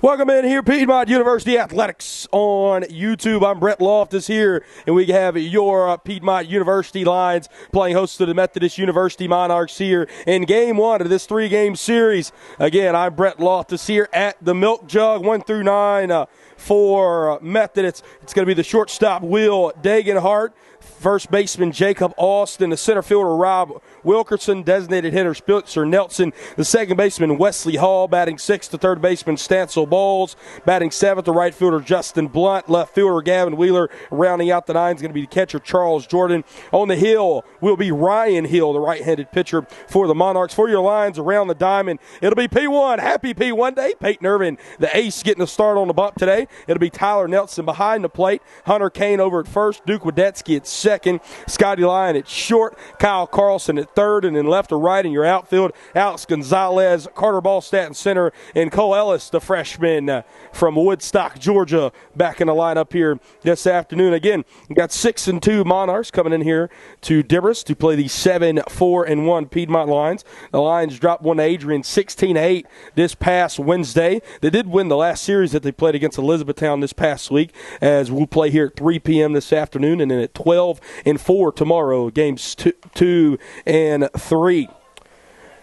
Welcome in here, Piedmont University Athletics on YouTube. I'm Brett Loftus here, and we have your Piedmont University Lions playing host to the Methodist University Monarchs here in Game 1 of this 3-game series. Again, I'm Brett Loftus here at the Milk Jug, 1 through 9 for Methodist. It's going to be the shortstop, Will Dagenhart, first baseman Jacob Austin, the center fielder Rob Wilkerson, designated hitter Spitzer Nelson, the second baseman Wesley Hall, batting sixth, the third baseman Stancil Bowles, batting seventh, the right fielder Justin Blunt, left fielder Gavin Wheeler, rounding out the nine is going to be the catcher Charles Jordan. On the hill will be Ryan Hill, the right-handed pitcher for the Monarchs. For your Lions around the diamond, it'll be P1, happy P1 day. Peyton Irvin, the ace, getting a start on the bump today. It'll be Tyler Nelson behind the plate, Hunter Kane over at first, Duke Wadetzky at second, Scotty Lyon at short, Kyle Carlson at third, and then left to right in your outfield, Alex Gonzalez, Carter Ballstat in center, and Cole Ellis, the freshman from Woodstock, Georgia, back in the lineup here this afternoon. Again, we got 6-2 Monarchs coming in here to Dibris to play the 7-4-1 Piedmont Lions. The Lions dropped one to Adrian 16-8 this past Wednesday. They did win the last series that they played against Elizabethtown this past week, as we'll play here at 3 p.m. this afternoon, and then at 12-4 tomorrow, games 2 and 3.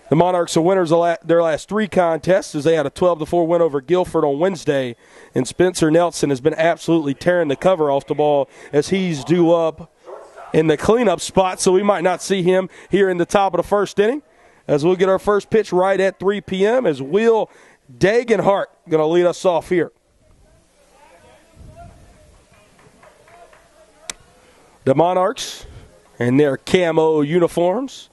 The Monarchs are winners of their last 3 contests, as they had a 12-4 win over Guilford on Wednesday. And Spencer Nelson has been absolutely tearing the cover off the ball as he's due up in the cleanup spot, so we might not see him here in the top of the first inning, as we'll get our first pitch right at 3 p.m. as Will Dagenhart going to lead us off here. The Monarchs in their camo uniforms,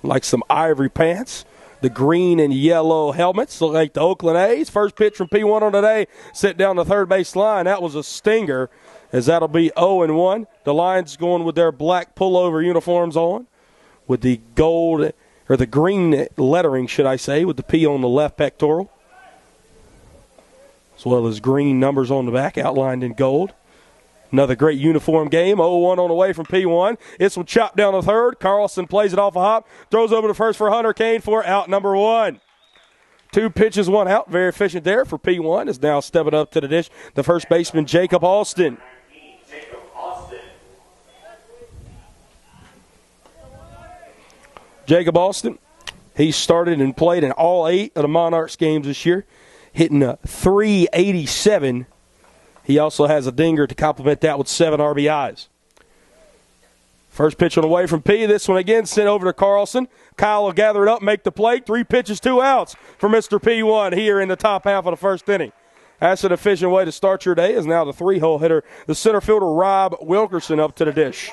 like some ivory pants. The green and yellow helmets look like the Oakland A's. First pitch from P1 on today, set down the third base line. That was a stinger, as that'll be 0-1. The Lions going with their black pullover uniforms on, with the gold, or the green lettering, should I say, with the P on the left pectoral, as well as green numbers on the back outlined in gold. Another great uniform game. 0-1 on the way from P1. This one chopped down the third. Carlson plays it off a hop. Throws over to first for Hunter Kane for out number 1. 2 pitches, 1 out. Very efficient there for P1. Is now stepping up to the dish. The first baseman, Jacob Austin. Jacob Austin, he started and played in all 8 of the Monarchs games this year, hitting a .387. He also has a dinger to complement that with 7 RBIs. First pitch on the way from P. This one again sent over to Carlson. Kyle will gather it up, make the plate. 3 pitches, 2 outs for Mr. P1 here in the top half of the first inning. That's an efficient way to start your day, as now the 3-hole hitter, the center fielder Rob Wilkerson, up to the dish.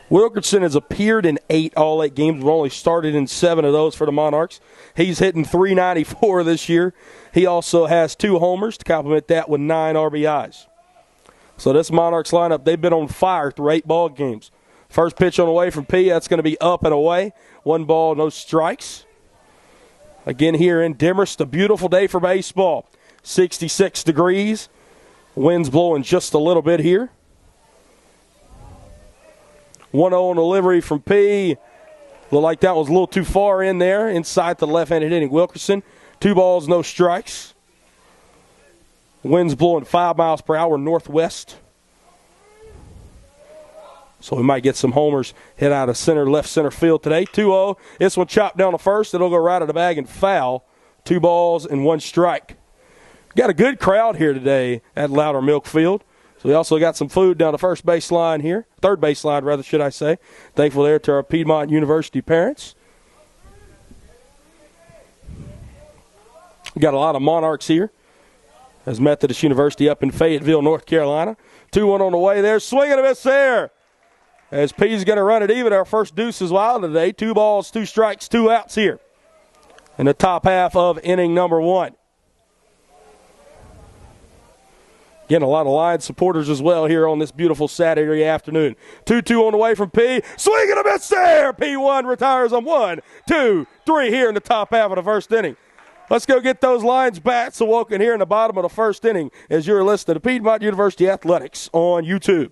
Wilkerson has appeared in all 8 games, but only started in 7 of those for the Monarchs. He's hitting .394 this year. He also has 2 homers to complement that with 9 RBIs. So this Monarchs lineup, they've been on fire through 8 ball games. First pitch on the way from P, that's going to be up and away. 1 ball, no strikes. Again here in Demorest, a beautiful day for baseball. 66 degrees. Wind's blowing just a little bit here. 1-0 on delivery from P. Looked like that was a little too far in there, inside the left-handed hitting Wilkerson. 2 balls, no strikes. Wind's blowing 5 miles per hour northwest. So we might get some homers hit out of left center field today. 2-0. This one chopped down to first. It'll go right of the bag and foul. 2 balls and 1 strike. Got a good crowd here today at Louder Milk Field. So we also got some food down the first baseline here. Third baseline, rather, should I say. Thankful there to our Piedmont University parents. We got a lot of Monarchs here, as Methodist University up in Fayetteville, North Carolina. 2-1 on the way there. Swing and a miss there, as P's going to run it even. Our first deuce is wild today. 2 balls, 2 strikes, 2 outs here in the top half of inning number 1. Again, a lot of Lions supporters as well here on this beautiful Saturday afternoon. 2-2 on the way from P. Swing and a miss there. P1 retires on 1, 2, 3 here in the top half of the first inning. Let's go get those Lions bats awoken here in the bottom of the first inning, as you're listening to Piedmont University Athletics on YouTube.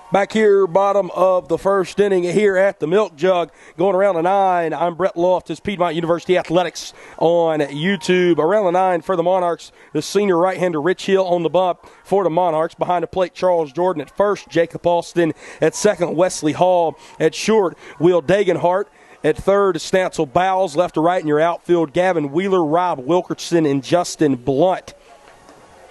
Back here, bottom of the first inning here at the Milk Jug. Going around the 9, I'm Brett Loftus, Piedmont University Athletics on YouTube. Around the 9 for the Monarchs, the senior right-hander Rich Hill on the bump for the Monarchs. Behind the plate, Charles Jordan at first, Jacob Alston at second, Wesley Hall at short, Will Dagenhart at third, Stancil Bowles. Left to right in your outfield, Gavin Wheeler, Rob Wilkerson, and Justin Blunt.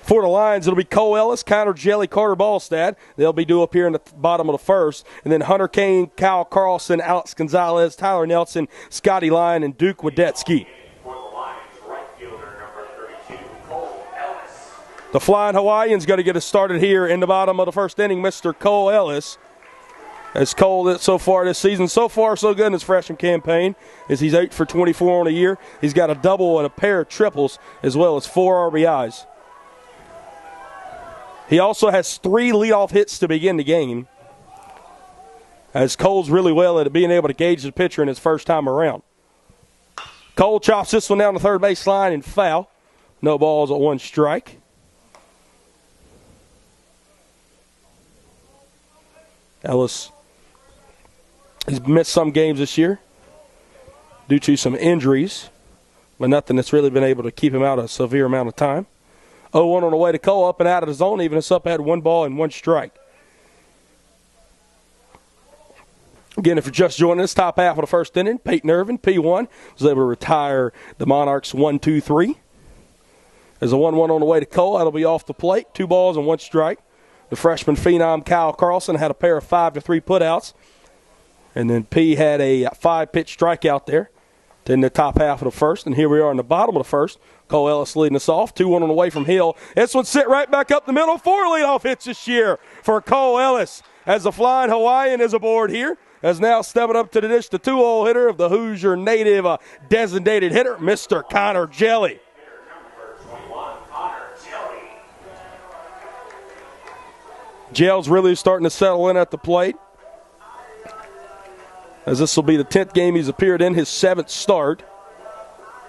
For the Lions, it'll be Cole Ellis, Connor Jelly, Carter Ballstad. They'll be due up here in the bottom of the first. And then Hunter Kane, Kyle Carlson, Alex Gonzalez, Tyler Nelson, Scotty Lyon, and Duke Wadetzky. The Flying Hawaiian's going to get us started here in the bottom of the first inning, Mr. Cole Ellis. As Cole so far this season, so far so good in his freshman campaign, as he's 8 for 24 on the year. He's got a double and a pair of triples, as well as 4 RBIs. He also has 3 leadoff hits to begin the game, as Cole's really well at being able to gauge the pitcher in his first time around. Cole chops this one down the third base line and foul. No balls at 1 strike. Ellis, he's missed some games this year due to some injuries, but nothing that's really been able to keep him out a severe amount of time. 0-1 on the way to Cole, up and out of the zone, even us up at 1 ball and 1 strike. Again, if you're just joining us, top half of the first inning, Peyton Irvin, P1, was able to retire the Monarchs 1-2-3. There's a 1-1 on the way to Cole. That'll be off the plate, 2 balls and 1 strike. The freshman phenom, Kyle Carlson, had a pair of 5-3 putouts. And then P had a 5-pitch strikeout there in the top half of the first. And here we are in the bottom of the first. Cole Ellis leading us off. 2-1 on the way from Hill. This one sit right back up the middle. 4 leadoff hits this year for Cole Ellis, as the Flying Hawaiian is aboard here. As now stepping up to the dish, the 2-hole hitter of the Hoosier native designated hitter, Mr. Connor Jelly. Jel's really starting to settle in at the plate, as this will be the 10th game he's appeared in, his 7th start,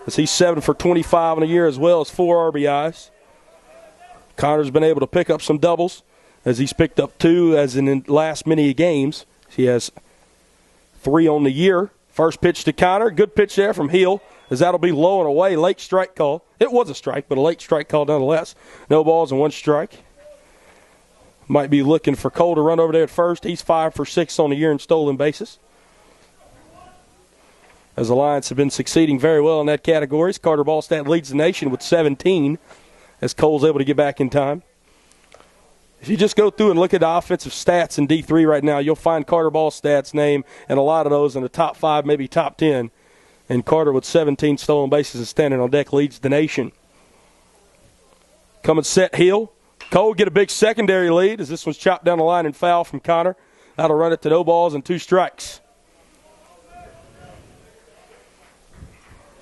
as he's 7 for 25 in a year, as well as 4 RBIs. Connor's been able to pick up some doubles, as he's picked up 2 as in the last many games. He has 3 on the year. First pitch to Connor, good pitch there from Hill, as that'll be low and away. Late strike call. It was a strike, but a late strike call nonetheless. No balls and 1 strike. Might be looking for Cole to run over there at first. He's 5 for 6 on the year in stolen bases, as the Lions have been succeeding very well in that category. Carter Ballstad leads the nation with 17, as Cole's able to get back in time. If you just go through and look at the offensive stats in D3 right now, you'll find Carter Ballstad's name and a lot of those in the top 5, maybe top 10. And Carter with 17 stolen bases and standing on deck leads the nation. Coming set Hill. Cole get a big secondary lead, as this one's chopped down the line and foul from Connor. That'll run it to no balls and 2 strikes.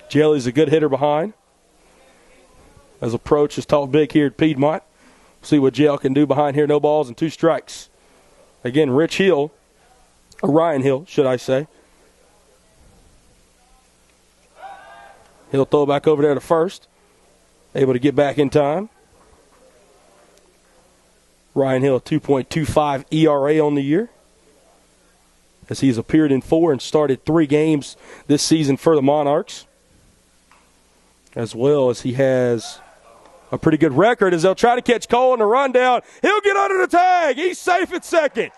Jelly's a good hitter behind, as approach is talked big here at Piedmont. See what Jell can do behind here. No balls and 2 strikes. Again, Rich Hill, or Ryan Hill, should I say. He'll throw back over there to first. Able to get back in time. Ryan Hill, 2.25 ERA on the year, as he's appeared in 4 and started 3 games this season for the Monarchs, as well as he has a pretty good record, as they'll try to catch Cole in the rundown. He'll get under the tag. He's safe at second.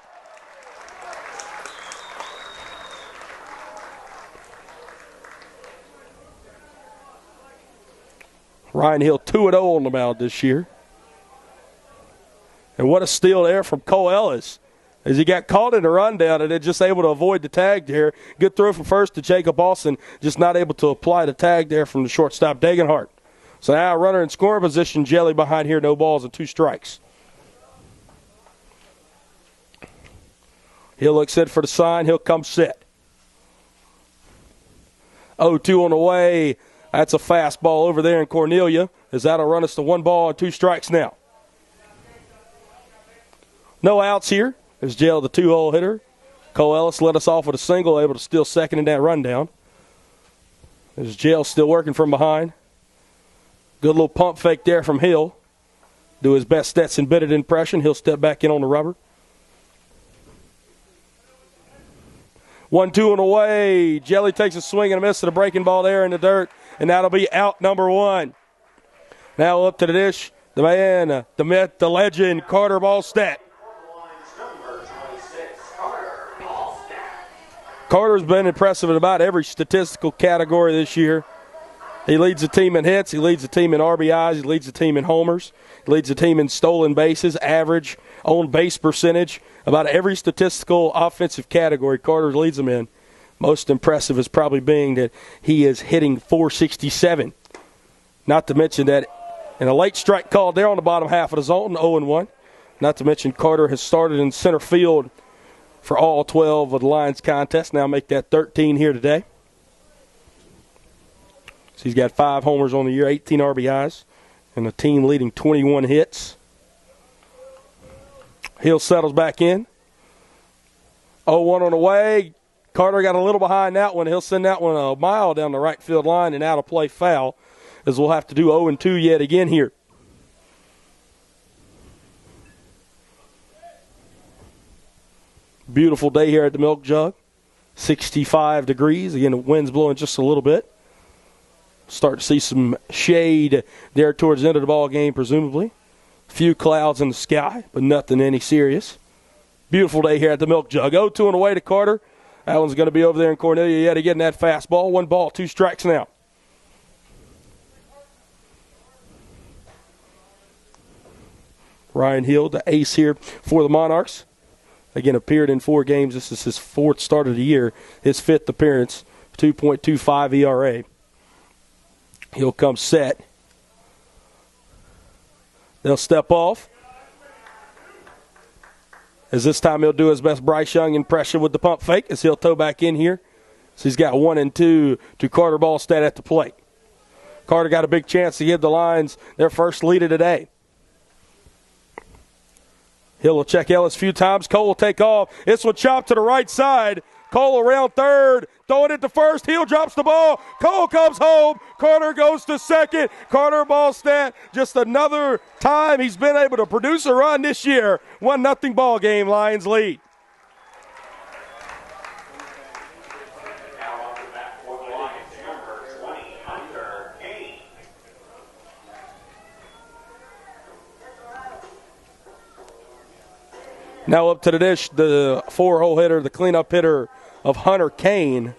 Ryan Hill 2-0 on the mound this year. And what a steal there from Cole Ellis, as he got caught in the rundown and then just able to avoid the tag there. Good throw from first to Jacob Alston, just not able to apply the tag there from the shortstop, Dagenhart. So now a runner in scoring position, Jelly behind here, no balls and 2 strikes. He'll look set for the sign. He'll come set. 0-2 on the way. That's a fastball over there in Cornelia, as that'll run us to 1 ball and 2 strikes now. No outs here. There's Jell, the 2-hole hitter. Cole Ellis led us off with a single, able to steal second in that rundown. There's Jell still working from behind. Good little pump fake there from Hill. Do his best Stetson Bennett impression. He'll step back in on the rubber. 1-2 on the way. Jelly takes a swing and a miss at a breaking ball there in the dirt, and that'll be out number 1. Now up to the dish, the man, the myth, the legend, Carter Ballstat. Carter's been impressive in about every statistical category this year. He leads the team in hits. He leads the team in RBIs. He leads the team in homers. He leads the team in stolen bases, average, on base percentage. About every statistical offensive category, Carter leads them in. Most impressive is probably being that he is hitting .467. Not to mention that in a late strike called there on the bottom half of the zone, 0-1. Not to mention Carter has started in center field for all 12 of the Lions contest. Now make that 13 here today. So he's got 5 homers on the year, 18 RBIs, and a team leading 21 hits. Hill settles back in. 0-1 on the way. Carter got a little behind that one. He'll send that one a mile down the right field line and out of play foul, as we'll have to do 0-2 yet again here. Beautiful day here at the Milk Jug. 65 degrees. Again, the wind's blowing just a little bit. Start to see some shade there towards the end of the ball game, presumably. A few clouds in the sky, but nothing any serious. Beautiful day here at the Milk Jug. 0-2 on the way to Carter. That one's going to be over there in Cornelia yet again, that fastball. 1 ball, 2 strikes now. Ryan Hill, the ace here for the Monarchs. Again, appeared in 4 games. This is his 4th start of the year, his 5th appearance, 2.25 ERA. He'll come set. They'll step off. As this time he'll do his best Bryce Young impression with the pump fake as he'll toe back in here. So he's got 1-2 to Carter Ballstat at the plate. Carter got a big chance to give the Lions their first lead of the day. Hill will check Ellis a few times. Cole will take off. This one chopped to the right side. Cole around third. Throwing it to first. Hill drops the ball. Cole comes home. Carter goes to second. Carter Ballstat, just another time he's been able to produce a run this year. 1-0 ball game. Lions lead. Now up to the dish, the 4-hole hitter, the cleanup hitter of Hunter Kane.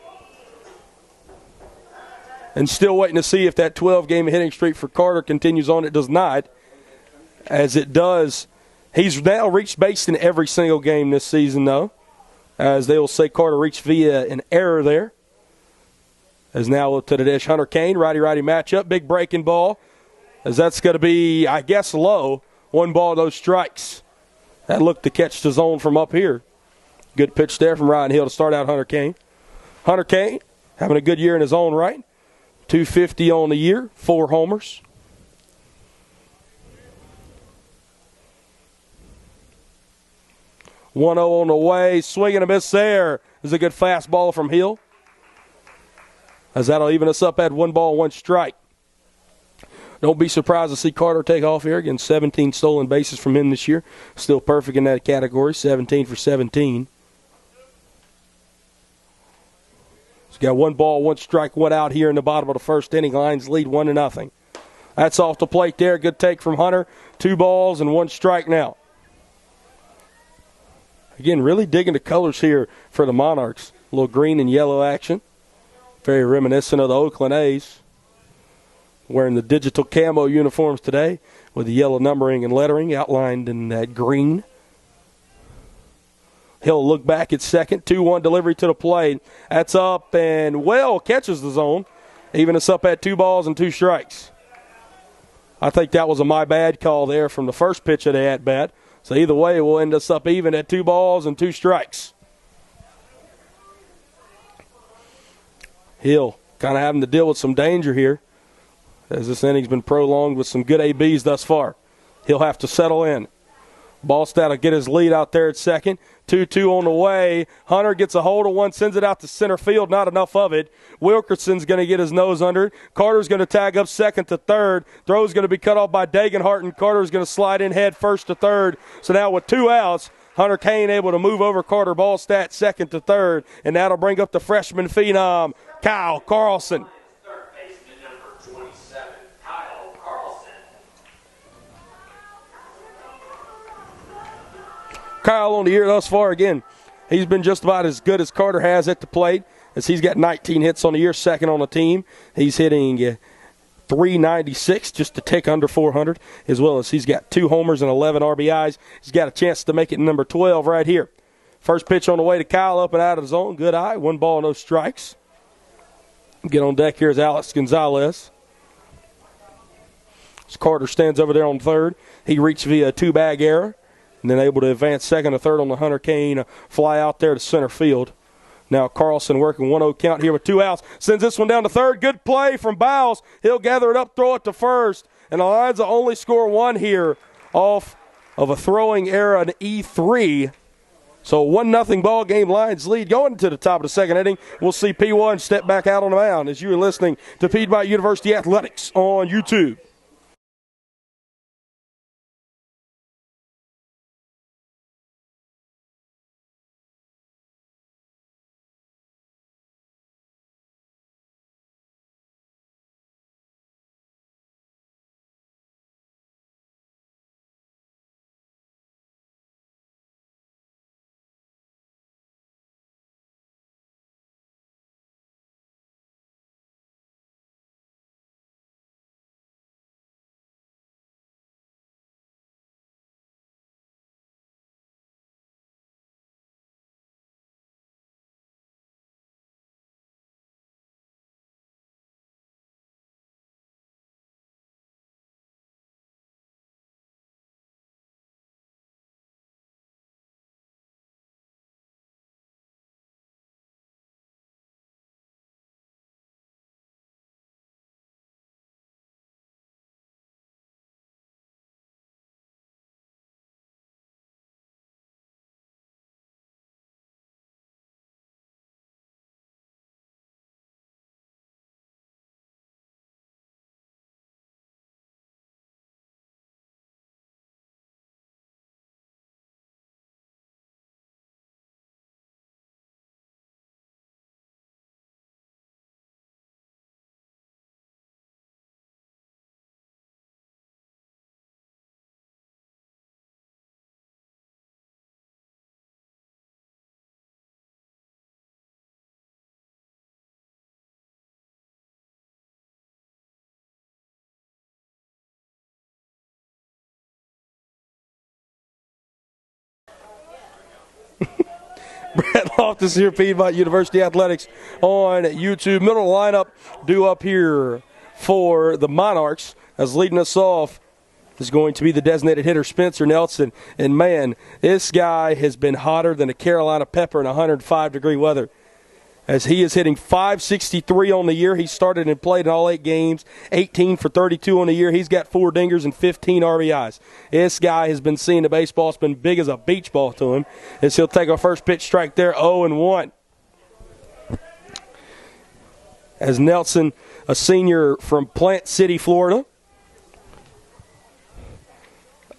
And still waiting to see if that 12-game hitting streak for Carter continues on. It does not. As it does, he's now reached base in every single game this season, though. As they will say, Carter reached via an error there. As now up to the dish, Hunter Kane, righty-righty matchup, big breaking ball. As that's going to be, I guess, low. 1 ball, no strikes. That looked to catch the zone from up here. Good pitch there from Ryan Hill to start out Hunter Kane. Hunter Kane having a good year in his own right. 250 on the year, 4 homers. One 0 on the way, swing and a miss there. This is a good fastball from Hill. As that'll even us up at 1 ball, 1 strike. Don't be surprised to see Carter take off here. Again, 17 stolen bases from him this year. Still perfect in that category, 17 for 17. He's got 1 ball, 1 strike, 1 out here in the bottom of the first inning. Lions lead 1-0. That's off the plate there. Good take from Hunter. 2 balls and 1 strike now. Again, really digging the colors here for the Monarchs. A little green and yellow action. Very reminiscent of the Oakland A's. Wearing the digital camo uniforms today with the yellow numbering and lettering outlined in that green. He'll look back at second. 2-1 delivery to the plate. That's up and well catches the zone. Even us up at 2 balls and 2 strikes. I think that was a my bad call there from the first pitch of the at-bat. So either way, we'll end us up even at 2 balls and 2 strikes. Hill kind of having to deal with some danger here, as this inning's been prolonged with some good ABs thus far. He'll have to settle in. Ballstat will get his lead out there at second. 2-2 on the way. Hunter gets a hold of one, sends it out to center field. Not enough of it. Wilkerson's going to get his nose under it. Carter's going to tag up second to third. Throw's going to be cut off by Dagenhart, and Carter's going to slide in head first to third. So now with 2 outs, Hunter Kane able to move over Carter Ballstat second to third, and that'll bring up the freshman phenom, Kyle Carlson. Kyle on the year thus far, again, he's been just about as good as Carter has at the plate, as he's got 19 hits on the year, second on the team. He's hitting .396, just a tick under 400, as well as he's got 2 homers and 11 RBIs. He's got a chance to make it number 12 right here. First pitch on the way to Kyle, up and out of the zone. Good eye, 1 ball, no strikes. Get on deck here is Alex Gonzalez. As Carter stands over there on third. He reached via a 2-bag error, and then able to advance second to third on the Hunter Kane fly out there to center field. Now Carlson working 1-0 count here with 2 outs. Sends this one down to third. Good play from Bowles. He'll gather it up, throw it to first. And the Lions will only score 1 here off of a throwing error, an E3. So 1-0 ball game. Lions lead going to the top of the second inning. We'll see P1 step back out on the mound as you are listening to Piedmont University Athletics on YouTube. Brett Loftus here, Piedmont University Athletics on YouTube. Middle lineup due up here for the Monarchs. As leading us off is going to be the designated hitter, Spencer Nelson. And, man, this guy has been hotter than a Carolina pepper in 105-degree weather, as he is hitting .563 on the year. He started and played in all 8 games, 18 for 32 on the year. He's got 4 dingers and 15 RBIs. This guy has been seeing the baseball. It's been big as a beach ball to him, as he'll take a first pitch strike there, 0-1. As Nelson, a senior from Plant City, Florida.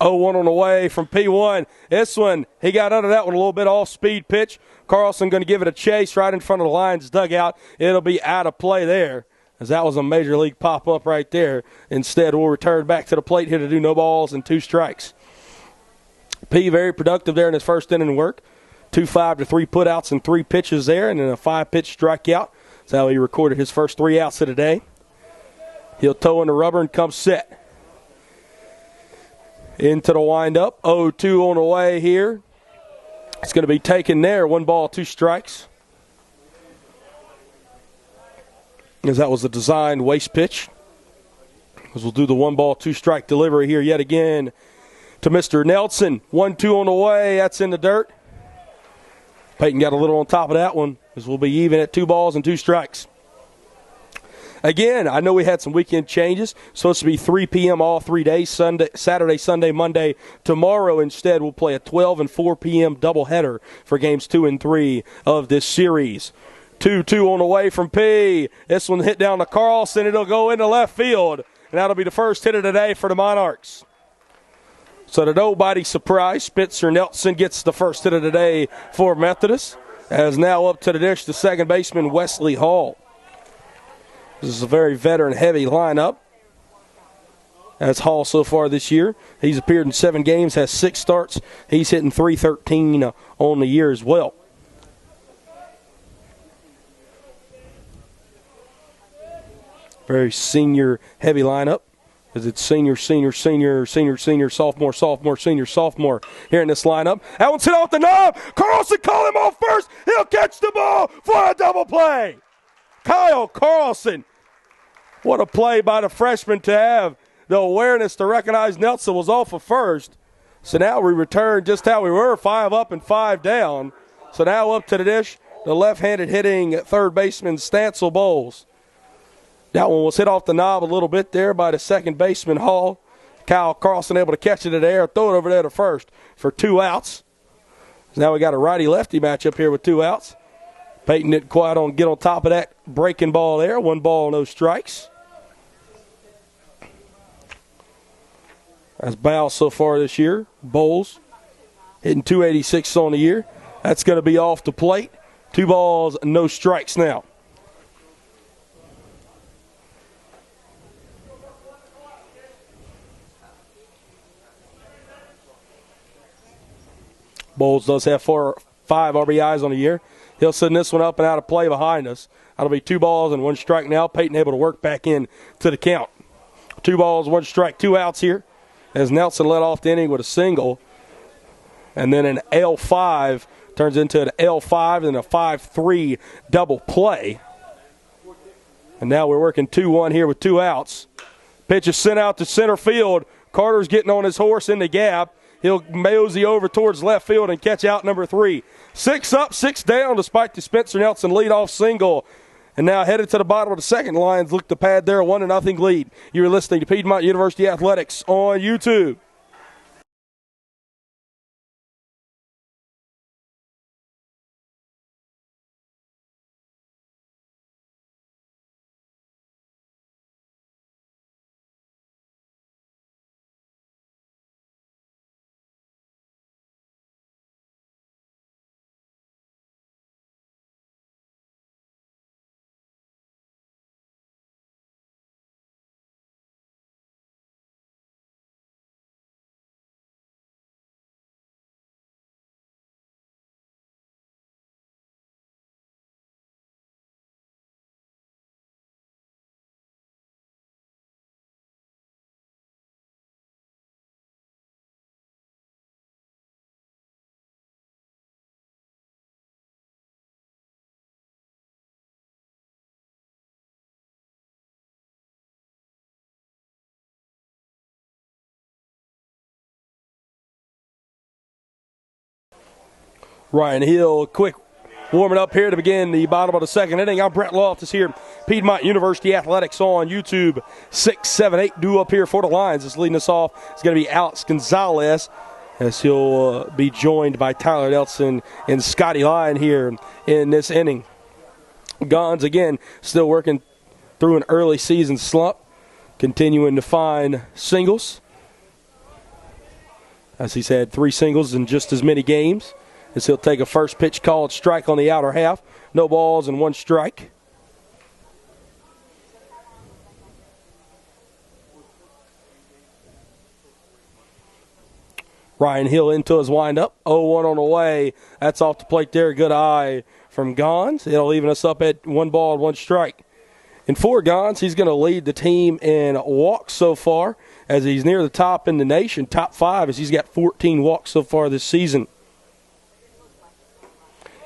0-1 on the way from P1. This one, he got under that one a little bit, off-speed pitch. Carlson going to give it a chase right in front of the Lions dugout. It'll be out of play there, as that was a major league pop-up right there. Instead, we'll return back to the plate here to do no balls and 2 strikes. P very productive there in his first inning work. 2 5-3 putouts and 3 pitches there, and then a 5-pitch strikeout. That's how he recorded his first 3 outs of the day. He'll toe in the rubber and come set. Into the windup, 0-2 on the way here. It's going to be taken there, 1 ball, 2 strikes. As that was a designed waste pitch. As we'll do the 1 ball, 2 strike delivery here yet again to Mr. Nelson. 1-2 on the way, that's in the dirt. Peyton got a little on top of that one, as we'll be even at 2 balls and 2 strikes. Again, I know we had some weekend changes. Supposed to be 3 p.m. all 3 days, Saturday, Sunday, Monday. Tomorrow, instead, we'll play a 12 and 4 p.m. doubleheader for games 2 and 3 of this series. 2-2 on the way from P. This one hit down to Carlson. It'll go into left field, and that'll be the first hit of the day for the Monarchs. So to nobody's surprise, Spencer Nelson gets the first hit of the day for Methodist. As now up to the dish, the second baseman, Wesley Hall. This is a very veteran-heavy lineup. As Hall so far this year, he's appeared in 7 games, has 6 starts. He's hitting .313 on the year as well. Very senior-heavy lineup. As it's senior, sophomore, senior, here in this lineup. That one's hit off the knob. Carlson call him off first. He'll catch the ball for a double play. Kyle Carlson. What a play by the freshman to have the awareness to recognize Nelson was off of first. So now we return just how we were, 5 up and 5 down. So now up to the dish, the left-handed hitting third baseman Stancil Bowles. That one was hit off the knob a little bit there by the second baseman, Hall. Kyle Carlson able to catch it in the air, throw it over there to first for 2 outs. So now we got a righty-lefty matchup here with 2 outs. Peyton didn't quite get on top of that breaking ball there. 1 ball, no strikes. That's Bowles so far this year. Bowles hitting .286 on the year. That's going to be off the plate. 2 balls, no strikes now. Bowles does have 5 RBIs on the year. He'll send this one up and out of play behind us. That'll be 2 balls and 1 strike now. Peyton able to work back in to the count. 2 balls, 1 strike, 2 outs here. As Nelson led off the inning with a single. And then an L5 turns into an L5 and a 5-3 double play. And now we're working 2-1 here with 2 outs. Pitch is sent out to center field. Carter's getting on his horse in the gap. He'll mosey over towards left field and catch out number 3. 6 up, 6 down despite the Spencer Nelson leadoff single. And now headed to the bottom of the second. Lions look to pad their 1-0 lead. You're listening to Piedmont University Athletics on YouTube. Ryan Hill, quick warming up here to begin the bottom of the second inning. I'm Brett Loftus here, Piedmont University Athletics on YouTube. 6-7-8 due up here for the Lions. Is leading us off. It's going to be Alex Gonzalez, as he'll be joined by Tyler Nelson and Scotty Lyon here in this inning. Gons, again, still working through an early season slump, continuing to find singles, as he's had 3 singles in just as many games. As he'll take a first pitch called strike on the outer half. No balls and 1 strike. Ryan Hill into his windup. 0-1 on the way. That's off the plate there. Good eye from Gons. It'll even us up at 1 ball and 1 strike. And for Gons, he's going to lead the team in walks so far, as he's near the top in the nation, top 5, as he's got 14 walks so far this season.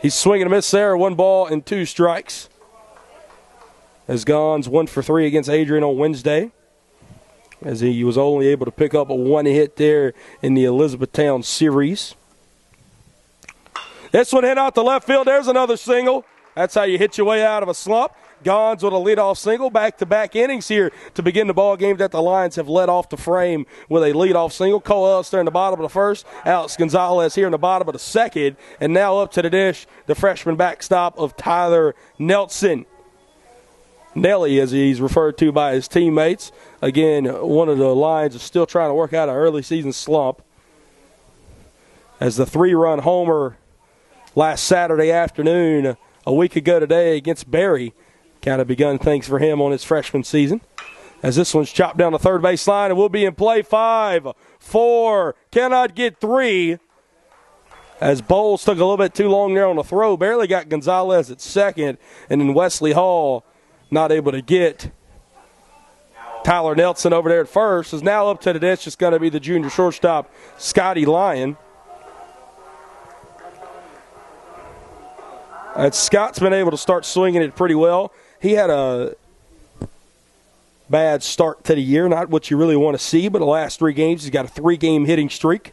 He's swinging a miss there, 1 ball and 2 strikes. As Gons 1 for 3 against Adrian on Wednesday, as he was only able to pick up a 1 hit there in the Elizabethtown series. This one hit out the left field. There's another single. That's how you hit your way out of a slump. Gons with a leadoff single, back-to-back innings here to begin the ball game that the Lions have led off the frame with a leadoff single. Cole Elster in the bottom of the first, Alex Gonzalez here in the bottom of the second, and now up to the dish, the freshman backstop of Tyler Nelson. Nelly, as he's referred to by his teammates. Again, one of the Lions is still trying to work out an early season slump. as the 3-run homer last Saturday afternoon, a week ago today against Barry, kind of begun things for him on his freshman season. As this one's chopped down the third base line, and will be in play. 5, 4, cannot get 3. As Bowles took a little bit too long there on the throw, barely got Gonzalez at second, and then Wesley Hall not able to get Tyler Nelson over there at first. Is now up to the ditch. It's going to be the junior shortstop, Scotty Lyon. Scott's been able to start swinging it pretty well. He had a bad start to the year, not what you really want to see, but the last 3 games he's got a 3-game hitting streak.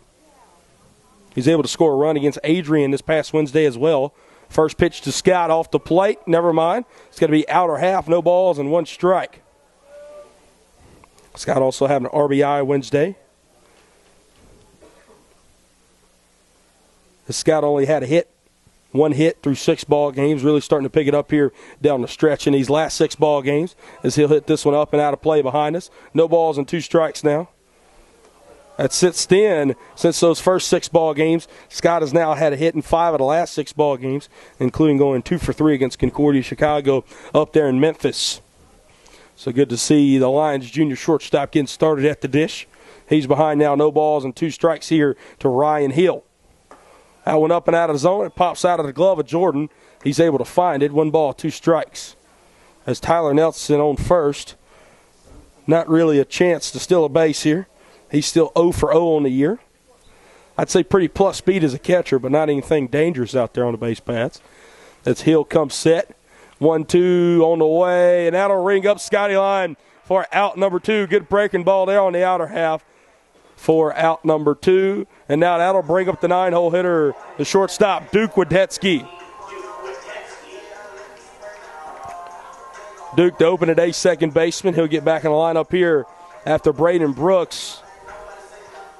He's able to score a run against Adrian this past Wednesday as well. First pitch to Scott off the plate. Never mind. It's going to be outer half, no balls, and 1 strike. Scott also had an RBI Wednesday. Scott only had 1 hit through 6 ball games. Really starting to pick it up here down the stretch in these last 6 ball games as he'll hit this one up and out of play behind us. No balls and 2 strikes now. That sits in since those first 6 ball games. Scott has now had a hit in 5 of the last 6 ball games, including going 2 for 3 against Concordia Chicago up there in Memphis. So good to see the Lions junior shortstop getting started at the dish. He's behind now, no balls and 2 strikes here to Ryan Hill. That one up and out of the zone. It pops out of the glove of Jordan. He's able to find it. 1 ball, 2 strikes. As Tyler Nelson on first. Not really a chance to steal a base here. He's still 0 for 0 on the year. I'd say pretty plus speed as a catcher, but not anything dangerous out there on the base paths. As Hill comes set. 1-2 on the way, and that'll ring up Scotty Lyon for out number 2. Good breaking ball there on the outer half for out number 2. And now that'll bring up the 9-hole hitter, the shortstop, Duke Wadetzky. Duke, to open today's second baseman. He'll get back in the lineup here after Braden Brooks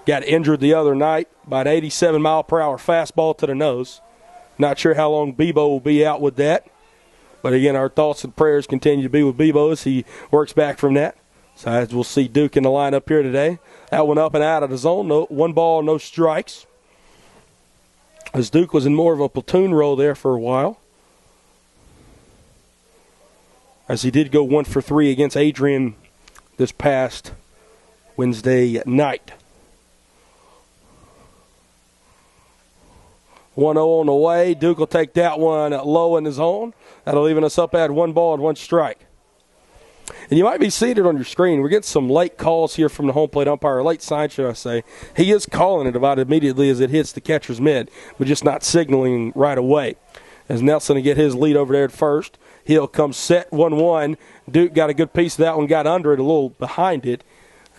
got injured the other night by an 87-mile-per-hour fastball to the nose. Not sure how long Bebo will be out with that. But, again, our thoughts and prayers continue to be with Bebo as he works back from that. So as we'll see Duke in the lineup here today. That one up and out of the zone. 1 ball, no strikes. As Duke was in more of a platoon role there for a while. As he did go 1 for 3 against Adrian this past Wednesday night. 1-0 on the way. Duke will take that one low in the zone. That'll even us up at 1 ball and 1 strike. And you might be seeing it on your screen. We're getting some late calls here from the home plate umpire, late sign, should I say. He is calling it about immediately as it hits the catcher's mitt, but just not signaling right away. As Nelson will get his lead over there at first. Hill comes set 1-1. Duke got a good piece of that one, got under it, a little behind it,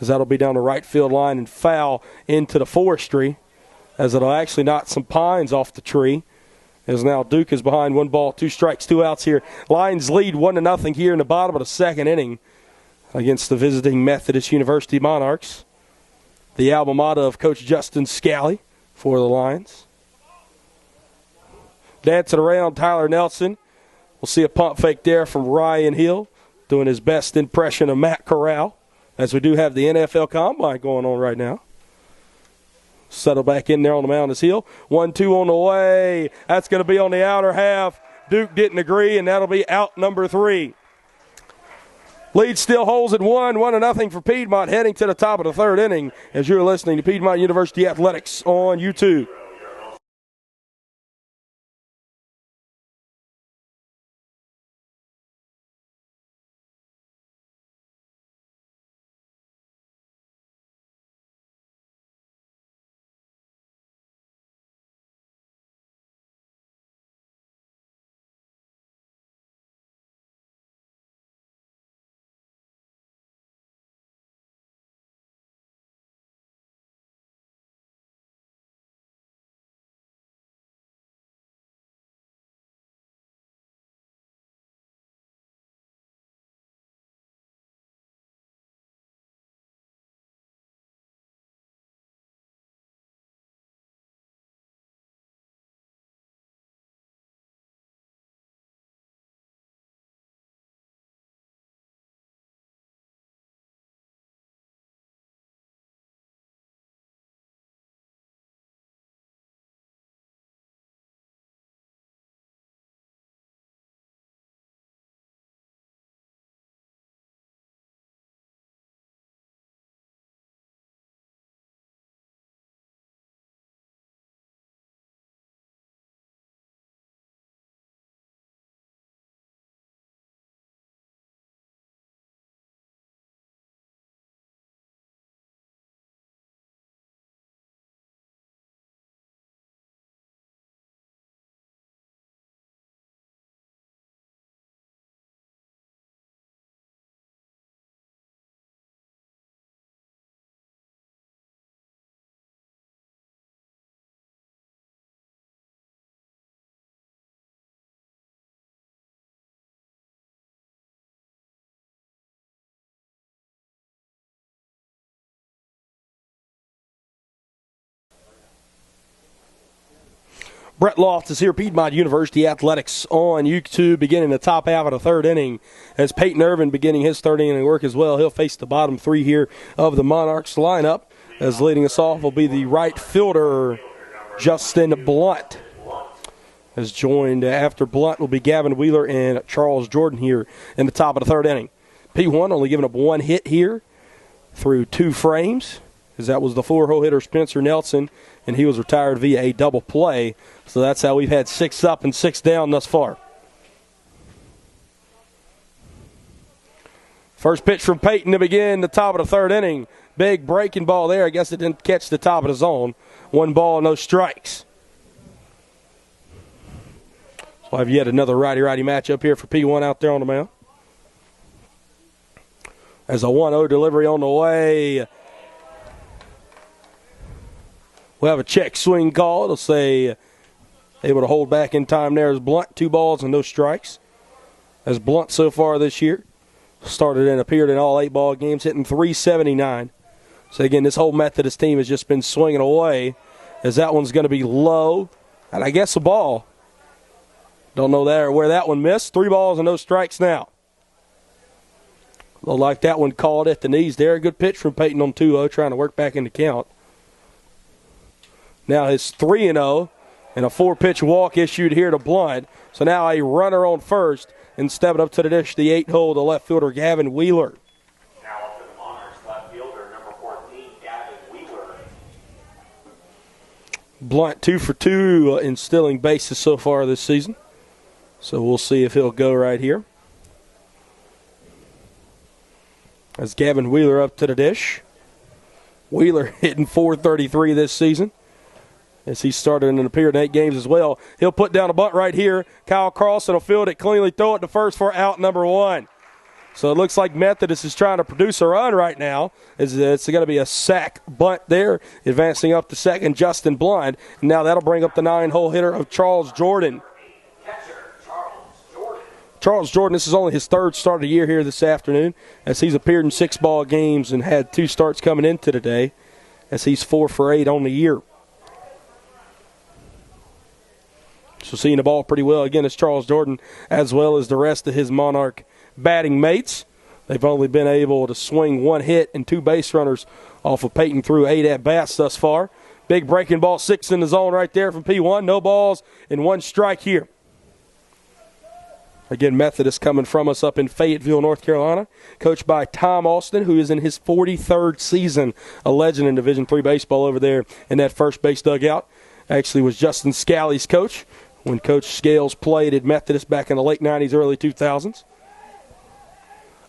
as that'll be down the right field line and foul into the forestry, as it'll actually knock some pines off the tree. As now Duke is behind 1 ball, 2 strikes, 2 outs here. Lions lead 1-0 here in the bottom of the second inning against the visiting Methodist University Monarchs. The alma mater of Coach Justin Scally for the Lions. Dancing around Tyler Nelson. We'll see a pump fake there from Ryan Hill, doing his best impression of Matt Corral, as we do have the NFL Combine going on right now. Settle back in there on the mound is Hill. 1-2 on the way. That's going to be on the outer half. Duke didn't agree, and that'll be out number 3. Lead still holds at 1-0 for Piedmont, heading to the top of the third inning as you're listening to Piedmont University Athletics on YouTube. Brett Loftus here, Piedmont University Athletics on YouTube, beginning the top half of the third inning as Peyton Irvin beginning his third inning work as well. He'll face the bottom three here of the Monarchs lineup. As leading us off will be the right fielder, Justin Blunt. As joined after Blunt will be Gavin Wheeler and Charles Jordan here in the top of the third inning. P1 only giving up one hit here through 2 frames, as that was the 4-hole hitter Spencer Nelson, and he was retired via a double play. So that's how we've had 6 up and 6 down thus far. First pitch from Peyton to begin the top of the third inning. Big breaking ball there. I guess it didn't catch the top of the zone. 1 ball, no strikes. So we'll have yet another righty-righty matchup here for P1 out there on the mound. As a 1-0 delivery on the way. We'll have a check swing call. It'll say able to hold back in time there as Blunt. 2 balls and no strikes. As Blunt so far this year started and appeared in all 8 ball games, hitting .379. So again, this whole Methodist team has just been swinging away, as that one's going to be low. And I guess a ball. Don't know where that one missed. 3 balls and no strikes now. Looked like that one called at the knees there. Good pitch from Peyton on 2-0, trying to work back in the count. Now his 3-0 and a 4-pitch walk issued here to Blunt. So now a runner on first, and stepping up to the dish, the 8-hole, the left fielder, Gavin Wheeler. Now up to the Monarchs, left fielder, number 14, Gavin Wheeler. Blunt 2 for 2 in stealing bases so far this season. So we'll see if he'll go right here. As Gavin Wheeler up to the dish. Wheeler hitting .433 this season, as he started and appeared in 8 games as well. He'll put down a bunt right here. Kyle Carlson will field it cleanly, throw it to first for out number 1. So it looks like Methodist is trying to produce a run right now. It's going to be a sack bunt there. Advancing up to second, Justin Blunt. And now that'll bring up the 9-hole hitter of Charles Jordan. Charles Jordan, this is only his 3rd start of the year here this afternoon, as he's appeared in 6 ball games and had 2 starts coming into today, as he's 4 for 8 on the year. So seeing the ball pretty well again is Charles Jordan, as well as the rest of his Monarch batting mates. They've only been able to swing 1 hit and 2 base runners off of Peyton through 8 at-bats thus far. Big breaking ball, 6 in the zone right there from P1. No balls and 1 strike here. Again, Methodist coming from us up in Fayetteville, North Carolina, coached by Tom Austin, who is in his 43rd season, a legend in Division III baseball over there in that first base dugout. Actually was Justin Scally's coach when Coach Scales played at Methodist back in the late 90s, early 2000s.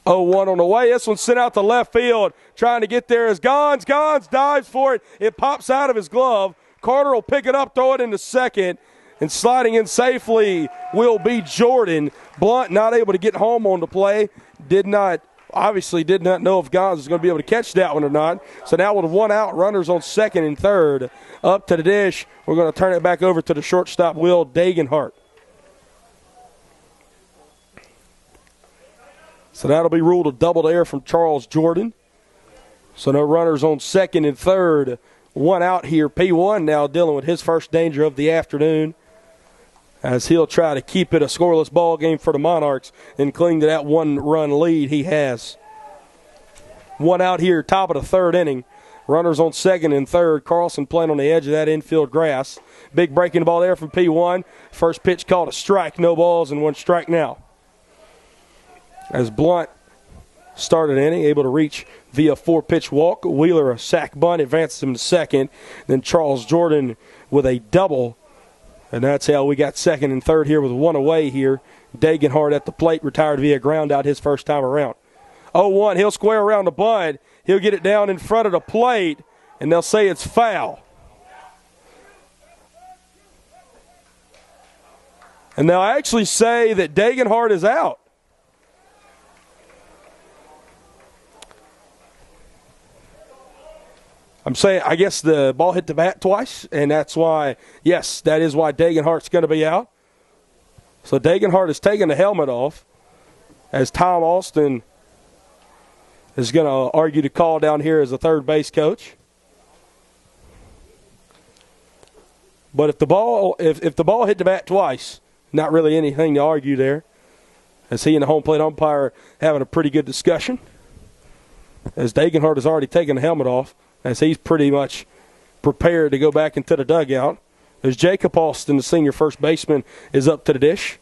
0-1 on the way. This one sent out to left field. Trying to get there is Gonz. Gonz dives for it. It pops out of his glove. Carter will pick it up, throw it into second. And sliding in safely will be Jordan. Blunt not able to get home on the play. Obviously did not know if Gonz was going to be able to catch that one or not. So now with 1 out, runners on second and third. Up to the dish. We're going to turn it back over to the shortstop, Will Dagenhart. So that'll be ruled a double there from Charles Jordan. So no runners on second and third. 1 out here. P1 now dealing with his first danger of the afternoon, as he'll try to keep it a scoreless ball game for the Monarchs and cling to that 1-run lead he has. 1 out here, top of the third inning. Runners on second and third. Carlson playing on the edge of that infield grass. Big breaking ball there from P1. First pitch called a strike. No balls and 1 strike now. As Blunt started the inning, able to reach via 4-pitch walk. Wheeler a sack bunt, advances him to second. Then Charles Jordan with a double. And that's how we got second and third here with 1 away here. Dagenhart at the plate, retired via ground out his first time around. 0-1, he'll square around the bunt. He'll get it down in front of the plate, and they'll say it's foul. And they'll actually say that Dagenhart is out. I'm saying, I guess the ball hit the bat twice, and that's why, yes, that is why Dagenhart's going to be out. So Dagenhart is taking the helmet off, as Tom Austin is going to argue the call down here as a third base coach. But if the ball hit the bat twice, not really anything to argue there. As he and the home plate umpire having a pretty good discussion. As Degenhart has already taken the helmet off, as he's pretty much prepared to go back into the dugout. As Jacob Alston, the senior first baseman, is up to the dish.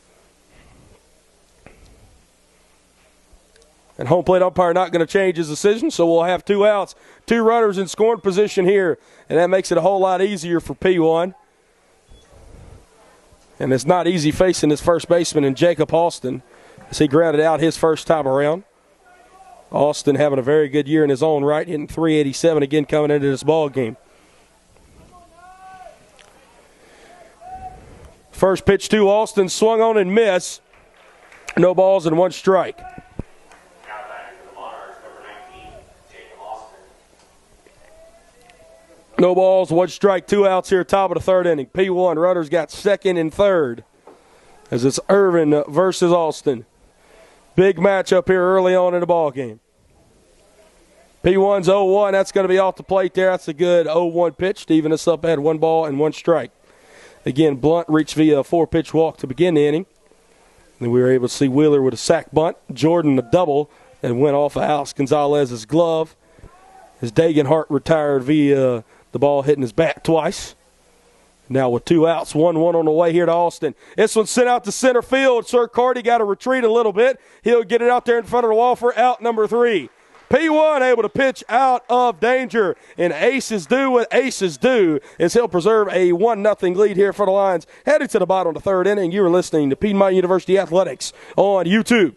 And home plate umpire not going to change his decision, so we'll have 2 outs, 2 runners in scoring position here, and that makes it a whole lot easier for P1. And it's not easy facing his first baseman in Jacob Alston as he grounded out his first time around. Alston having a very good year in his own right, hitting .387 again coming into this ball game. First pitch to Alston, swung on and missed. No balls and 1 strike. No balls, 1 strike, 2 outs here, top of the 3rd inning. P1, runners got 2nd and 3rd as it's Irvin versus Alston. Big matchup here early on in the ball game. P1's 0-1. That's going to be off the plate there. That's a good 0-1 pitch to even us up at 1 ball and 1 strike. Again, Blunt reached via a 4-pitch walk to begin the inning. Then we were able to see Wheeler with a sac bunt. Jordan a double and went off of Alex Gonzalez's glove. As Degenhart retired via the ball hitting his bat twice. Now with 2 outs, 1-1 on the way here to Alston. This one's sent out to center field. Sir Carty got to retreat a little bit. He'll get it out there in front of the wall for out number 3. P1 able to pitch out of danger. And aces do what aces do as he'll preserve a 1-0 lead here for the Lions. Heading to the bottom of the 3rd inning, you are listening to Piedmont University Athletics on YouTube.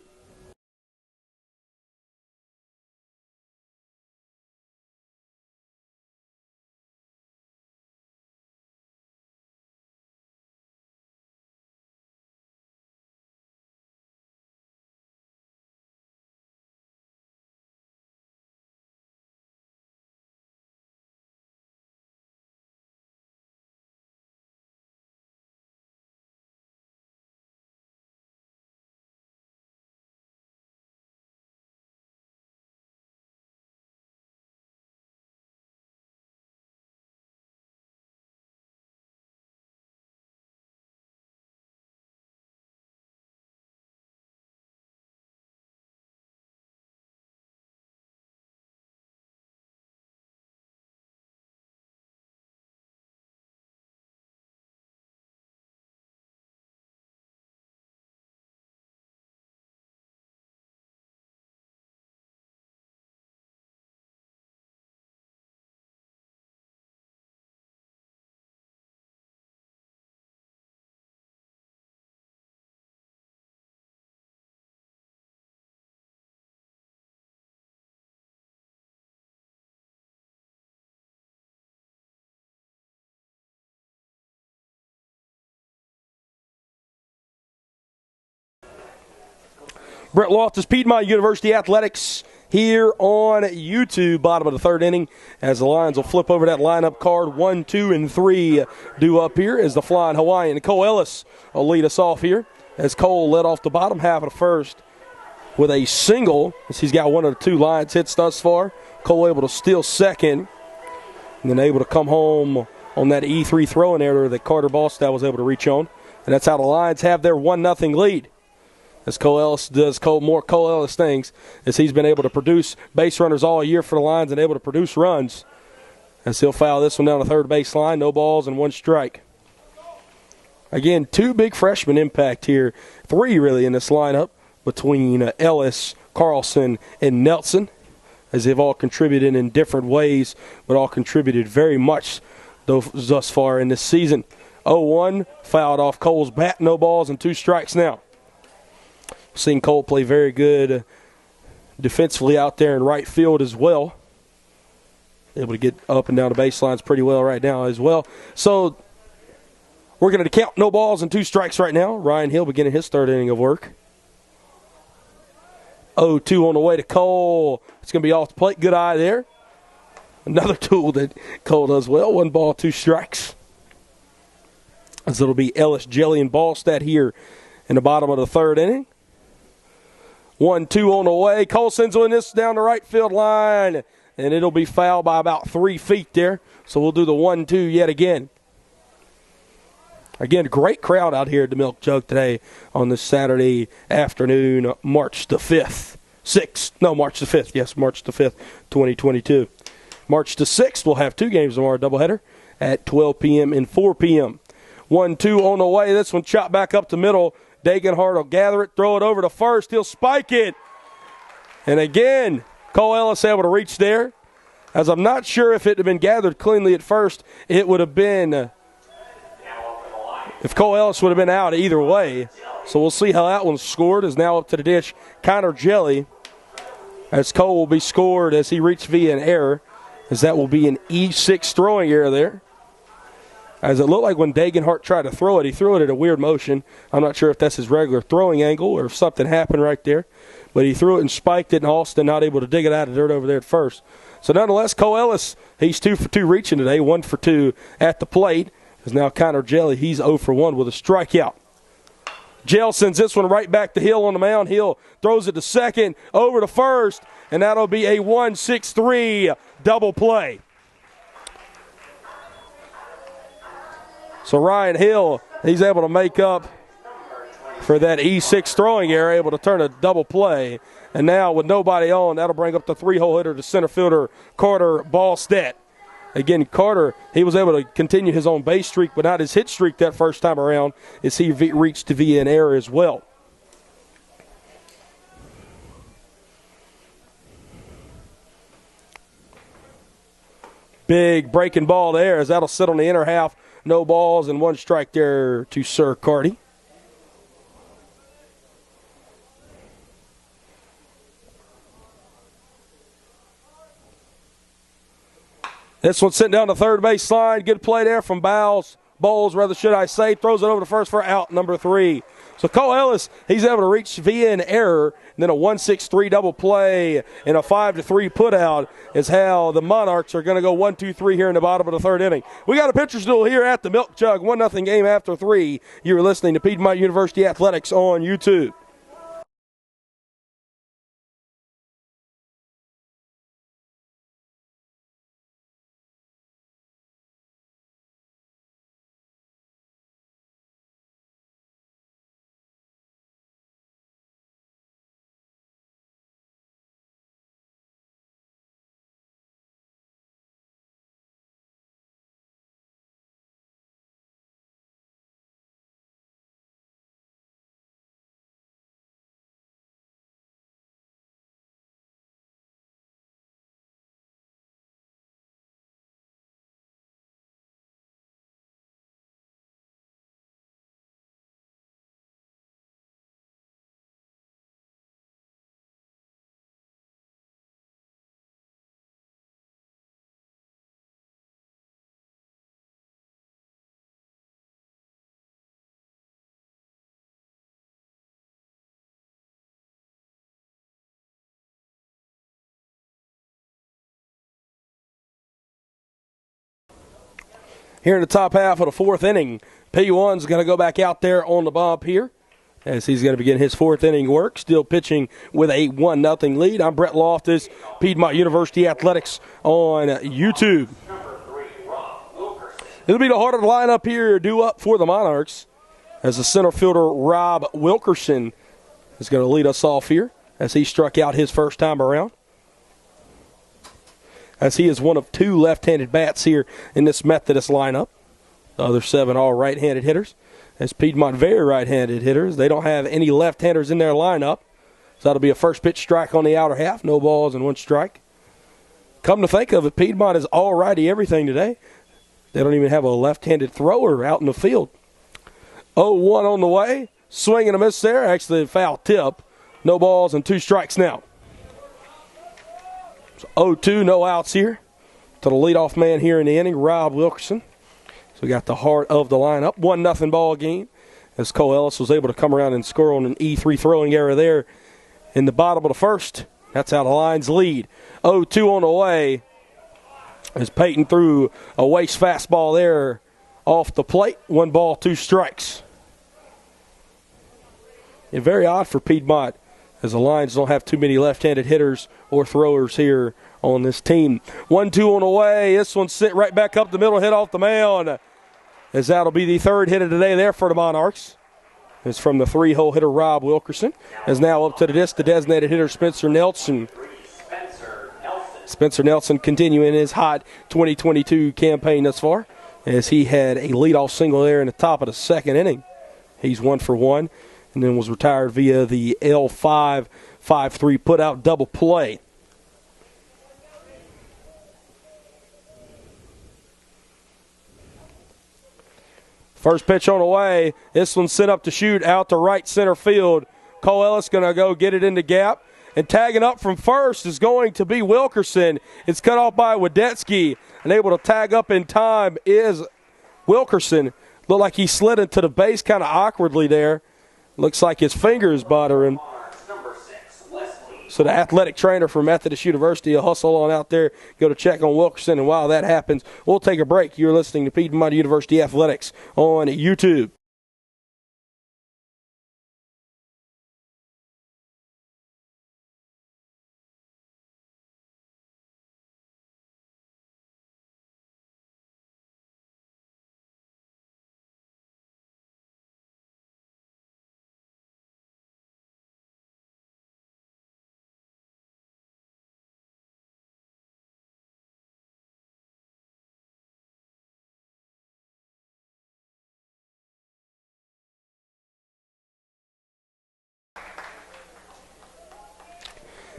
Brett Loftus, Piedmont University Athletics here on YouTube. Bottom of the 3rd inning as the Lions will flip over that lineup card. 1, 2, and 3 due up here as the Flying Hawaiian. Cole Ellis will lead us off here as Cole led off the bottom half of the 1st with a single as he's got 1 of the 2 Lions hits thus far. Cole able to steal 2nd and then able to come home on that E3 throwing error that Carter Ballstad was able to reach on. And that's how the Lions have their 1-0 lead. As Cole Ellis does more Cole Ellis things, as he's been able to produce base runners all year for the Lions and able to produce runs. As he'll foul this one down the 3rd base line, no balls and 1 strike. Again, 2 big freshman impact here, 3 really in this lineup between Ellis, Carlson, and Nelson, as they've all contributed in different ways, but all contributed very much thus far in this season. 0-1, fouled off Cole's bat, no balls and 2 strikes now. Seen Cole play very good defensively out there in right field as well. Able to get up and down the baselines pretty well right now as well. So we're going to count no balls and 2 strikes right now. Ryan Hill beginning his 3rd inning of work. 0-2 on the way to Cole. It's going to be off the plate. Good eye there. Another tool that Cole does well. 1 ball, 2 strikes. As it'll be Ellis, Jelly, and Ballstad here in the bottom of the 3rd inning. 1-2 on the way. Cole sends one this down the right field line, and it'll be fouled by about 3 feet there. So we'll do the 1-2 yet again. Again, great crowd out here at the Milk Jug today on this Saturday afternoon, March the 5th. March the 5th. Yes, March the 5th, 2022. March the 6th, we'll have two games tomorrow, doubleheader at 12 p.m. and 4 p.m. 1-2 on the way. This one chopped back up the middle. Dagenhart will gather it, throw it over to first. He'll spike it. And again, Cole Ellis able to reach there. As I'm not sure if it had been gathered cleanly at first, it would have been if Cole Ellis would have been out either way. So we'll see how that one's scored. Is now up to the dish, Connor Jelly. As Cole will be scored as he reached via an error, as that will be an E6 throwing error there. As it looked like when Dagenhart tried to throw it, he threw it at a weird motion. I'm not sure if that's his regular throwing angle or if something happened right there. But he threw it and spiked it, and Alston not able to dig it out of dirt over there at first. So nonetheless, Cole Ellis, he's 2 for 2 reaching today, 1 for 2 at the plate. Is now Connor Jelly. He's 0 for 1 with a strikeout. Jell sends this one right back to Hill on the mound. Hill throws it to second, over to first, and that'll be a 1-6-3 double play. So Ryan Hill, he's able to make up for that E6 throwing error, able to turn a double play. And now with nobody on, that'll bring up the 3-hole hitter to center fielder Carter Ballstedt. Again, Carter, he was able to continue his own base streak, but not his hit streak that first time around as he reached via an error as well. Big breaking ball there as that'll sit on the inner half. No balls and 1 strike there to Sir Carty. This one's sent down the third base line. Good play there from Bowles. Throws it over to first for out number 3. So Cole Ellis, he's able to reach via an error, and then a 1-6-3 double play and a 5-3 putout is how the Monarchs are going to go 1-2-3 here in the bottom of the third inning. We got a pitcher's duel here at the Milk Jug, 1-0 game after 3. You're listening to Piedmont University Athletics on YouTube. Here in the top half of the fourth inning, P1's going to go back out there on the bump here as he's going to begin his fourth inning work, still pitching with a 1-0 lead. I'm Brett Loftus, Piedmont University Athletics on YouTube. It'll be the heart of the lineup here, due up for the Monarchs, as the center fielder Rob Wilkerson is going to lead us off here as he struck out his first time around, as he is one of 2 left-handed bats here in this Methodist lineup. The other 7 all right-handed hitters. As Piedmont very right-handed hitters. They don't have any left-handers in their lineup. So that'll be a first pitch strike on the outer half. No balls and 1 strike. Come to think of it, Piedmont is all righty everything today. They don't even have a left-handed thrower out in the field. 0-1 on the way. Swing and a miss there. Actually a foul tip. No balls and 2 strikes now. 0-2, no outs here to the leadoff man here in the inning, Rob Wilkerson. So we got the heart of the lineup. 1-0 ball game as Cole Ellis was able to come around and score on an E3 throwing error there in the bottom of the first. That's how the Lions lead. 0-2 on the way as Peyton threw a waste fastball there off the plate. 1 ball, 2 strikes. And very odd for Piedmont, as the Lions don't have too many left-handed hitters or throwers here on this team. 1-2 on the way. This one sent right back up the middle, hit off the mound. as that'll be the third hit of the day there for the Monarchs. It's from the 3-hole hitter Rob Wilkerson. Is now up to the disc, the designated hitter Spencer Nelson. Spencer Nelson continuing his hot 2022 campaign thus far, as he had a leadoff single there in the top of the second inning. He's 1 for 1, and then was retired via the L5 5-3 put-out double play. First pitch on the way. This one's sent up to shoot out to right center field. Cole Ellis going to go get it in the gap. And tagging up from first is going to be Wilkerson. It's cut off by Wadetzky. And able to tag up in time is Wilkerson. Looked like he slid into the base kind of awkwardly there. Looks like his fingers bother him. So the athletic trainer from Methodist University will hustle on out there, go to check on Wilkerson. And while that happens, we'll take a break. You're listening to Piedmont University Athletics on YouTube.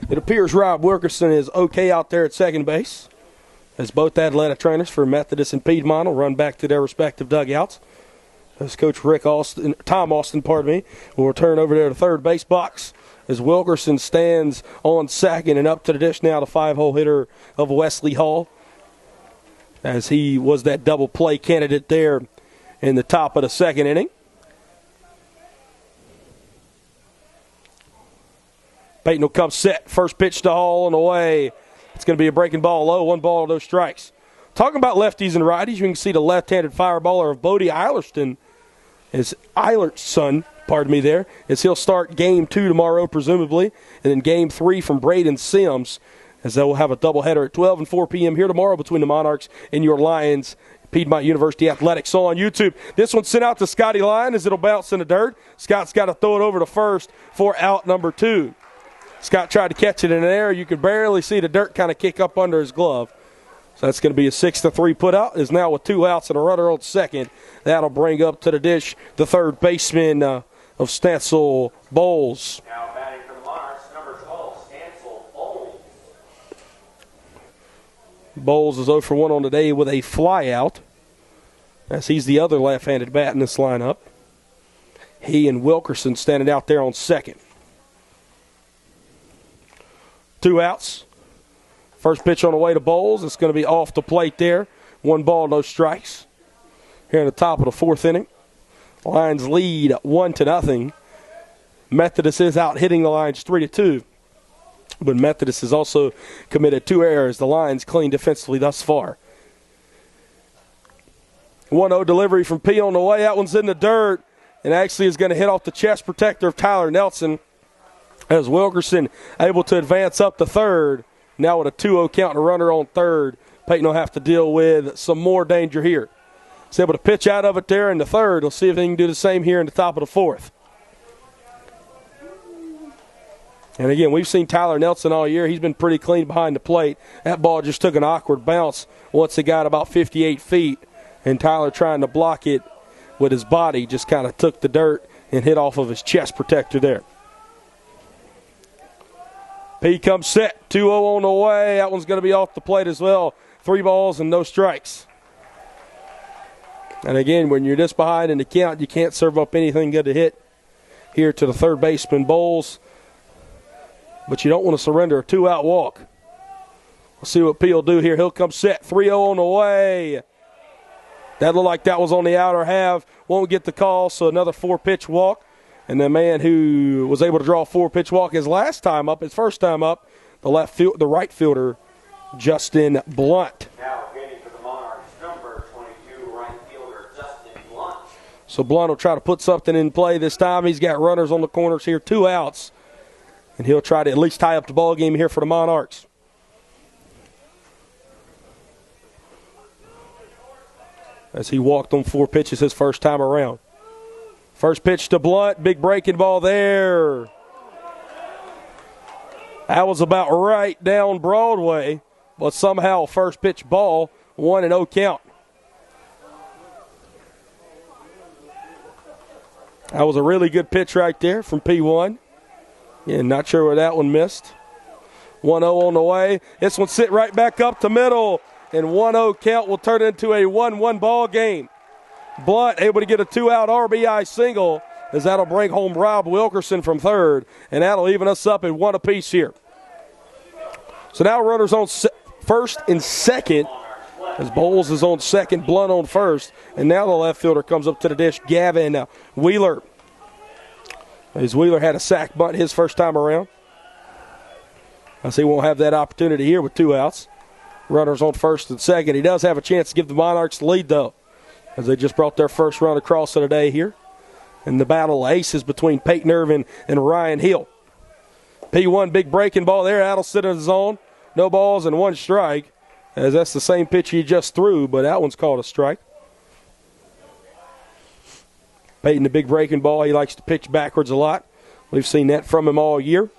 It appears Rob Wilkerson is okay out there at second base, as both athletic trainers for Methodist and Piedmont will run back to their respective dugouts. As Coach Tom Austin, will return over there to third base box, as Wilkerson stands on second, and up to the dish now the 5-hole hitter of Wesley Hall, as he was that double play candidate there in the top of the second inning. Peyton will come set. First pitch to Hall on the way. It's going to be a breaking ball low. 1 ball, no strikes. Talking about lefties and righties, you can see the left-handed fireballer of Bodie Eilertson, there, as he'll start game 2 tomorrow, presumably, and then game 3 from Braden Sims, as they will have a doubleheader at 12 and 4 p.m. here tomorrow between the Monarchs and your Lions. Piedmont University Athletics on YouTube. This one's sent out to Scotty Lyon as it'll bounce in the dirt. Scott's got to throw it over to first for out number 2. Scott tried to catch it in the air. You could barely see the dirt kind of kick up under his glove. So that's going to be a 6-3 put-out. Is now with 2 outs and a runner on second. That'll bring up to the dish the third baseman of Stancil Bowles. Now batting for the Monarchs, number 12, Stancil Bowles. Bowles is 0 for 1 on the day with a fly out, as he's the other left-handed bat in this lineup. He and Wilkerson standing out there on second. 2 outs. First pitch on the way to Bowles. It's going to be off the plate there. 1 ball, no strikes. Here in the top of the 4th inning. Lions lead 1-0. Methodist is out hitting the Lions 3-2. But Methodist has also committed 2 errors. The Lions clean defensively thus far. 1-0 delivery from P on the way. That one's in the dirt and actually is going to hit off the chest protector of Tyler Nelson, as Wilkerson able to advance up to third. Now with a 2-0 count and a runner on third, Peyton will have to deal with some more danger here. He's able to pitch out of it there in the third. We'll see if they can do the same here in the top of the 4th. And again, we've seen Tyler Nelson all year. He's been pretty clean behind the plate. That ball just took an awkward bounce once it got about 58 feet. And Tyler, trying to block it with his body, just kind of took the dirt and hit off of his chest protector there. P comes set, 2-0 on the way. That one's going to be off the plate as well. 3 balls and no strikes. And again, when you're this behind in the count, you can't serve up anything good to hit here to the third baseman Bowles. But you don't want to surrender a 2-out walk. We'll see what P will do here. He'll come set, 3-0 on the way. That looked like that was on the outer half. Won't get the call, so another 4-pitch walk. And the man who was able to draw a 4-pitch walk his first time up, the right fielder, Justin Blunt. Now hitting for the Monarchs, number 22, right fielder Justin Blunt. So Blunt will try to put something in play this time. He's got runners on the corners here, 2 outs. And he'll try to at least tie up the ball game here for the Monarchs. as he walked on 4 pitches his first time around. First pitch to Blunt, big breaking ball there. That was about right down Broadway, but somehow first pitch ball, 1-0 count. That was a really good pitch right there from P1. Yeah, not sure where that one missed. 1-0 on the way. This one sit right back up to middle, and 1-0 count will turn into a 1-1 ball game. Blunt able to get a 2-out RBI single, as that'll bring home Rob Wilkerson from third, and that'll even us up at 1 apiece here. So now runners on first and second, as Bowles is on second, Blunt on first, and now the left fielder comes up to the dish, Gavin Wheeler. As Wheeler had a sac bunt his first time around. I see he won't have that opportunity here with 2 outs. Runners on first and second. He does have a chance to give the Monarchs the lead, though, as they just brought their first run across of the day here. And the battle of aces between Peyton Irvin and Ryan Hill. P1, big breaking ball there. That'll sit in the zone. No balls and 1 strike, as that's the same pitch he just threw, but that one's called a strike. Peyton, the big breaking ball, he likes to pitch backwards a lot. We've seen that from him all year,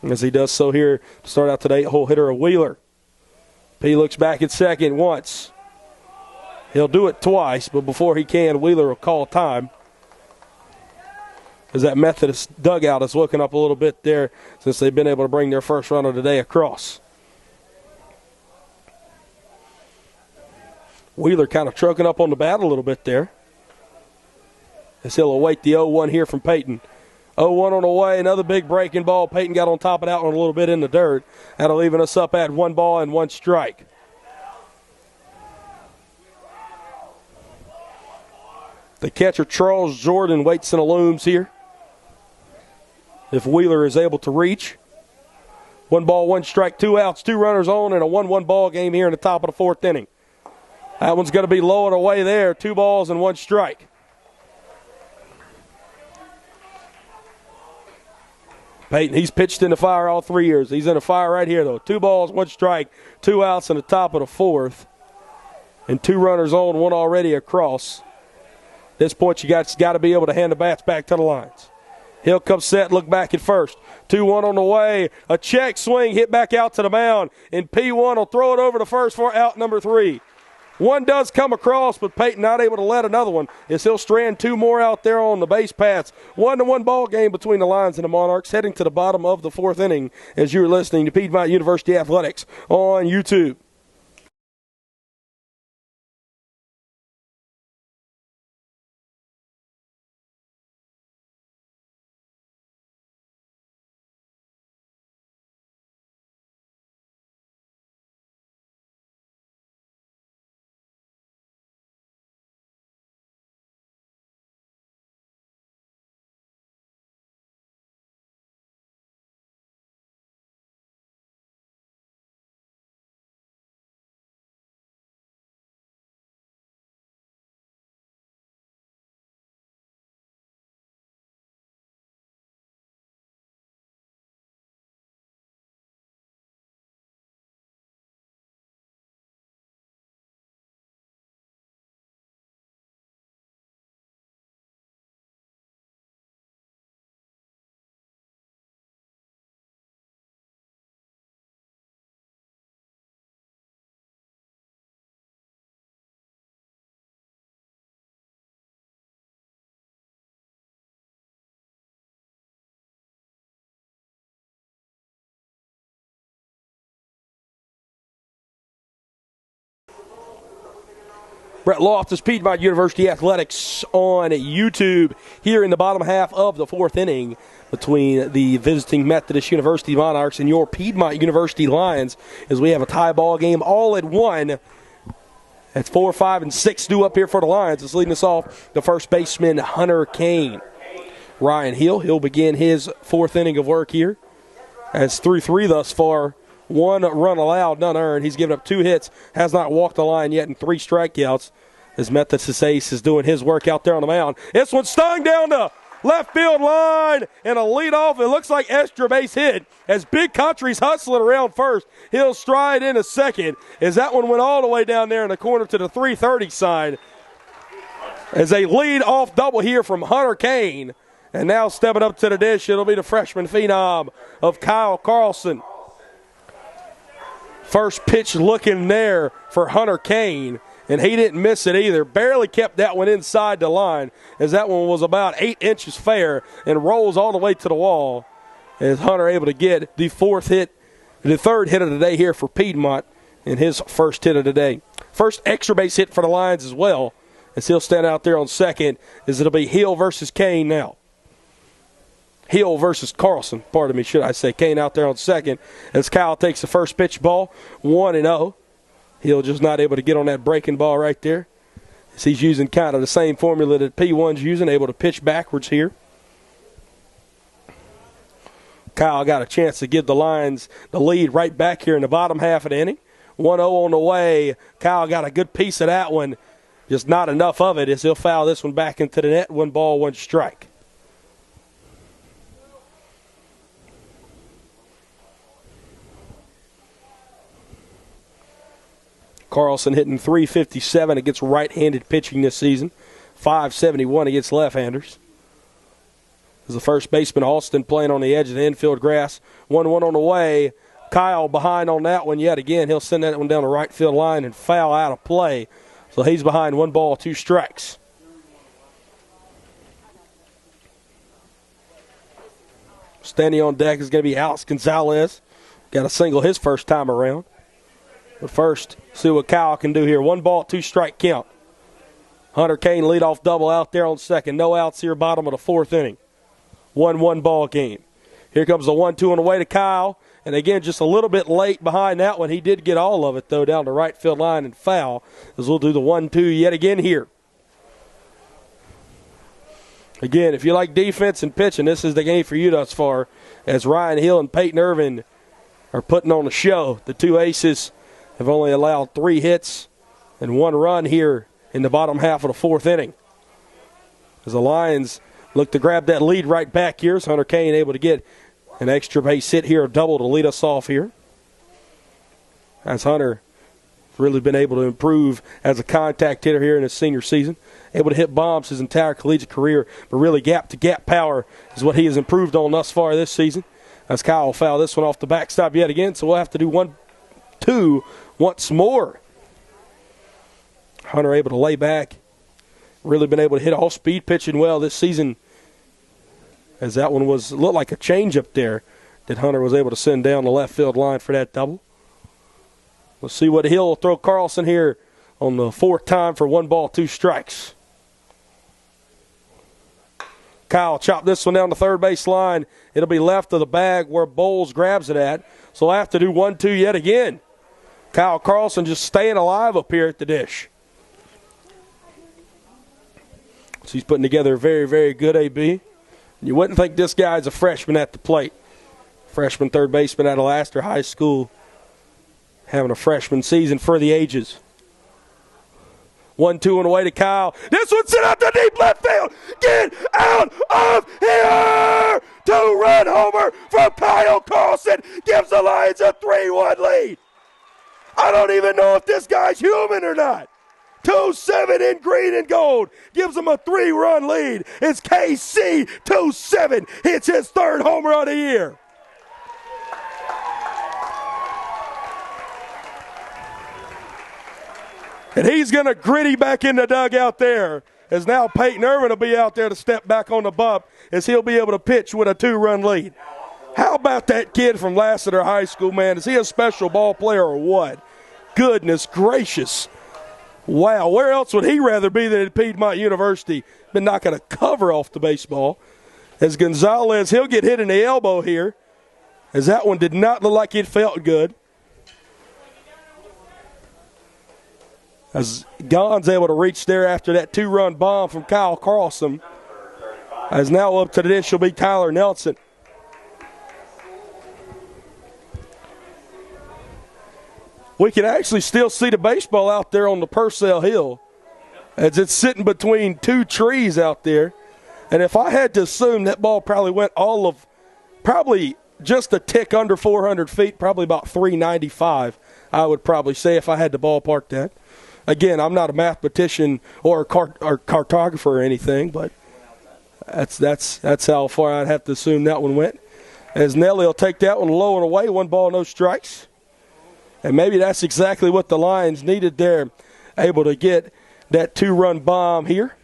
as he does so here to start out today, hole hitter of Wheeler. P looks back at second once. He'll do it twice, but before he can, Wheeler will call time, as that Methodist dugout is looking up a little bit there since they've been able to bring their first run of the day across. Wheeler kind of trucking up on the bat a little bit there, as he'll await the 0-1 here from Peyton. 0-1 on the way, another big breaking ball. Peyton got on top of that one a little bit in the dirt. That'll even us up at 1 ball and 1 strike. The catcher, Charles Jordan, waits in the looms here, if Wheeler is able to reach. 1 ball, 1 strike, 2 outs, 2 runners on, and a 1-1 ball game here in the top of the 4th inning. That one's going to be low and away there. 2 balls and 1 strike. Peyton, he's pitched in the fire all 3 years. He's in the fire right here, though. 2 balls, 1 strike, 2 outs in the top of the 4th, and 2 runners on, 1 already across. At this point, you got to be able to hand the bats back to the lines. Hill comes set, look back at first. 2-1 on the way. A check swing, hit back out to the mound, and P1 will throw it over to first for out number 3. 1 does come across, but Peyton not able to let another one, as he'll strand 2 more out there on the base paths. 1-1 ball game between the Lions and the Monarchs, heading to the bottom of the 4th inning, as you're listening to Piedmont University Athletics on YouTube. Brett Loftus, Piedmont University Athletics on YouTube, here in the bottom half of the 4th inning between the visiting Methodist University Monarchs and your Piedmont University Lions, as we have a tie ball game all at 1. That's 4, 5, and 6 due up here for the Lions. It's leading us off the first baseman, Hunter Kane. Ryan Hill, he'll begin his 4th inning of work here. As through 3 thus far, 1 run allowed, none earned. He's given up 2 hits, has not walked the line yet, and 3 strikeouts, as Methodist ace is doing his work out there on the mound. This one stung down to left field line, and a leadoff. It looks like extra base hit as Big Country's hustling around first. He'll stride in a second as that one went all the way down there in the corner to the 330 side. As a lead-off double here from Hunter Kane. And now stepping up to the dish, it'll be the freshman phenom of Kyle Carlson. First pitch looking there for Hunter Kane, and he didn't miss it either. Barely kept that one inside the line, as that one was about 8 inches fair and rolls all the way to the wall. As Hunter able to get the third hit of the day here for Piedmont, and his first hit of the day. First extra base hit for the Lions as well, as he'll stand out there on second, as it'll be Hill versus Kane now. Hill versus Carlson, pardon me, should I say. Kane out there on second as Kyle takes the first pitch ball, 1-0. Hill just not able to get on that breaking ball right there. As he's using kind of the same formula that P1's using, able to pitch backwards here. Kyle got a chance to give the Lions the lead right back here in the bottom half of the inning. 1-0 on the way. Kyle got a good piece of that one. Just not enough of it as he'll foul this one back into the net. 1 ball, 1 strike. Carlson hitting .357 against right-handed pitching this season. .571 against left-handers. As the first baseman, Alston, playing on the edge of the infield grass. 1-1 on the way. Kyle behind on that one yet again. He'll send that one down the right field line and foul out of play. So he's behind 1 ball, 2 strikes. Standing on deck is going to be Alex Gonzalez. Got a single his first time around. But first, see what Kyle can do here. 1 ball, 2 strike count. Hunter Kane leadoff double out there on second. No outs here, bottom of the 4th inning. 1-1 ball game. Here comes the 1-2 on the way to Kyle. And again, just a little bit late behind that one. He did get all of it, though, down the right field line and foul. As we'll do the 1-2 yet again here. Again, if you like defense and pitching, this is the game for you thus far. As Ryan Hill and Peyton Irvin are putting on a show. The 2 aces have only allowed 3 hits and 1 run here in the bottom half of the 4th inning. As the Lions look to grab that lead right back here, is Hunter Kane able to get an extra base hit here, a double to lead us off here. As Hunter really been able to improve as a contact hitter here in his senior season. Able to hit bombs his entire collegiate career, but really gap-to-gap power is what he has improved on thus far this season. As Kyle will foul this one off the backstop yet again, so we'll have to do 1-2 once more. Hunter able to lay back. Really been able to hit all speed pitching well this season. As that one looked like a changeup there that Hunter was able to send down the left field line for that double. Let's see what Hill will throw Carlson here on the 4th time for 1 ball, 2 strikes. Kyle chopped this one down the third base line. It'll be left of the bag where Bowles grabs it at. So we'll have to do 1-2 yet again. Kyle Carlson just staying alive up here at the dish. So he's putting together a very, very good AB. You wouldn't think this guy's a freshman at the plate. Freshman third baseman out of Laster High School. Having a freshman season for the ages. 1-2 on the way to Kyle. This one's sent out to deep left field. Get out of here! 2-run homer from Kyle Carlson gives the Lions a 3-1 lead. I don't even know if this guy's human or not. 2-7 in green and gold gives them a 3-run lead. It's KC 2-7 hits his 3rd homer of the year. And he's going to gritty back in the dugout there, as now Peyton Irvin will be out there to step back on the bump, as he'll be able to pitch with a 2-run lead. How about that kid from Lassiter High School, man? Is he a special ball player or what? Goodness gracious. Wow, where else would he rather be than at Piedmont University? Been knocking a cover off the baseball. As Gonzalez, he'll get hit in the elbow here, as that one did not look like it felt good. As Gon's able to reach there after that 2-run bomb from Kyle Carlson. As now up to the dish will be Tyler Nelson. We can actually still see the baseball out there on the Purcell Hill, as it's sitting between 2 trees out there. And if I had to assume, that ball probably went probably just a tick under 400 feet, probably about 395, I would probably say, if I had to ballpark that. Again, I'm not a mathematician or a cartographer or anything, but that's how far I'd have to assume that one went. As Nelly will take that one low and away, 1 ball, no strikes. And maybe that's exactly what the Lions needed there, able to get that 2-run bomb here.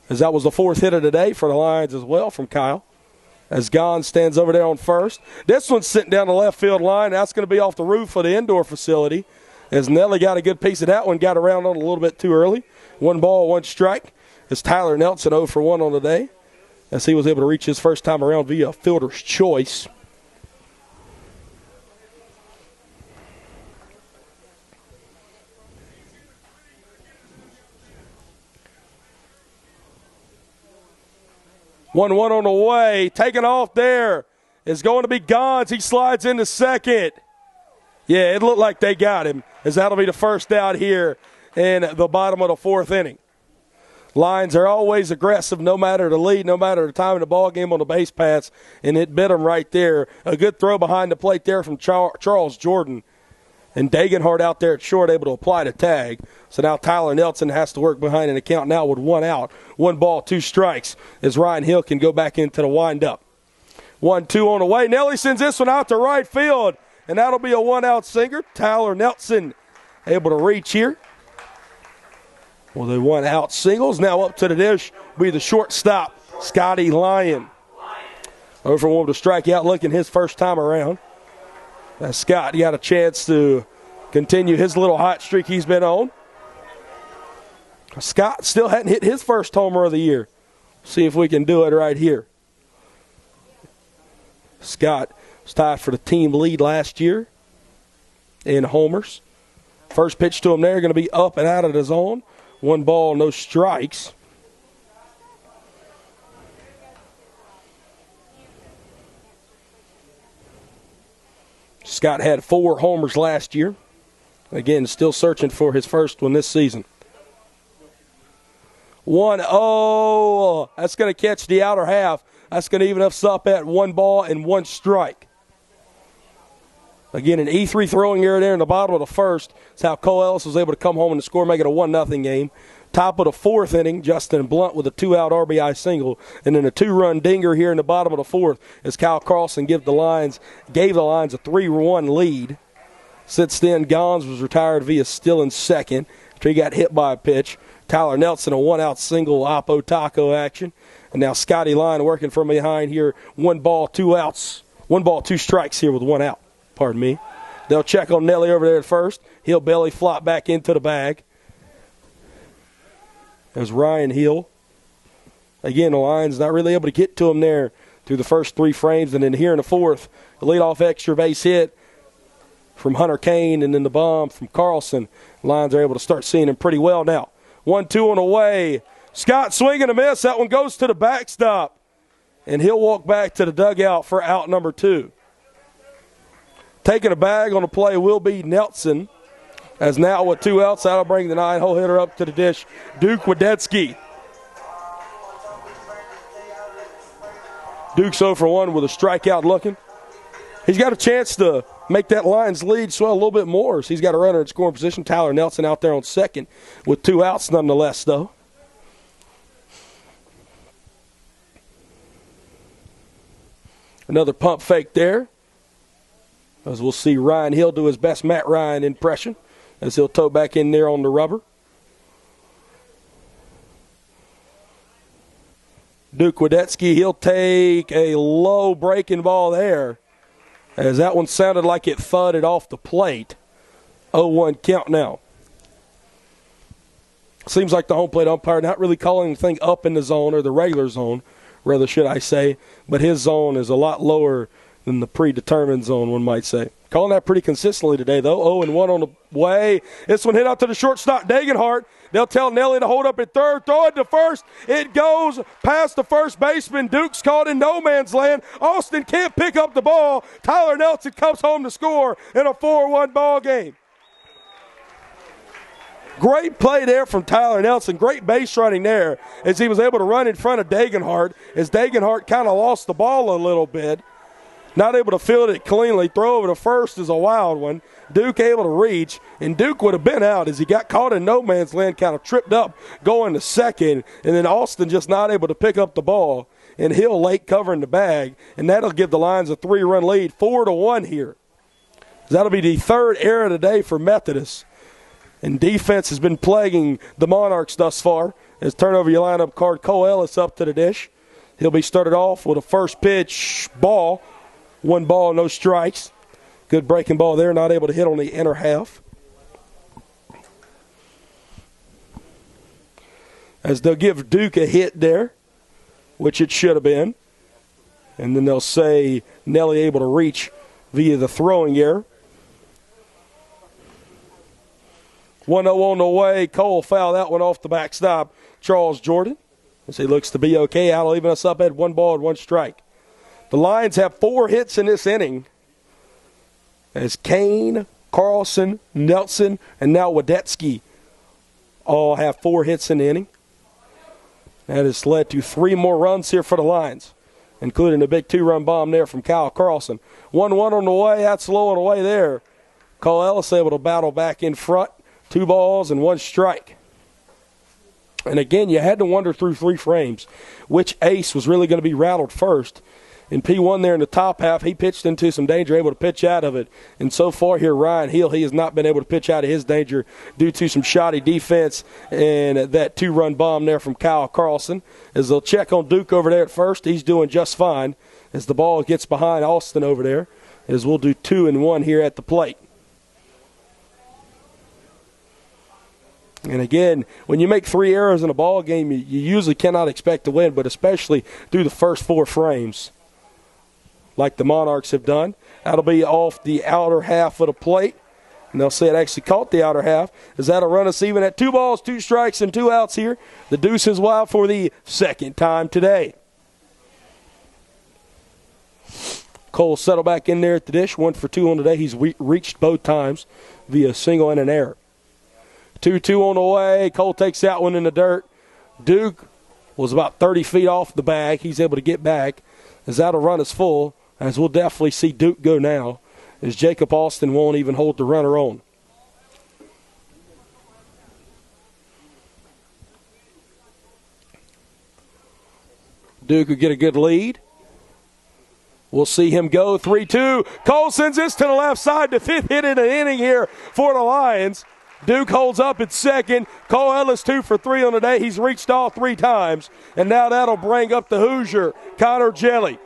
As that was the 4th hit of the day for the Lions as well from Kyle. As Gon stands over there on first. This one's sitting down the left field line. That's going to be off the roof of the indoor facility. As Nelly got a good piece of that one, got around on a little bit too early. 1 ball, 1 strike. As Tyler Nelson 0 for 1 on the day. As he was able to reach his first time around via fielder's choice. One on the way. Taking off there is going to be Gons. He slides into second. Yeah, it looked like they got him, as that'll be the first out here in the bottom of the 4th inning. Lions are always aggressive, no matter the lead, no matter the time of the ball game on the base paths, and it bit them right there. A good throw behind the plate there from Charles Jordan. And Dagenhart out there at short, able to apply the tag. So now Tyler Nelson has to work behind an account now with 1 out. 1 ball, 2 strikes, as Ryan Hill can go back into the windup. 1-2 on the way. Nelly sends this one out to right field, and that'll be a 1-out single. Tyler Nelson able to reach here. Well, the 1-out singles. Now up to the dish will be the shortstop, Scotty Lyon. Over 1 with a strikeout, looking his first time around. Scott got a chance to continue his little hot streak he's been on. Scott still hadn't hit his first homer of the year. See if we can do it right here. Scott was tied for the team lead last year in homers. First pitch to him there, going to be up and out of the zone. 1 ball, no strikes. Scott had 4 homers last year. Again, still searching for his first one this season. 1-0. That's going to catch the outer half. That's going to even us up at 1 ball and 1 strike. Again, an E3 throwing error there in the bottom of the first. That's how Cole Ellis was able to come home and score, make it a 1-0 game. Top of the 4th inning, Justin Blunt with a 2-out RBI single, and then a 2-run dinger here in the bottom of the 4th as Kyle Carlson gave the Lions a 3-1 lead. Since then, Gons was retired via still in second after he got hit by a pitch. Tyler Nelson, a 1-out single, Oppo Taco action. And now Scotty Lyon working from behind here. 1 ball, 2 outs. 1 ball, 2 strikes here with 1 out. Pardon me. They'll check on Nelly over there at first. He'll belly flop back into the bag. There's Ryan Hill. Again, the Lions not really able to get to him there through the first 3 frames. And then here in the 4th, the leadoff extra base hit from Hunter Kane and then the bomb from Carlson. Lions are able to start seeing him pretty well now. 1-2 on the way. Scott swinging a miss. That one goes to the backstop. And he'll walk back to the dugout for out number 2. Taking a bag on the play will be Nelson. As now with 2 outs, that'll bring the 9-hole hitter up to the dish, Duke Wadetzky. Duke's 0 for 1 with a strikeout looking. He's got a chance to make that Lions lead swell a little bit more. So he's got a runner in scoring position. Tyler Nelson out there on second with 2 outs nonetheless, though. Another pump fake there. As we'll see Ryan Hill do his best Matt Ryan impression as he'll tow back in there on the rubber. Duke Wadetzky, he'll take a low breaking ball there as that one sounded like it thudded off the plate. 0-1 count now. Seems like the home plate umpire not really calling anything up in the zone or the regular zone, rather should I say, but his zone is a lot lower than the predetermined zone, one might say. Calling that pretty consistently today, though. 0-1 on the way. This one hit out to the shortstop, Dagenhart. They'll tell Nelly to hold up at third. Throw it to first. It goes past the first baseman. Duke's caught in no man's land. Austin can't pick up the ball. Tyler Nelson comes home to score in a 4-1 ball game. Great play there from Tyler Nelson. Great base running there as he was able to run in front of Dagenhart as Dagenhart kind of lost the ball a little bit. Not able to field it cleanly. Throw over to first is a wild one. Duke able to reach, and Duke would have been out as he got caught in no man's land, kind of tripped up going to second, and then Austin just not able to pick up the ball. And Hill late covering the bag, and that'll give the Lions a 3-run lead, 4-1 here. That'll be the third error of the day for Methodist. And defense has been plaguing the Monarchs thus far. As turnover your lineup card, Cole Ellis up to the dish. He'll be started off with a first pitch ball. 1 ball, no strikes. Good breaking ball there, not able to hit on the inner half. As they'll give Duke a hit there, which it should have been. And then they'll say Nelly able to reach via the throwing error. 1-0 on the way. Cole fouled that one off the backstop. Charles Jordan, as he looks to be okay, out leaving us up at 1 ball and 1 strike. The Lions have 4 hits in this inning as Kane, Carlson, Nelson, and now Wadetzky all have 4 hits in the inning. That has led to 3 more runs here for the Lions, including a big 2-run bomb there from Kyle Carlson. 1-1 on the way. That's low on the way there. Cole Ellis able to battle back in front. 2 balls and 1 strike. And again, you had to wonder through 3 frames which ace was really going to be rattled first. And P1 there in the top half, he pitched into some danger, able to pitch out of it. And so far here, Ryan Hill, he has not been able to pitch out of his danger due to some shoddy defense and that 2-run bomb there from Kyle Carlson. As they'll check on Duke over there at first, he's doing just fine as the ball gets behind Austin over there, as we'll do 2-1 here at the plate. And again, when you make 3 errors in a ball game, you usually cannot expect to win, but especially through the first 4 frames, like the Monarchs have done. That'll be off the outer half of the plate, and they'll say it actually caught the outer half, as that'll run us even at 2 balls, 2 strikes, and 2 outs here. The deuce is wild for the second time today. Cole settled back in there at the dish, 1 for 2 on today. He's reached both times via single and an error. 2-2 on the way. Cole takes that one in the dirt. Duke was about 30 feet off the bag. He's able to get back as that'll run us full, as we'll definitely see Duke go now, as Jacob Austin won't even hold the runner on. Duke will get a good lead. We'll see him go 3-2. Cole sends this to the left side, the 5th hit in the inning here for the Lions. Duke holds up at second. Cole Ellis 2 for 3 on the day. He's reached all 3 times. And now that'll bring up the Hoosier, Connor Jelly.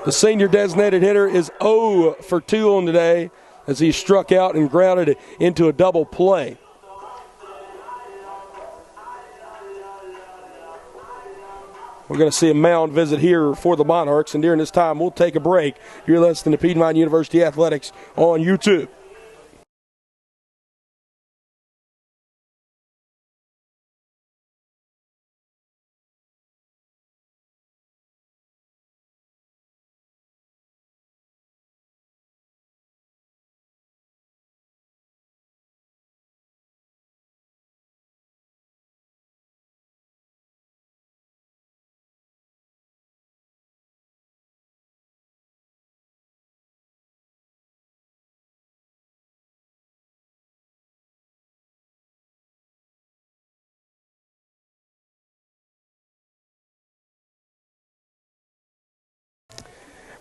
The senior designated hitter is 0 for 2 on the day as he struck out and grounded it into a double play. We're going to see a mound visit here for the Monarchs, and during this time we'll take a break. You're listening to Piedmont University Athletics on YouTube.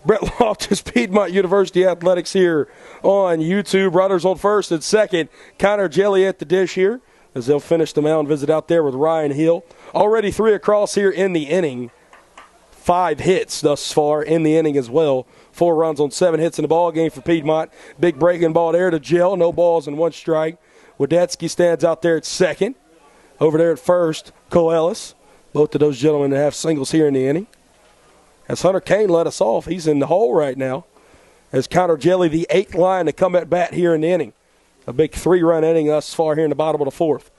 Brett Loftus, Piedmont University Athletics here on YouTube. Runners on first and second. Connor Jelly at the dish here as they'll finish the mound visit out there with Ryan Hill. Already 3 across here in the inning. 5 hits thus far in the inning as well. 4 runs on 7 hits in the ball game for Piedmont. Big breaking ball there to Jill. No balls and 1 strike. Wadetzky stands out there at second. Over there at first, Cole Ellis. Both of those gentlemen have singles here in the inning. As Hunter Kane let us off, he's in the hole right now. As Connor Jelly, the 8th line to come at bat here in the inning. A big 3-run inning thus far here in the bottom of the 4th.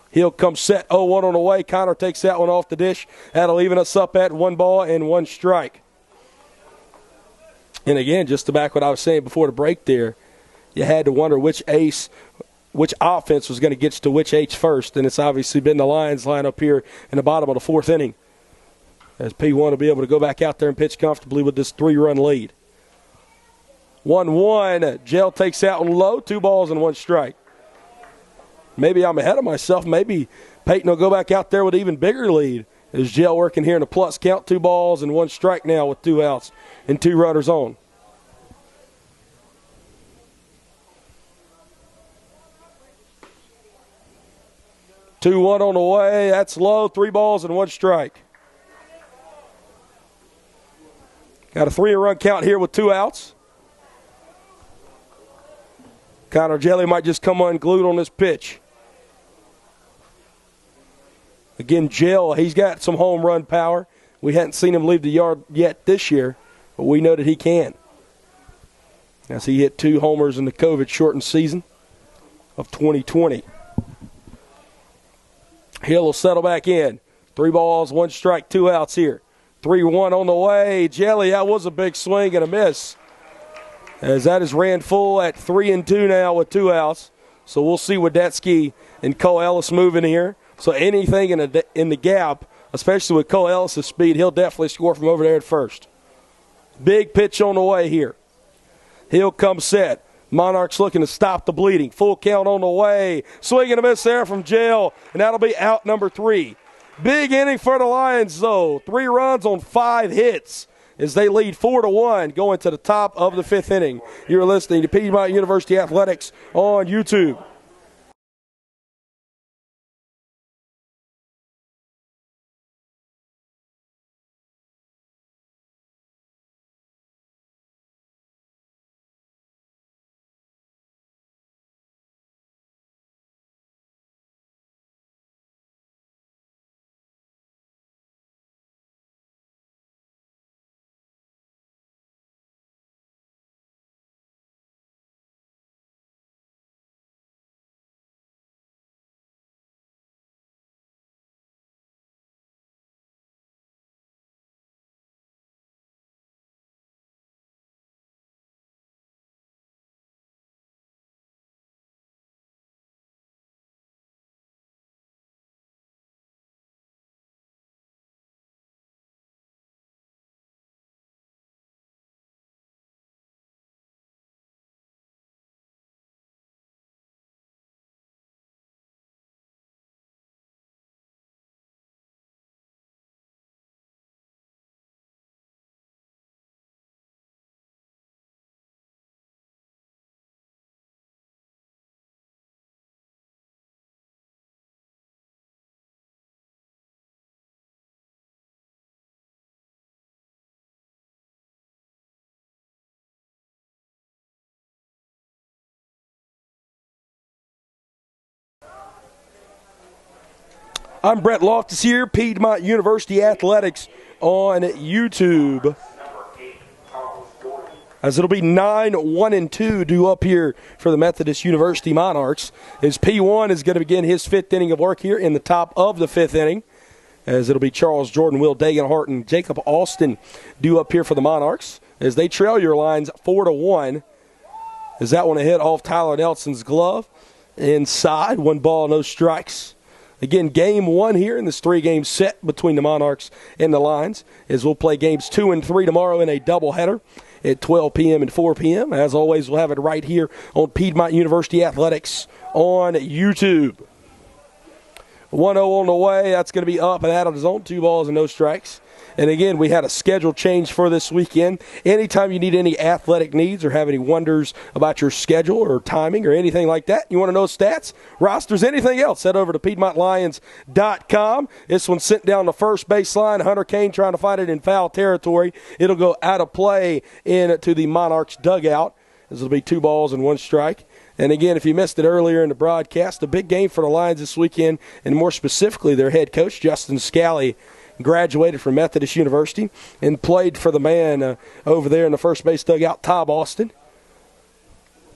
He'll come set 0-1 on the way. Connor takes that one off the dish. That'll even us up at 1 ball and 1 strike. And again, just to back what I was saying before the break there, you had to wonder which ace which offense was going to get to which H first, and it's obviously been the Lions line up here in the bottom of the fourth inning, as P1 will be able to go back out there and pitch comfortably with this 3-run lead. 1-1. Gel takes that one low. 2 balls and 1 strike. Maybe I'm ahead of myself. Maybe Peyton will go back out there with an even bigger lead. As Gel working here in a plus count. 2 balls and 1 strike now with 2 outs and 2 runners on. Two one on the way. That's low. 3 balls and 1 strike. Got a 3-run count here with 2 outs. Connor Jelly might just come unglued on this pitch. Again, Gel, he's got some home run power. We hadn't seen him leave the yard yet this year, but we know that he can. As he hit 2 homers in the COVID-shortened season of 2020. Hill will settle back in. 3 balls, 1 strike, 2 outs here. 3-1 on the way. Jelly, that was a big swing and a miss. As that is ran full at 3-2 now with 2 outs. So we'll see Wadetzky and Cole Ellis moving here. So anything in the gap, especially with Cole Ellis' speed, he'll definitely score from over there at first. Big pitch on the way here. Hill comes set. Monarchs looking to stop the bleeding. Full count on the way. Swing and a miss there from Jail, and that'll be out number 3. Big inning for the Lions, though. 3 runs on 5 hits as they lead 4-1 going to the top of the 5th inning. You're listening to Piedmont University Athletics on YouTube. I'm Brett Loftus here, Piedmont University Athletics on YouTube. As it'll be 9-1-2 due up here for the Methodist University Monarchs. As P1 is going to begin his 5th inning of work here in the top of the 5th inning. As it'll be Charles Jordan, Will Dagenhart, and Jacob Austin due up here for the Monarchs. As they trail your lines 4-1. As that one a hit off Tyler Nelson's glove. Inside, 1 ball, no strikes. Again, game 1 here in this 3-game set between the Monarchs and the Lions, as we'll play games 2 and 3 tomorrow in a doubleheader at 12 p.m. and 4 p.m. As always, we'll have it right here on Piedmont University Athletics on YouTube. 1-0 on the way. That's going to be up and out of the zone. 2 balls and no strikes. And again, we had a schedule change for this weekend. Anytime you need any athletic needs or have any wonders about your schedule or timing or anything like that, you want to know stats, rosters, anything else, head over to PiedmontLions.com. This one's sent down the first baseline. Hunter Kane trying to find it in foul territory. It'll go out of play into the Monarchs dugout. This will be 2 balls and 1 strike. And again, if you missed it earlier in the broadcast, a big game for the Lions this weekend, and more specifically their head coach, Justin Scally, graduated from Methodist University and played for the man over there in the first base dugout, Tom Austin.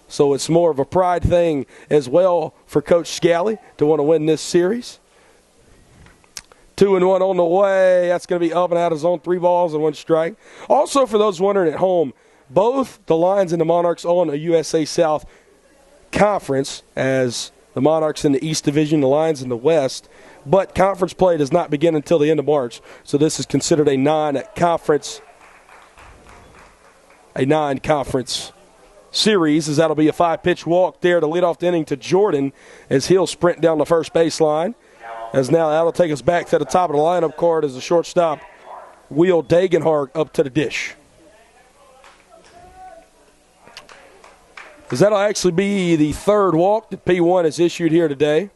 So it's more of a pride thing as well for Coach Scally to want to win this series. 2-1 on the way. That's going to be up and out of zone. 3 balls and 1 strike. Also, for those wondering at home, both the Lions and the Monarchs on a USA South conference, as the Monarchs in the East Division, the Lions in the West. But conference play does not begin until the end of March, so this is considered a non-conference series, as that'll be a 5-pitch walk there to lead off the inning to Jordan as he'll sprint down the first baseline. As now that'll take us back to the top of the lineup card as the shortstop, Will Dagenhart, up to the dish. As that'll actually be the third walk that P1 has issued here today,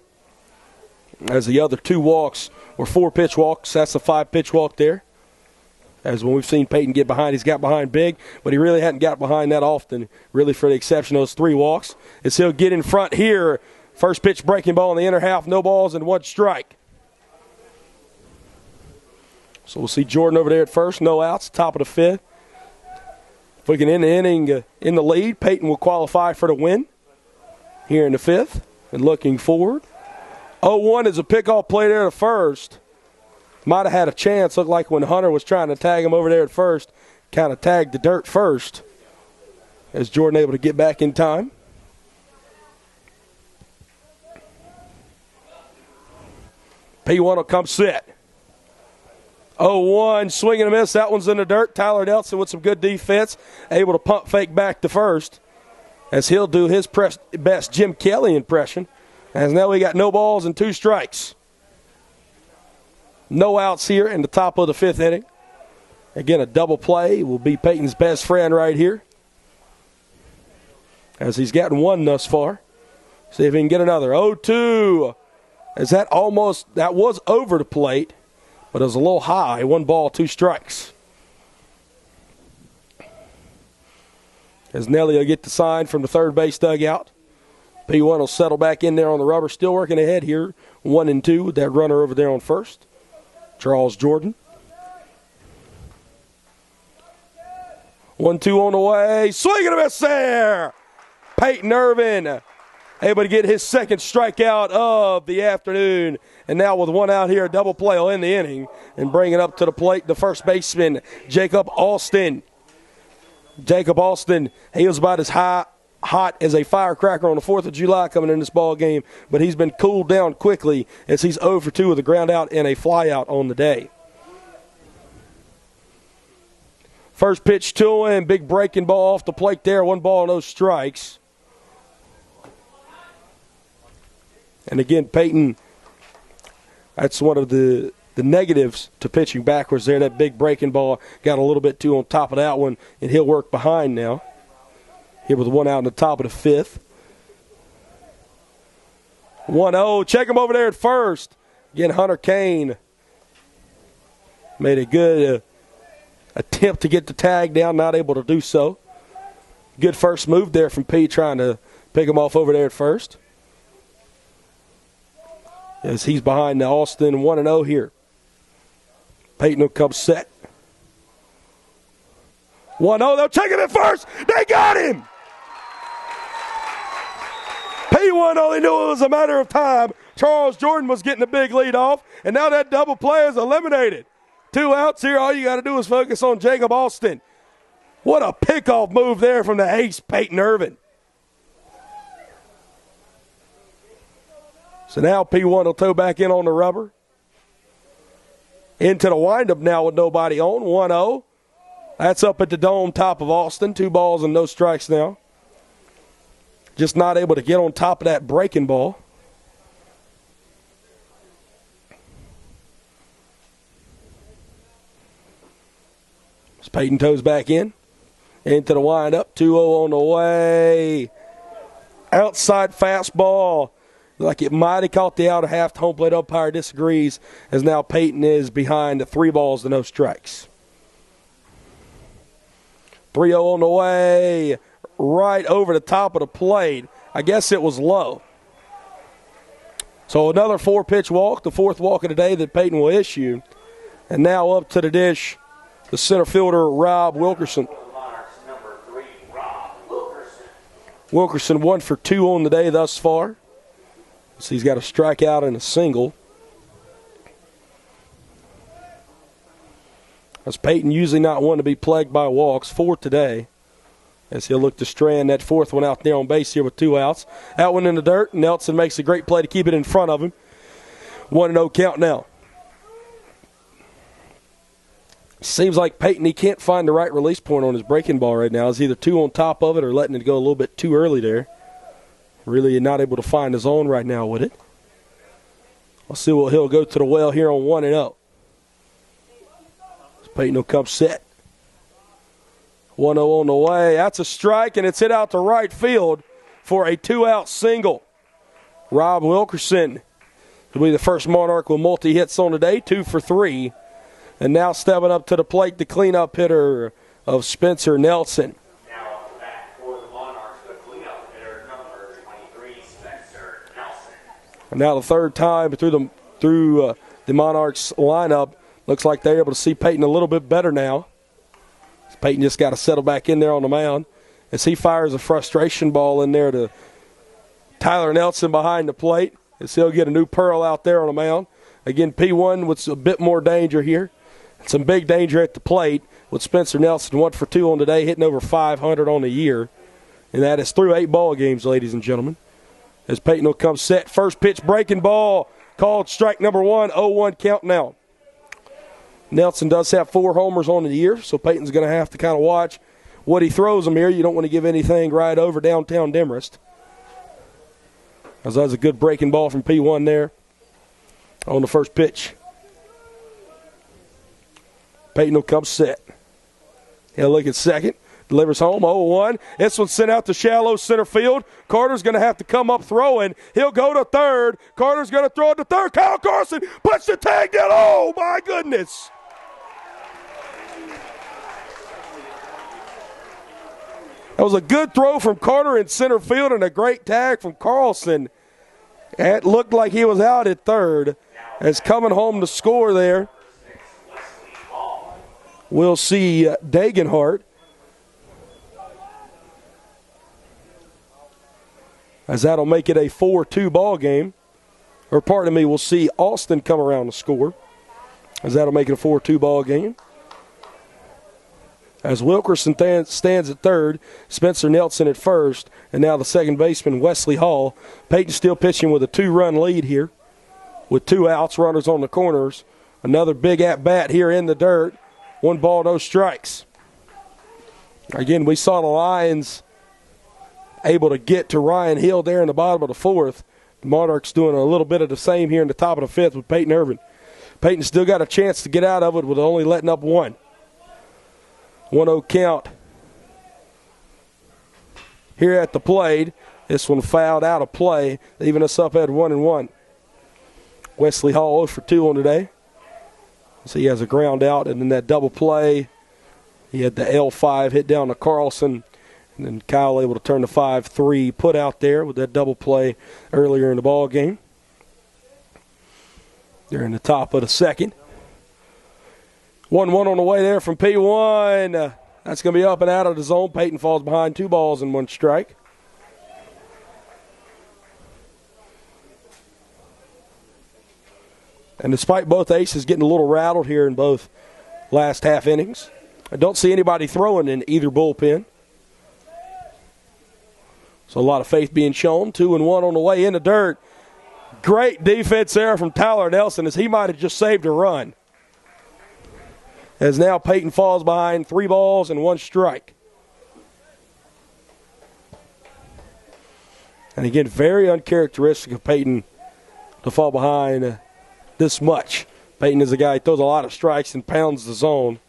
as the other 2 walks were 4-pitch walks. That's a 5-pitch walk there. As when we've seen Peyton get behind, he's got behind big, but he really hadn't got behind that often, really, for the exception of those 3 walks. As he'll get in front here, first pitch breaking ball in the inner half, no balls and 1 strike. So we'll see Jordan over there at first, no outs, top of the 5th. If we can end the inning in the lead, Peyton will qualify for the win here in the 5th. And looking forward, 0-1 is a pickoff play there to first. Might have had a chance. Looked like when Hunter was trying to tag him over there at first, kind of tagged the dirt first. As Jordan able to get back in time. P1 will come set. 0-1, swing and a miss. That one's in the dirt. Tyler Nelson with some good defense, able to pump fake back to first, as he'll do his best Jim Kelly impression. As now we got no balls and 2 strikes. No outs here in the top of the 5th inning. Again, a double play will be Peyton's best friend right here, as he's gotten 1 thus far. See if he can get another. 0-2, as that was over the plate, but it was a little high. 1 ball, 2 strikes. As Nelly will get the sign from the third base dugout. P1 will settle back in there on the rubber. Still working ahead here. 1-2 with that runner over there on first. Charles Jordan. 1-2 on the way. Swing and a miss there. Peyton Irvin able to get his second strikeout of the afternoon. And now with 1 out here, a double play will end the inning and bring it up to the plate, the first baseman, Jacob Alston. Jacob Alston, he was about as hot as a firecracker on the 4th of July coming in this ball game, but he's been cooled down quickly as he's 0 for 2 with a ground out and a fly out on the day. First pitch to him, big breaking ball off the plate there, 1 ball, no strikes. And again, Peyton, that's one of the negatives to pitching backwards there. That big breaking ball got a little bit too on top of that one, and he'll work behind now. Here with 1 out in the top of the 5th. 1-0. Check him over there at first. Again, Hunter Kane made a good attempt to get the tag down, not able to do so. Good first move there from P, trying to pick him off over there at first. As he's behind the Austin, 1-0 here. Peyton will come set. 1-0, they'll check him at first. They got him. P1 only knew it was a matter of time. Charles Jordan was getting a big lead off, and now that double play is eliminated. 2 outs here. All you got to do is focus on Jacob Alston. What a pickoff move there from the ace, Peyton Irvin. So now P1 will tow back in on the rubber. Into the windup now with nobody on. 1-0. That's up at the dome top of Austin. 2 balls and no strikes now. Just not able to get on top of that breaking ball. As Peyton toes back in. Into the windup. 2-0 on the way. Outside fastball. Like it might have caught the outer half. The home plate umpire disagrees, as now Peyton is behind 3 balls to no strikes. 3-0 on the way. Right over the top of the plate. I guess it was low. So another 4-pitch walk, the 4th walk of the day that Peyton will issue. And now up to the dish, the center fielder, Rob Wilkerson. Wilkerson 1 for 2 on the day thus far. So he's got a strikeout and a single. As Peyton usually not one to be plagued by walks, 4 today. as he'll look to strand that fourth one out there on base here with 2 outs. That one in the dirt. Nelson makes a great play to keep it in front of him. 1-0 count now. Seems like Peyton, he can't find the right release point on his breaking ball right now. He's either too on top of it or letting it go a little bit too early there. Really not able to find his zone right now with it. Let's see what he'll go to the well here on 1-0. Peyton will come set. 1-0 on the way. That's a strike, and it's hit out to right field for a 2-out single. Rob Wilkerson will be the first Monarch with multi-hits on the day, 2 for 3. And now stepping up to the plate, the cleanup hitter of Spencer Nelson. Now up to bat for the Monarchs, the cleanup hitter, number 23, Spencer Nelson. And now the third time through the Monarchs lineup, looks like they're able to see Peyton a little bit better now. Peyton just got to settle back in there on the mound as he fires a frustration ball in there to Tyler Nelson behind the plate, as he'll get a new Pearl out there on the mound. Again, P1 with a bit more danger here. Some big danger at the plate with Spencer Nelson, 1 for 2 on today, hitting over 500 on the year. And that is through 8 ball games, ladies and gentlemen. As Peyton will come set. First pitch, breaking ball, called strike number 1, 0-1 count now. Nelson does have 4 homers on the year, so Peyton's going to have to kind of watch what he throws him here. You don't want to give anything right over downtown Demarest. As that was a good breaking ball from P1 there on the first pitch. Peyton will come set. He'll look at second. Delivers home, 0-1. This one's sent out to shallow center field. Carter's going to have to come up throwing. He'll go to third. Carter's going to throw it to third. Kyle Carlson puts the tag down. Oh, my goodness. That was a good throw from Carter in center field and a great tag from Carlson. It looked like he was out at third. As coming home to score there, we'll see Dagenhart. As that'll make it a 4-2 ball game. Or pardon me, we'll see Austin come around to score. As that'll make it a 4-2 ball game. As Wilkerson stands at third, Spencer Nelson at first, and now the second baseman, Wesley Hall. Peyton still pitching with a 2-run lead here with 2 outs, runners on the corners. Another big at-bat here in the dirt. 1 ball, no strikes. Again, we saw the Lions able to get to Ryan Hill there in the bottom of the 4th. The Monarchs doing a little bit of the same here in the top of the 5th with Peyton Irvin. Peyton still got a chance to get out of it with only letting up 1. 1-0 count here at the plate. This one fouled out of play, leaving us up at 1-1. Wesley Hall 0 for 2 on today. So he has a ground out, and then that double play, he had the L5 hit down to Carlson, and then Kyle able to turn the 5-3 put out there with that double play earlier in the ball game. They're in the top of the second. 1-1 on the way there from P1. That's going to be up and out of the zone. Peyton falls behind 2 balls and 1 strike. And despite both aces getting a little rattled here in both last half innings, I don't see anybody throwing in either bullpen. So a lot of faith being shown. 2-1 on the way in the dirt. Great defense there from Tyler Nelson, as he might have just saved a run. As now Peyton falls behind 3 balls and 1 strike. And again, very uncharacteristic of Peyton to fall behind this much. Peyton is a guy who throws a lot of strikes and pounds the zone.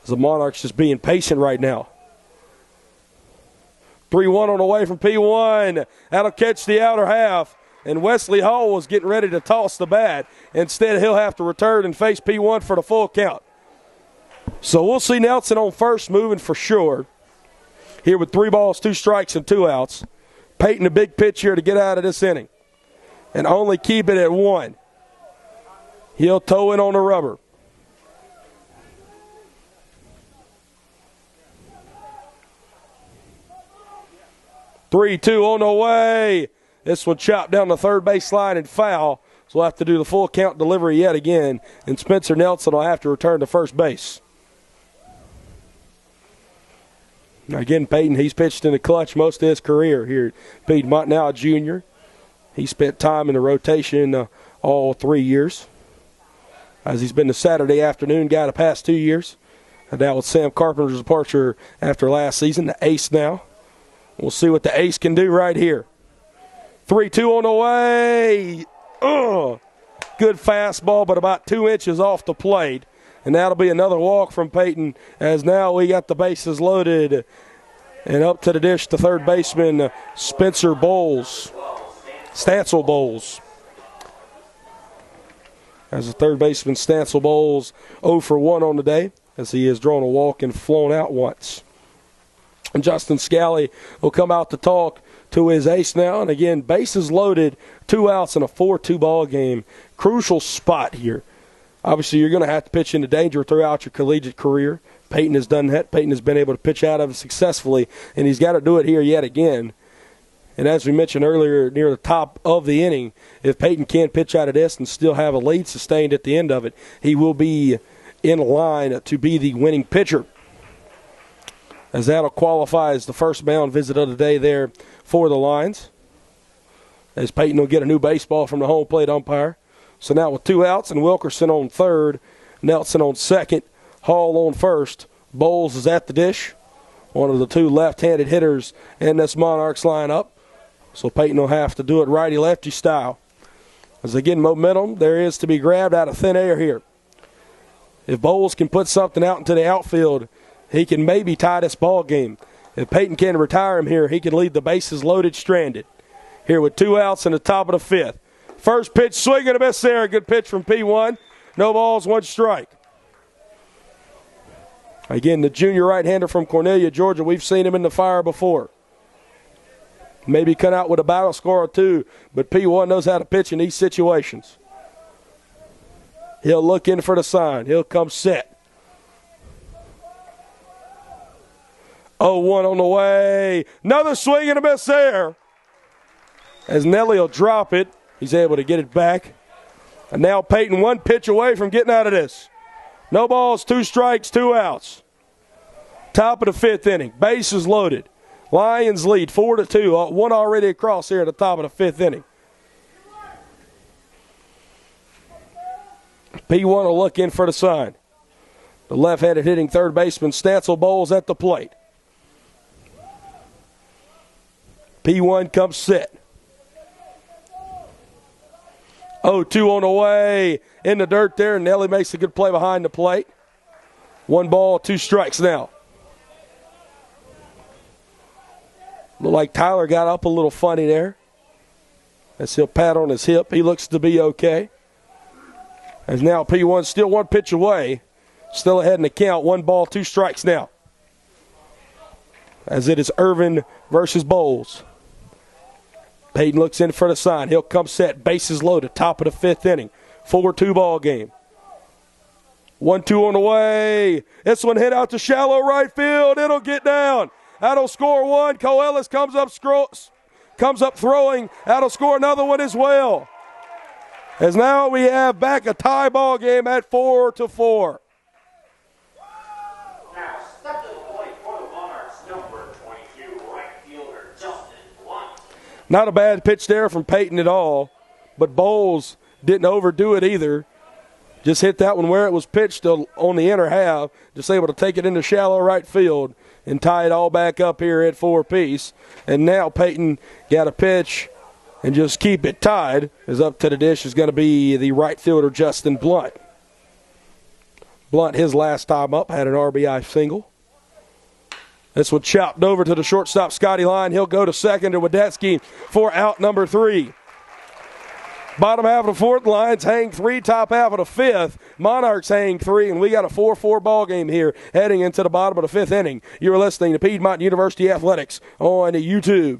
As the Monarchs just being patient right now. 3-1 on the way from P1. That'll catch the outer half. And Wesley Hall was getting ready to toss the bat. Instead, he'll have to return and face P1 for the full count. So we'll see Nelson on first moving for sure. Here with 3 balls, 2 strikes, and 2 outs. Peyton a big pitch here to get out of this inning. And only keep it at 1. He'll toe in on the rubber. Three-two on the way. This one chopped down the third base line and foul. So we'll have to do the full count delivery yet again. And Spencer Nelson will have to return to first base. Again, Peyton, he's pitched in the clutch most of his career here at Piedmont, now a junior. He spent time in the rotation all 3 years, as he's been the Saturday afternoon guy the past 2 years. And now with Sam Carpenter's departure after last season, the ace now. We'll see what the ace can do right here. 3-2 on the way. Good fastball, but about 2 inches off the plate. And that'll be another walk from Peyton, as now we got the bases loaded. And up to the dish, the third baseman, Stancil Bowles. As the third baseman, Stancil Bowles, 0 for 1 on the day, as he has drawn a walk and flown out once. And Justin Scally will come out to talk to his ace now. And again, bases loaded, 2 outs in a 4-2 ball game. Crucial spot here. Obviously, you're going to have to pitch into danger throughout your collegiate career. Peyton has done that. Peyton has been able to pitch out of it successfully, and he's got to do it here yet again. And as we mentioned earlier, near the top of the inning, if Peyton can't pitch out of this and still have a lead sustained at the end of it, he will be in line to be the winning pitcher, as that'll qualify as the first mound visit of the day there for the Lions, as Peyton will get a new baseball from the home plate umpire. So now with 2 outs and Wilkerson on third, Nelson on second, Hall on first, Bowles is at the dish, one of the 2 left-handed hitters in this Monarchs lineup. So Peyton will have to do it righty-lefty style. As again, momentum there is to be grabbed out of thin air here. If Bowles can put something out into the outfield, he can maybe tie this ball game. If Peyton can retire him here, he can leave the bases loaded stranded. Here with 2 outs in the top of the 5th. First pitch, swing and a miss there. Good pitch from P1. No balls, 1 strike. Again, the junior right-hander from Cornelia, Georgia. We've seen him in the fire before. Maybe cut out with a battle score or 2, but P1 knows how to pitch in these situations. He'll look in for the sign. He'll come set. 0-1 on the way. Another swing and a miss there. As Nelly will drop it, he's able to get it back. And now Peyton 1 pitch away from getting out of this. No balls, 2 strikes, 2 outs. Top of the 5th inning. Bases loaded. Lions lead 4-2. 1 already across here at the top of the 5th inning. P1 will look in for the sign. The left-handed hitting third baseman, Stancil Bowles, at the plate. P1 comes set. 0-2 on the way. In the dirt there. Nelly makes a good play behind the plate. 1 ball, 2 strikes now. Looked like Tyler got up a little funny there. As he'll pat on his hip. He looks to be okay. As now P1 still 1 pitch away. Still ahead in the count. 1 ball, 2 strikes now. As it is Irvin versus Bowles. Peyton looks in for the sign. He'll come set. Bases loaded. Top of the 5th inning. 4-2 ball game. 1-2 on the way. This one hit out to shallow right field. It'll get down. That'll score 1. Coelus comes up throwing. That'll score another one as well. As now we have back a tie ball game at 4-4. Now, step to the plate for the Monarchs, number 22, right fielder Justin Blunt. Not a bad pitch there from Peyton at all, but Bowles didn't overdo it either. Just hit that one where it was pitched on the inner half, just able to take it into shallow right field and tie it all back up here at 4-piece. And now Peyton got a pitch and just keep it tied, as up to the dish is going to be the right fielder Justin Blunt. Blunt, his last time up, had an RBI single. This one chopped over to the shortstop, Scotty Lyon. He'll go to second to Wadetzky for out number 3. Bottom half of the 4th, Lions hang 3, top half of the 5th. Monarchs hang 3, and we got a 4-4 ball game here heading into the bottom of the 5th inning. You're listening to Piedmont University Athletics on YouTube.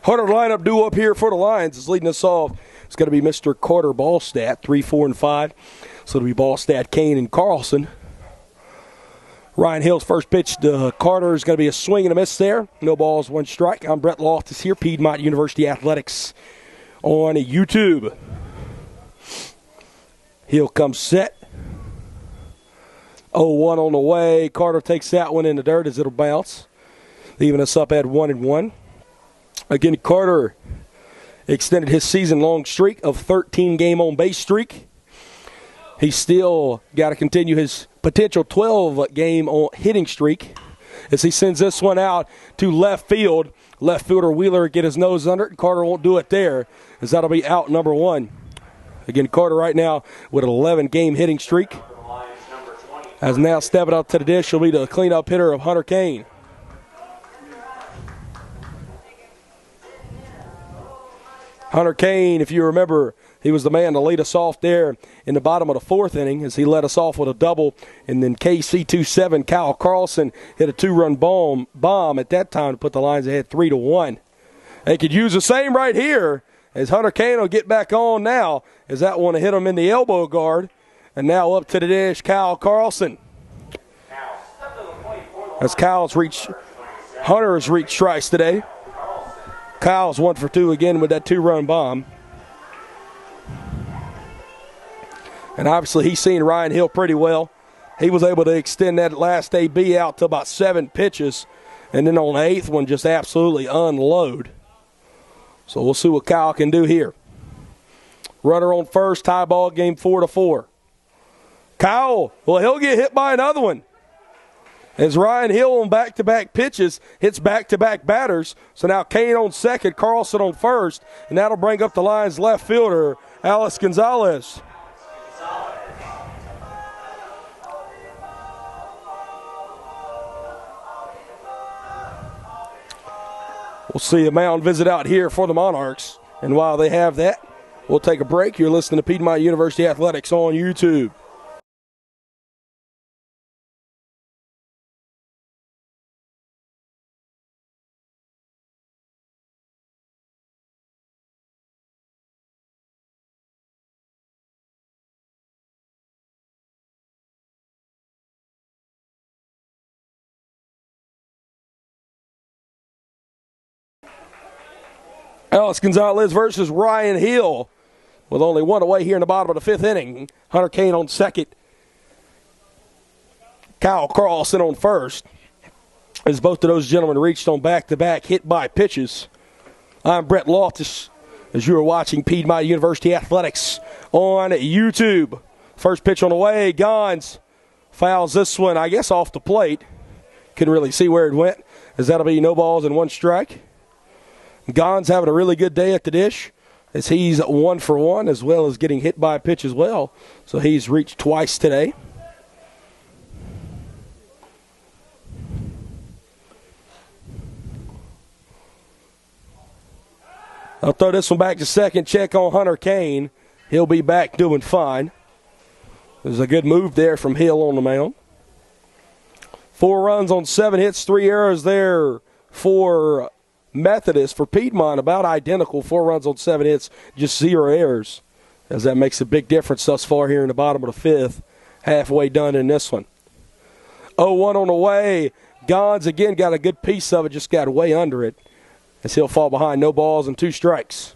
Harder lineup due up here for the Lions is leading us off. It's going to be Mr. Carter Ballstat, 3, 4, and 5. So it'll be Ballstat, Kane, and Carlson. Ryan Hill's first pitch to Carter is going to be a swing and a miss there. No balls, 1 strike. I'm Brett Loftus here, Piedmont University Athletics on YouTube. Hill comes set. 0-1 on the way. Carter takes that one in the dirt as it'll bounce, leaving us up at 1-1. Again, Carter extended his season-long streak of 13 game on base streak. He's still got to continue his potential 12 game on hitting streak as he sends this one out to left field. Left fielder Wheeler get his nose under it. Carter won't do it there as that'll be out number 1. Again, Carter right now with an 11 game hitting streak. As now stepping up to the dish will be the cleanup hitter of Hunter Kane. Hunter Kane, if you remember, he was the man to lead us off there in the bottom of the 4th inning as he led us off with a double. And then KC-27, Kyle Carlson, hit a 2-run bomb at that time to put the Lions ahead 3-1. They could use the same right here as Hunter Kane will get back on now as that one hit him in the elbow guard. And now up to the dish, Kyle Carlson. As Hunter has reached strikes today. Kyle's 1 for 2 again with that 2-run bomb. And obviously he's seen Ryan Hill pretty well. He was able to extend that last AB out to about 7 pitches. And then on the 8th one, just absolutely unload. So we'll see what Kyle can do here. Runner on first, tie ball game 4-4. Kyle, well, he'll get hit by another one. As Ryan Hill on back-to-back pitches hits back-to-back batters. So now Kane on second, Carlson on first, and that'll bring up the Lions left fielder, Alex Gonzalez. We'll see a mound visit out here for the Monarchs. And while they have that, we'll take a break. You're listening to Piedmont University Athletics on YouTube. Alex Gonzalez versus Ryan Hill with only 1 away here in the bottom of the 5th inning. Hunter Kane on second. Kyle Carlson on first. As both of those gentlemen reached on back-to-back hit by pitches. I'm Brett Loftus as you are watching Piedmont University Athletics on YouTube. First pitch on the way. Gonz fouls this one, I guess, off the plate. Couldn't really see where it went as that'll be no balls and 1 strike. Gonz having a really good day at the dish as he's 1 for 1 as well as getting hit by a pitch as well. So he's reached twice today. I'll throw this one back to second. Check on Hunter Kane. He'll be back doing fine. There's a good move there from Hill on the mound. 4 runs on 7 hits, 3 errors there for Methodist. For Piedmont, about identical. 4 runs on 7 hits, just 0 errors. As that makes a big difference thus far here in the bottom of the 5th. Halfway done in this one. 0-1 on the way. Gonz again got a good piece of it, just got way under it. As he'll fall behind, no balls and 2 strikes.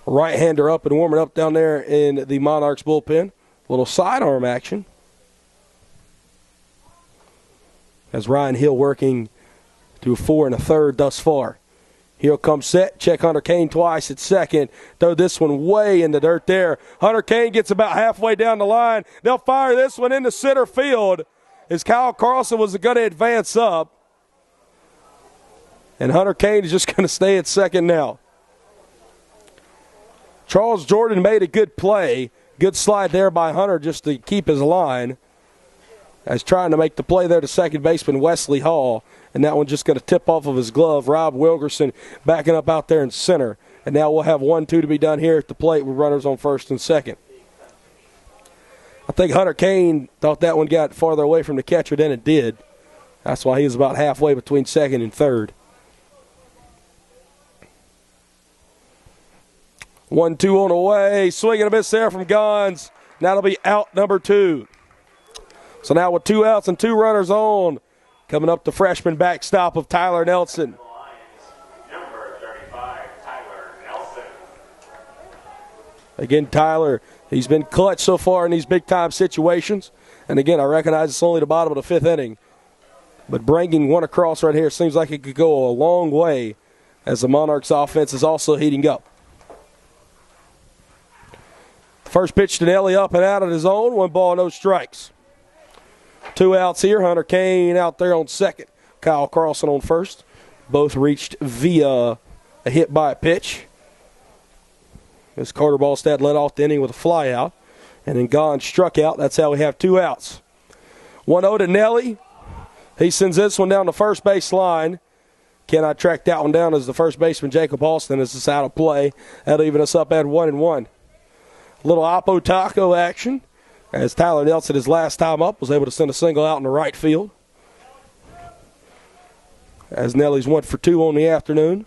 Right-hander up and warming up down there in the Monarchs bullpen. A little sidearm action. As Ryan Hill working to 4 1/3 thus far. Hill comes set. Check Hunter Kane twice at second. Throw this one way in the dirt there. Hunter Kane gets about halfway down the line. They'll fire this one into center field as Kyle Carlson was going to advance up. And Hunter Kane is just going to stay at second now. Charles Jordan made a good play. Good slide there by Hunter just to keep his line. As trying to make the play there to second baseman Wesley Hall. And that one just going to tip off of his glove. Rob Wilkerson backing up out there in center. And now we'll have 1-2 to be done here at the plate with runners on first and second. I think Hunter Kane thought that one got farther away from the catcher than it did. That's why he was about halfway between second and third. 1-2 on the way. Swing and a miss there from Gonz. Now it'll be out number 2. So now with 2 outs and 2 runners on, coming up the freshman backstop of Tyler Nelson. Number 35, Tyler Nelson. Again, Tyler, he's been clutch so far in these big-time situations. And again, I recognize it's only the bottom of the 5th inning. But bringing one across right here seems like it could go a long way as the Monarchs offense is also heating up. First pitch to Nelly up and out of his own. 1 ball, no strikes. 2 outs here. Hunter Kane out there on second. Kyle Carlson on first. Both reached via a hit by a pitch. As Carter Ballstad led off the inning with a fly out. And then Gonz struck out. That's how we have 2 outs. 1-0 to Nelly. He sends this one down the first base line. Cannot track that one down as the first baseman, Jacob Alston, is just out of play. That'll even us up at 1-1. Little Oppo Taco action as Tyler Nelson, his last time up, was able to send a single out in the right field. As Nelly's 1 for 2 on the afternoon.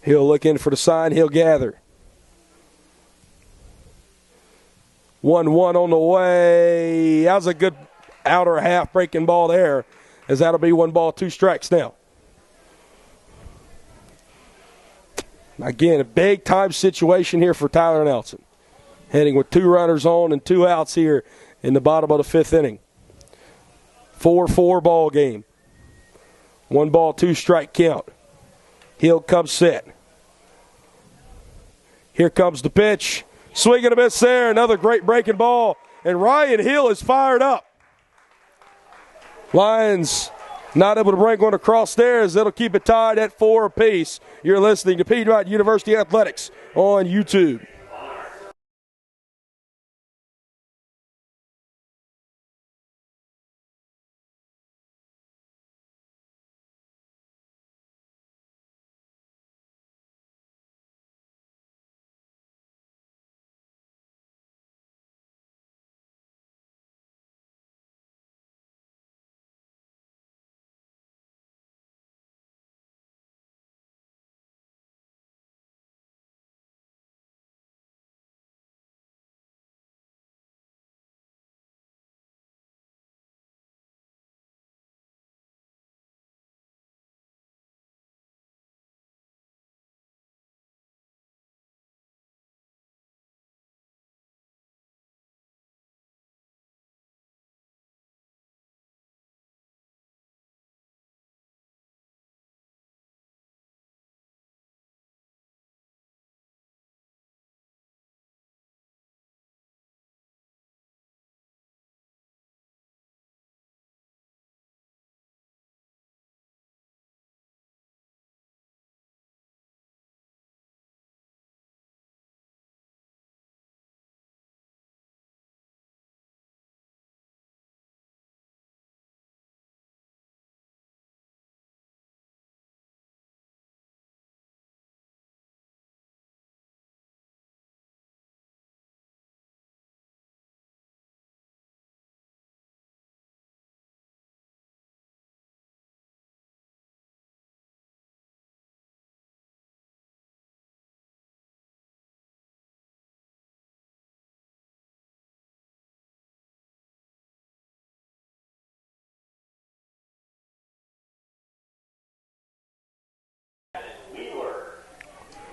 He'll look in for the sign. He'll gather. 1-1 on the way. That was a good outer half breaking ball there, as that'll be 1 ball, 2 strikes now. Again, a big-time situation here for Tyler Nelson. Heading with 2 runners on and 2 outs here in the bottom of the 5th inning. 4-4 ball game. 1 ball, 2 strike count. Hill comes set. Here comes the pitch. Swing and a miss there. Another great breaking ball. And Ryan Hill is fired up. Lions not able to bring one across there as it'll keep it tied at 4 apiece. You're listening to Piedmont University Athletics on YouTube.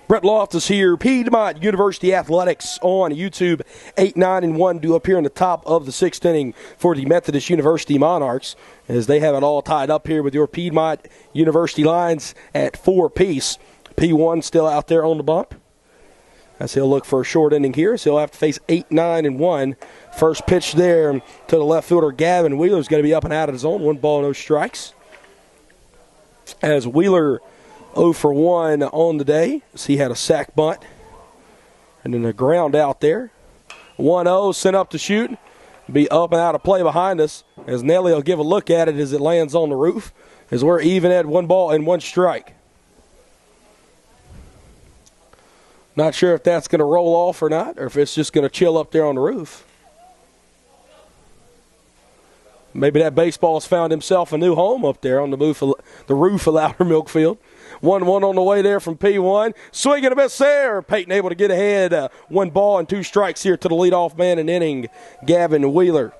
Brett Loftus here, Piedmont University Athletics on YouTube. 8-9-1 do appear in the top of the 6th inning for the Methodist University Monarchs, as they have it all tied up here with your Piedmont University Lions at 4 apiece. P1 still out there on the bump, as he'll look for a short inning here, so he'll have to face 8-9-1. First pitch there to the left fielder, Gavin Wheeler, is going to be up and out of his own. 1 ball, no strikes. As Wheeler 0 for 1 on the day, as he had a sac bunt and then a ground out there. 1-0 sent up to shoot. Be up and out of play behind us, as Nelly will give a look at it as it lands on the roof, as we're even at 1 ball and 1 strike. Not sure if that's going to roll off or not, or if it's just going to chill up there on the roof. Maybe that baseball's found himself a new home up there on the roof of Loudermilk Field. 1-1 on the way there from P1. Swing and a miss there. Peyton able to get ahead. 1 ball and 2 strikes here to the leadoff man in inning, Gavin Wheeler.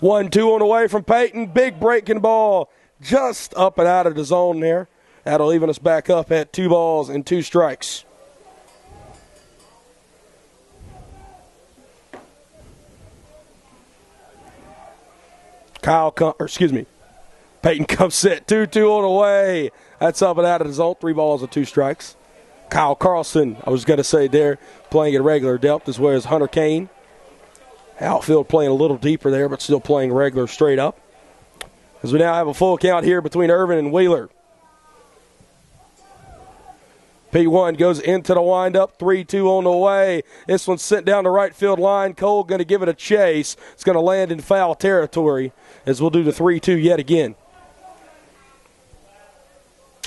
One, 2 on the way from Peyton. Big breaking ball just up and out of the zone there. That'll even us back up at 2 balls and 2 strikes. Peyton comes set. 2-2 on the way. That's up and out of the zone. 3 balls and 2 strikes. Kyle Carlson, I was going to say there, playing at regular depth as well as Hunter Kane. Outfield playing a little deeper there, but still playing regular straight up. As we now have a full count here between Irvin and Wheeler. P1 goes into the windup, 3-2 on the way. This one's sent down the right field line. Cole going to give it a chase. It's going to land in foul territory as we'll do the 3-2 yet again.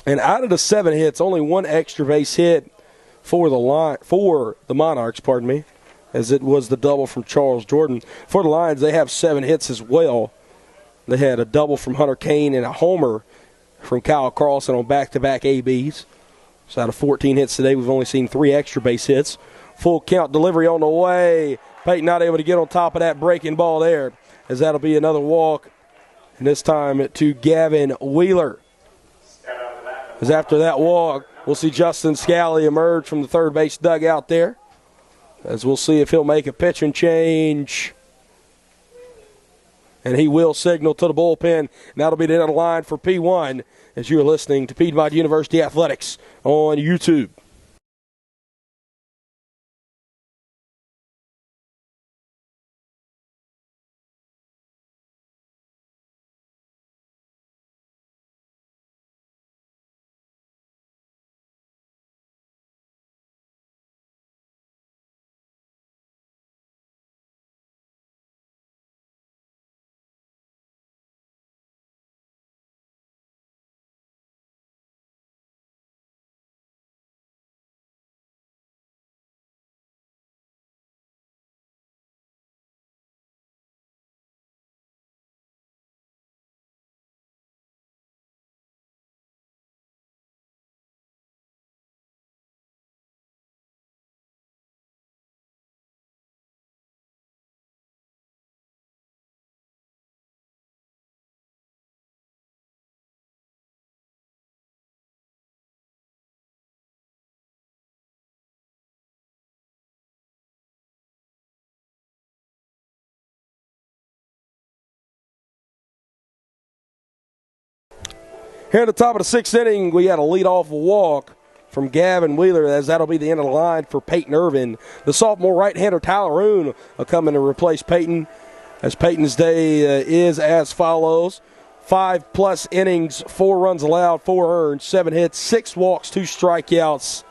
And out of the 7 hits, only 1 extra base hit for the Monarchs, as it was the double from Charles Jordan. For the Lions, they have 7 hits as well. They had a double from Hunter Kane and a homer from Kyle Carlson on back-to-back ABs. So out of 14 hits today, we've only seen 3 extra base hits. Full count delivery on the way. Peyton not able to get on top of that breaking ball there, as that'll be another walk, and this time to Gavin Wheeler. As after that walk, we'll see Justin Scally emerge from the third base dugout there, as we'll see if he'll make a pitching change. And he will signal to the bullpen, and that'll be the end of the line for P1 as you're listening to Piedmont University Athletics on YouTube. Here at the top of the 6th inning, we had a leadoff walk from Gavin Wheeler, as that'll be the end of the line for Peyton Irvin. The sophomore right-hander Tyler Roon will come in to replace Peyton, as Peyton's day is as follows. 5+ innings, 4 runs allowed, 4 earned, 7 hits, 6 walks, 2 strikeouts.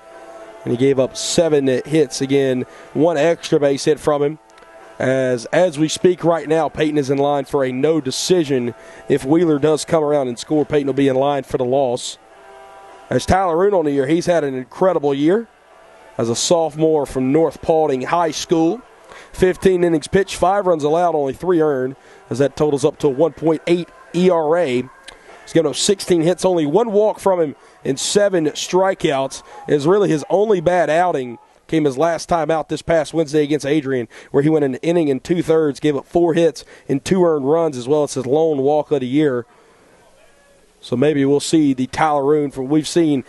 And he gave up 7 hits again, 1 extra base hit from him. As we speak right now, Peyton is in line for a no decision. If Wheeler does come around and score, Peyton will be in line for the loss. As Tyler Roon on the year, he's had an incredible year as a sophomore from North Paulding High School. 15 innings pitched, 5 runs allowed, only 3 earned, as that totals up to a 1.8 ERA. He's given up 16 hits, only 1 walk from him, and 7 strikeouts. Is really his only bad outing. Came his last time out this past Wednesday against Adrian, where he went an inning and 2/3, gave up 4 hits and 2 earned runs, as well as his lone walk of the year. So maybe we'll see the Tyler Roon from we've seen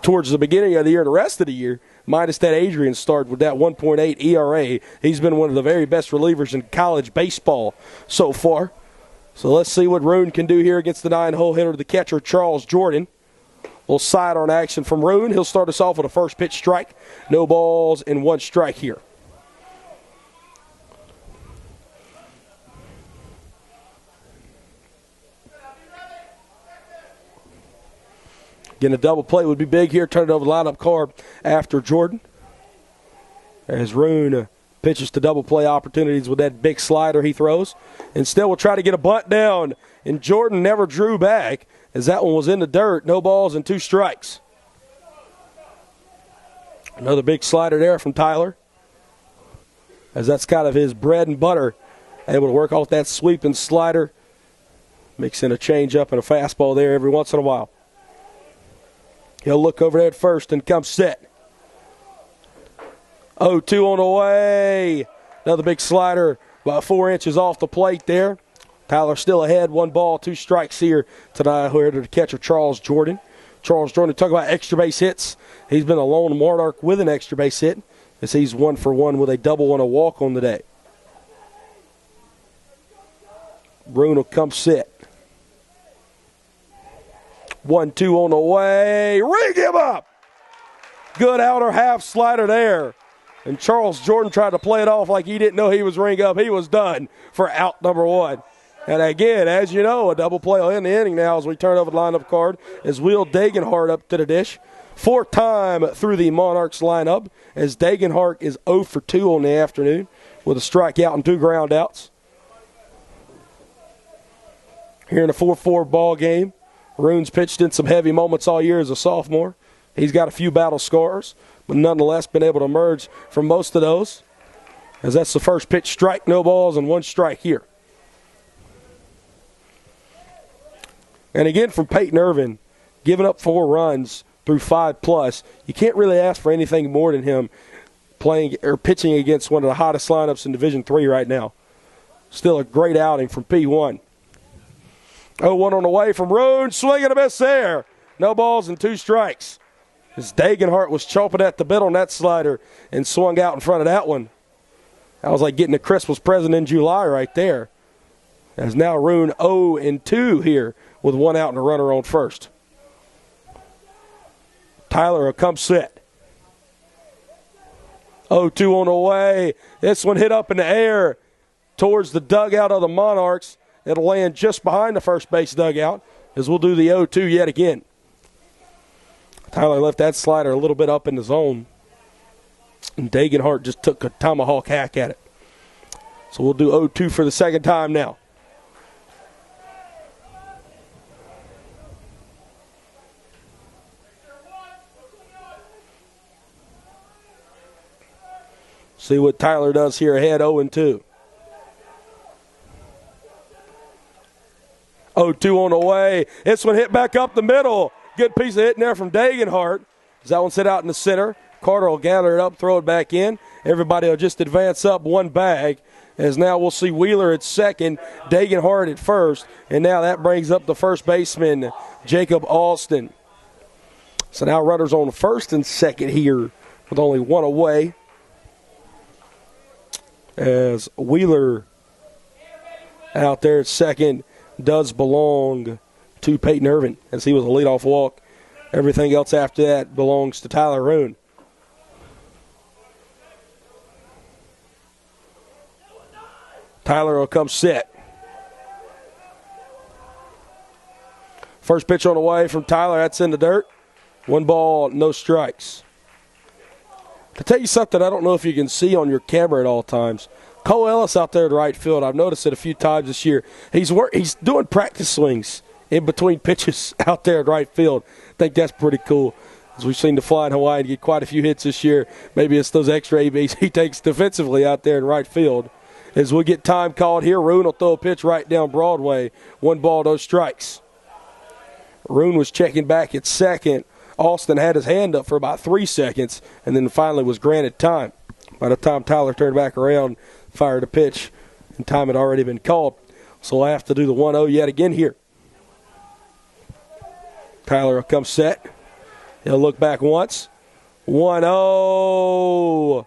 towards the beginning of the year and the rest of the year, minus that Adrian start with that 1.8 ERA. He's been one of the very best relievers in college baseball so far. So let's see what Roon can do here against the 9-hole hitter, the catcher Charles Jordan. Little sidearm action from Roon. He'll start us off with a first pitch strike. No balls and 1 strike here. Getting a double play would be big here. Turn it over the lineup card after Jordan. As Roon Pitches to double play opportunities with that big slider he throws. Instead, we'll try to get a bunt down, and Jordan never drew back as that one was in the dirt. No balls and 2 strikes. Another big slider there from Tyler, as that's kind of his bread and butter. Able to work off that sweeping slider. Mix in a changeup and a fastball there every once in a while. He'll look over there at first and come set. 0-2 on the way. Another big slider about 4 inches off the plate there. Tyler still ahead. 1 ball, 2 strikes here tonight. Here to the catcher, Charles Jordan. Charles Jordan, talk about extra base hits. He's been a lone Monarch with an extra base hit, as he's 1 for 1 with a double and a walk on the day. Rune will come sit. 1-2 on the way. Ring him up. Good outer half slider there. And Charles Jordan tried to play it off like he didn't know he was ring up. He was done for out number 1. And again, as you know, a double play in the inning now as we turn over the lineup card as Will Dagenhart up to the dish. 4th time through the Monarchs lineup as Dagenhart is 0 for 2 on the afternoon with a strikeout and 2 ground outs. Here in a 4-4 ball game, Rune's pitched in some heavy moments all year as a sophomore. He's got a few battle scars, but nonetheless been able to emerge from most of those, as that's the first pitch strike, no balls, and 1 strike here. And again from Peyton Irvin, giving up 4 runs through 5+. You can't really ask for anything more than him playing or pitching against one of the hottest lineups in Division III right now. Still a great outing from P1. 0-1 on the way from Rune, swing and a miss there. No balls and 2 strikes. As Dagenhart was chomping at the bit on that slider and swung out in front of that one. That was like getting a Christmas present in July right there. As now Rune 0-2 here with 1 out and a runner on first. Tyler will come sit. 0-2 on the way. This one hit up in the air towards the dugout of the Monarchs. It'll land just behind the first base dugout as we'll do the 0-2 yet again. Tyler left that slider a little bit up in the zone, and Dagenhart just took a tomahawk hack at it. So we'll do 0-2 for the second time now. See what Tyler does here ahead, 0-2. 0-2 on the way. This one hit back up the middle. Good piece of hitting there from Dagenhart. As that one sit out in the center. Carter will gather it up, throw it back in. Everybody will just advance up 1 bag. As now we'll see Wheeler at second, Dagenhart at first. And now that brings up the first baseman, Jacob Alston. So now runners on first and second here with only 1 away. As Wheeler out there at second does belong to Peyton Irvin, as he was a leadoff walk. Everything else after that belongs to Tyler Rune. Tyler will come set. First pitch on the way from Tyler. That's in the dirt. 1 ball, no strikes. To tell you something I don't know if you can see on your camera at all times, Cole Ellis out there at right field, I've noticed it a few times this year. He's doing practice swings in between pitches out there at right field. I think that's pretty cool. As we've seen the Flying Hawaiian get quite a few hits this year. Maybe it's those extra ABs he takes defensively out there in right field. As we get time called here, Rune will throw a pitch right down Broadway. 1 ball, no strikes. Rune was checking back at second. Austin had his hand up for about 3 seconds and then finally was granted time. By the time Tyler turned back around, fired a pitch, and time had already been called. So we'll have to do the 1-0 yet again here. Tyler will come set. He'll look back once. 1-0.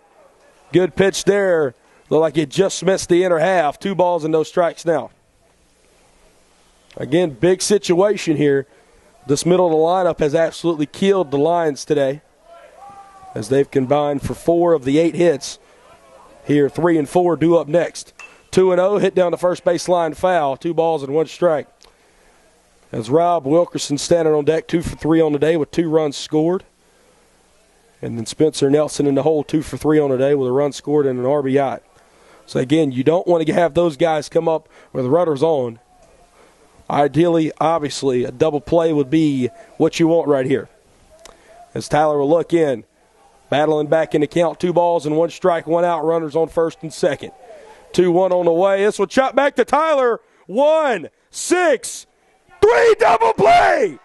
Good pitch there. Looked like it just missed the inner half. 2 balls and no strikes now. Again, big situation here. This middle of the lineup has absolutely killed the Lions today, as they've combined for 4 of the 8 hits. Here, 3 and 4 due up next. 2-0, hit down the first baseline foul. 2 balls and 1 strike. As Rob Wilkerson standing on deck, 2 for 3 on the day with 2 runs scored. And then Spencer Nelson in the hole, 2 for 3 on the day with a run scored and an RBI. So, again, you don't want to have those guys come up with the runners on. Ideally, obviously, a double play would be what you want right here. As Tyler will look in, battling back in the count, 2 balls and 1 strike, 1 out, runners on first and second. 2-1 on the way. This will chop back to Tyler. 1, 6, 3, double play.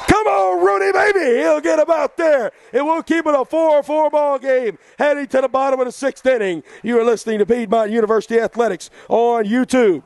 Come on, Rudy, baby. He'll get about there. And we'll keep it a 4-4 ball game heading to the bottom of the 6th inning. You are listening to Piedmont University Athletics on YouTube.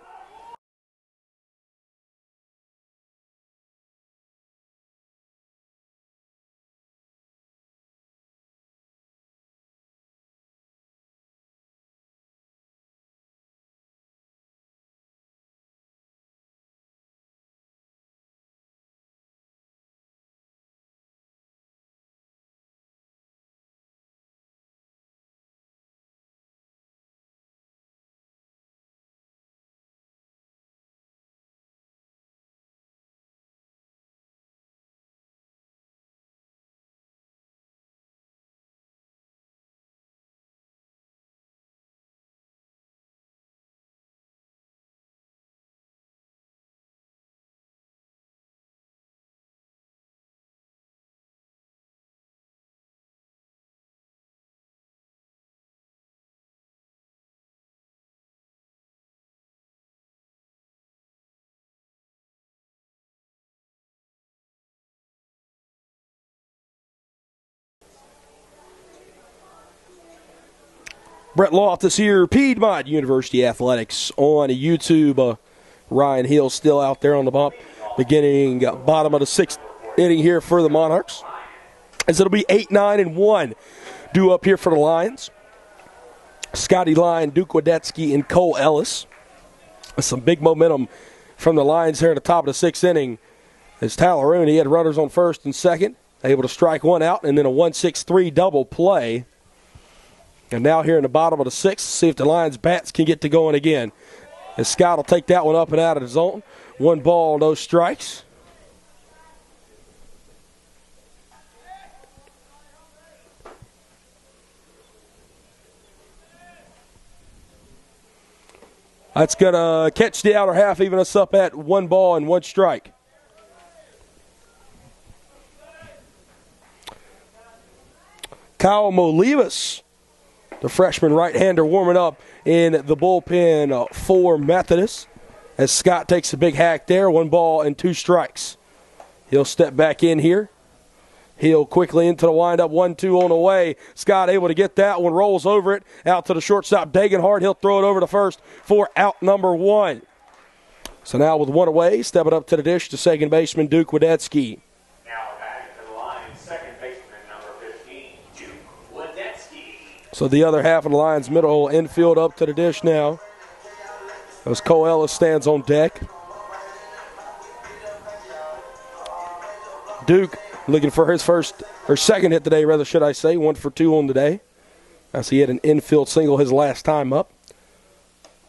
Brett Loftus here, Piedmont University Athletics on YouTube. Ryan Hill still out there on the bump, beginning bottom of the 6th inning here for the Monarchs. As it'll be 8-9-1 due up here for the Lions. Scotty Lyon, Duke Wadetzky, and Cole Ellis. Some big momentum from the Lions here at the top of the 6th inning. As Tyler Rooney, he had runners on first and second, able to strike 1 out, and then a 1-6-3 double play. And now here in the bottom of the 6th, see if the Lions bats can get to going again. As Scott will take that one up and out of the zone. 1 ball, no strikes. That's going to catch the outer half, even us up at 1 ball and 1 strike. Kyle Molivas, the freshman right-hander, warming up in the bullpen for Methodist. As Scott takes a big hack there, 1 ball and 2 strikes. He'll step back in here. He'll quickly into the windup, 1-2 on the way. Scott able to get that one, rolls over it, out to the shortstop, Dagenhart. He'll throw it over to first for out number 1. So now with 1 away, stepping up to the dish to second baseman Duke Wadetzky. So the other half of the Lions middle infield up to the dish now. As Cole Ellis stands on deck. Duke looking for his second hit today, rather should I say. 1 for 2 on the day. As he had an infield single his last time up.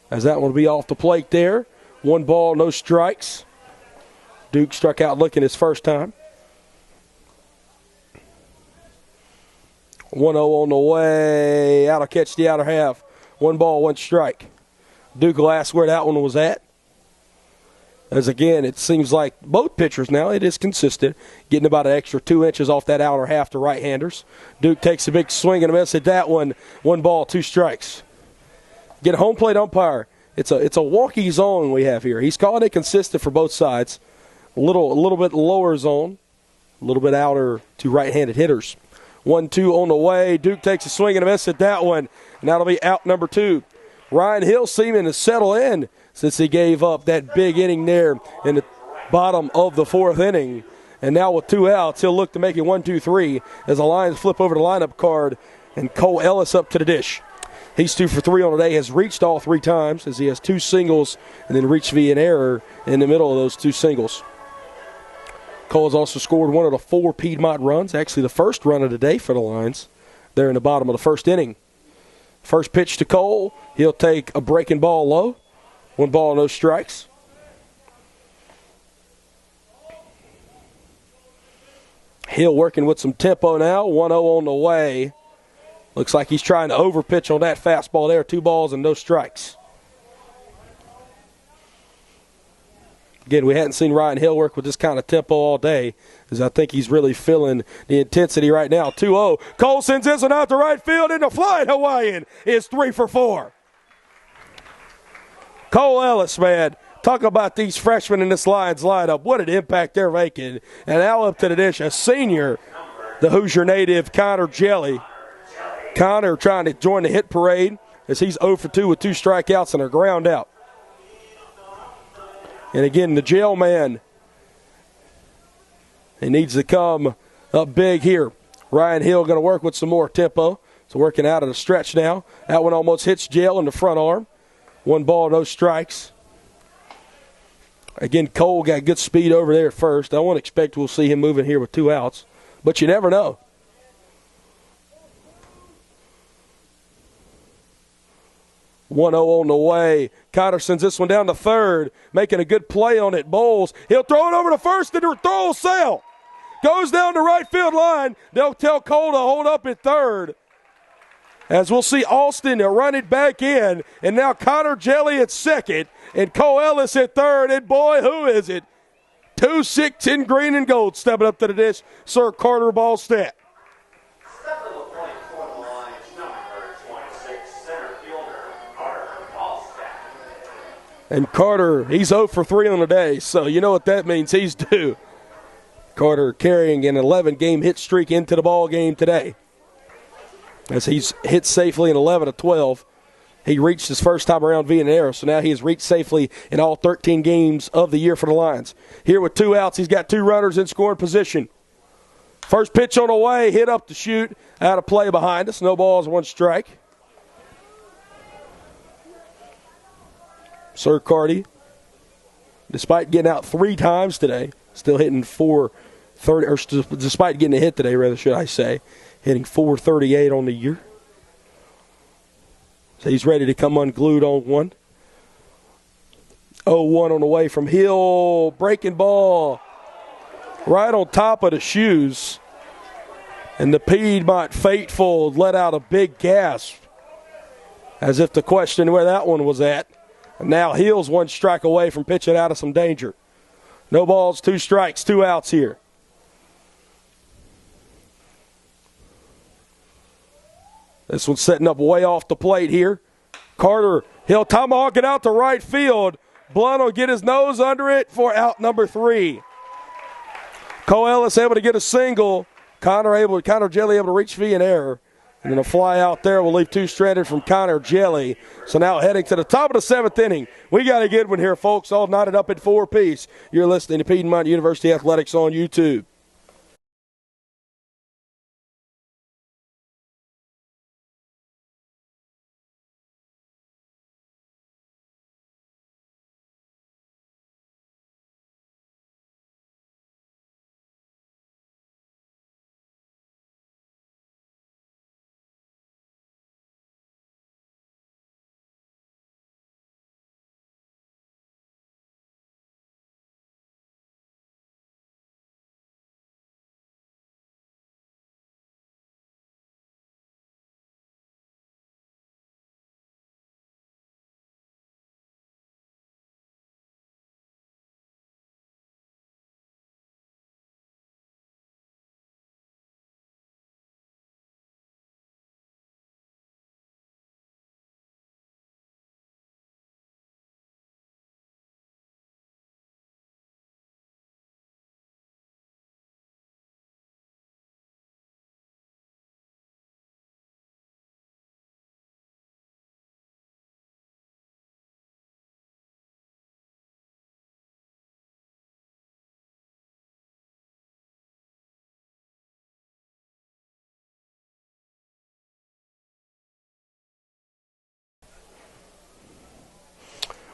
As that one will be off the plate there. 1 ball, no strikes. Duke struck out looking his first time. 1-0 on the way. Out to catch the outer half. 1 ball, 1 strike. Duke will ask where that one was at. As again, it seems like both pitchers now, it is consistent, getting about an extra 2 inches off that outer half to right-handers. Duke takes a big swing and a miss at that one. 1 ball, 2 strikes. Get a home plate umpire. It's a wonky zone we have here. He's calling it consistent for both sides. A little bit lower zone, a little bit outer to right-handed hitters. 1-2 on the way. Duke takes a swing and a miss at that one, and that'll be out number 2. Ryan Hill seeming to settle in since he gave up that big inning there in the bottom of the 4th inning. And now with 2 outs, he'll look to make it 1-2-3 as the Lions flip over the lineup card and Cole Ellis up to the dish. He's 2 for 3 on the day, has reached all 3 times as he has 2 singles and then reached via an error in the middle of those 2 singles. Cole has also scored 1 of the 4 Piedmont runs, actually the first run of the day for the Lions there in the bottom of the 1st inning. First pitch to Cole. He'll take a breaking ball low. 1 ball, no strikes. Hill working with some tempo now. 1-0 on the way. Looks like he's trying to overpitch on that fastball there. 2 balls and no strikes. Again, we hadn't seen Ryan Hill work with this kind of tempo all day, as I think he's really feeling the intensity right now. 2-0. Cole sends this one out to right field, and the flying Hawaiian is 3 for 4. Cole Ellis, man, talk about these freshmen in this Lions lineup. What an impact they're making. And now up to the dish, a senior, the Hoosier native, Connor Jelly. Connor trying to join the hit parade as he's 0 for 2 with 2 strikeouts and a ground out. And again, the jail man, he needs to come up big here. Ryan Hill going to work with some more tempo. So working out of the stretch now. That one almost hits Jail in the front arm. 1 ball, no strikes. Again, Cole got good speed over there at first. I won't expect we'll see him moving here with 2 outs. But you never know. 1-0 on the way. Connor sends this one down to third, making a good play on it. Bowles, he'll throw it over to first, and the throw will sail. Goes down the right field line. They'll tell Cole to hold up at third. As we'll see Austin run it back in, and now Connor Jelly at second, and Cole Ellis at third, and boy, who is it? 2-6 in green and gold, stepping up to the dish, Sir Carter Ballstead. Stepping to the plate for the Lions, number 26, center fielder, Carter Ballstead. And Carter, he's 0 for 3 on the day, so you know what that means. He's due. Carter carrying an 11-game hit streak into the ball game today, as he's hit safely in 11 of 12. He reached his first time around via an error, so now he has reached safely in all 13 games of the year for the Lions. Here with 2 outs, he's got 2 runners in scoring position. First pitch on the way, hit up the chute, out of play behind us. No balls, 1 strike. Sir Carty, despite getting out 3 times today, still hitting 430, or despite getting a hit today, rather should I say, hitting 438 on the year. So he's ready to come unglued on one. 0-1 on the way from Hill. Breaking ball right on top of the shoes. And the Piedmont faithful let out a big gasp, as if to question where that one was at. And now Hill's 1 strike away from pitching out of some danger. No balls, 2 strikes, 2 outs here. This one's setting up way off the plate here. Carter, he'll tomahawk it out to right field. Blunt will get his nose under it for out number 3. Cole Ellis able to get a single. Connor Jelly able to reach via an error. And then a fly out there will leave 2 stranded from Connor Jelly. So now heading to the top of the 7th inning. We got a good one here, folks, all knotted up at 4 apiece. You're listening to Piedmont University Athletics on YouTube.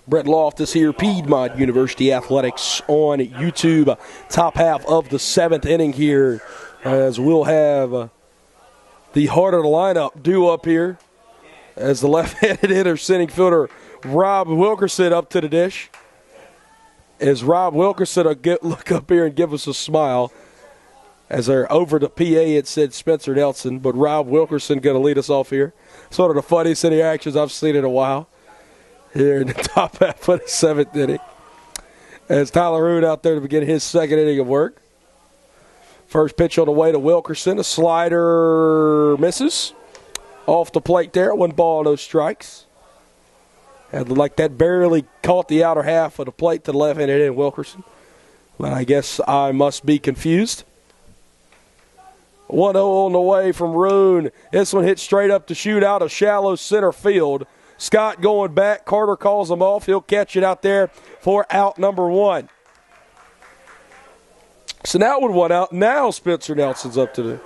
Brett Loftus here, Piedmont University Athletics on YouTube. Top half of the 7th inning here, as we'll have the heart of the lineup due up here, as the left-handed hitter, center fielder Rob Wilkerson up to the dish. As Rob Wilkerson will look up here and give us a smile, As they're over the PA, it said Spencer Nelson, but Rob Wilkerson going to lead us off here. Sort of the funniest interactions I've seen in a while here in the top half of the 7th inning. As Tyler Root out there to begin his 2nd inning of work. First pitch on the way to Wilkerson. A slider misses. Off the plate there. 1 ball, no strikes. And like that barely caught the outer half of the plate to the left-handed in Wilkerson. But I guess I must be confused. 1-0 on the way from Roon. This one hit straight up to shoot out of shallow center field. Scott going back. Carter calls him off. He'll catch it out there for out number 1. So now with 1 out, now Spencer Nelson's up to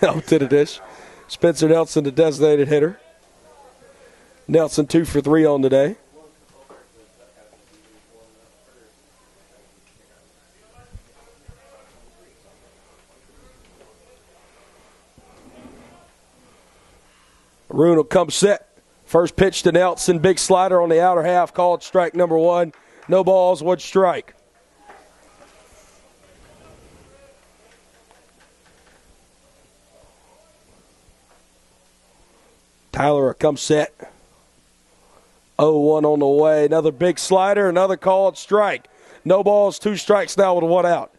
the dish. Spencer Nelson, the designated hitter. Nelson 2 for 3 on the day. Roon will come set. First pitch to Nelson. Big slider on the outer half. Called strike number 1. No balls, 1 strike. Tyler comes set. 0-1 on the way. Another big slider. Another called strike. No balls, 2 strikes now with 1 out.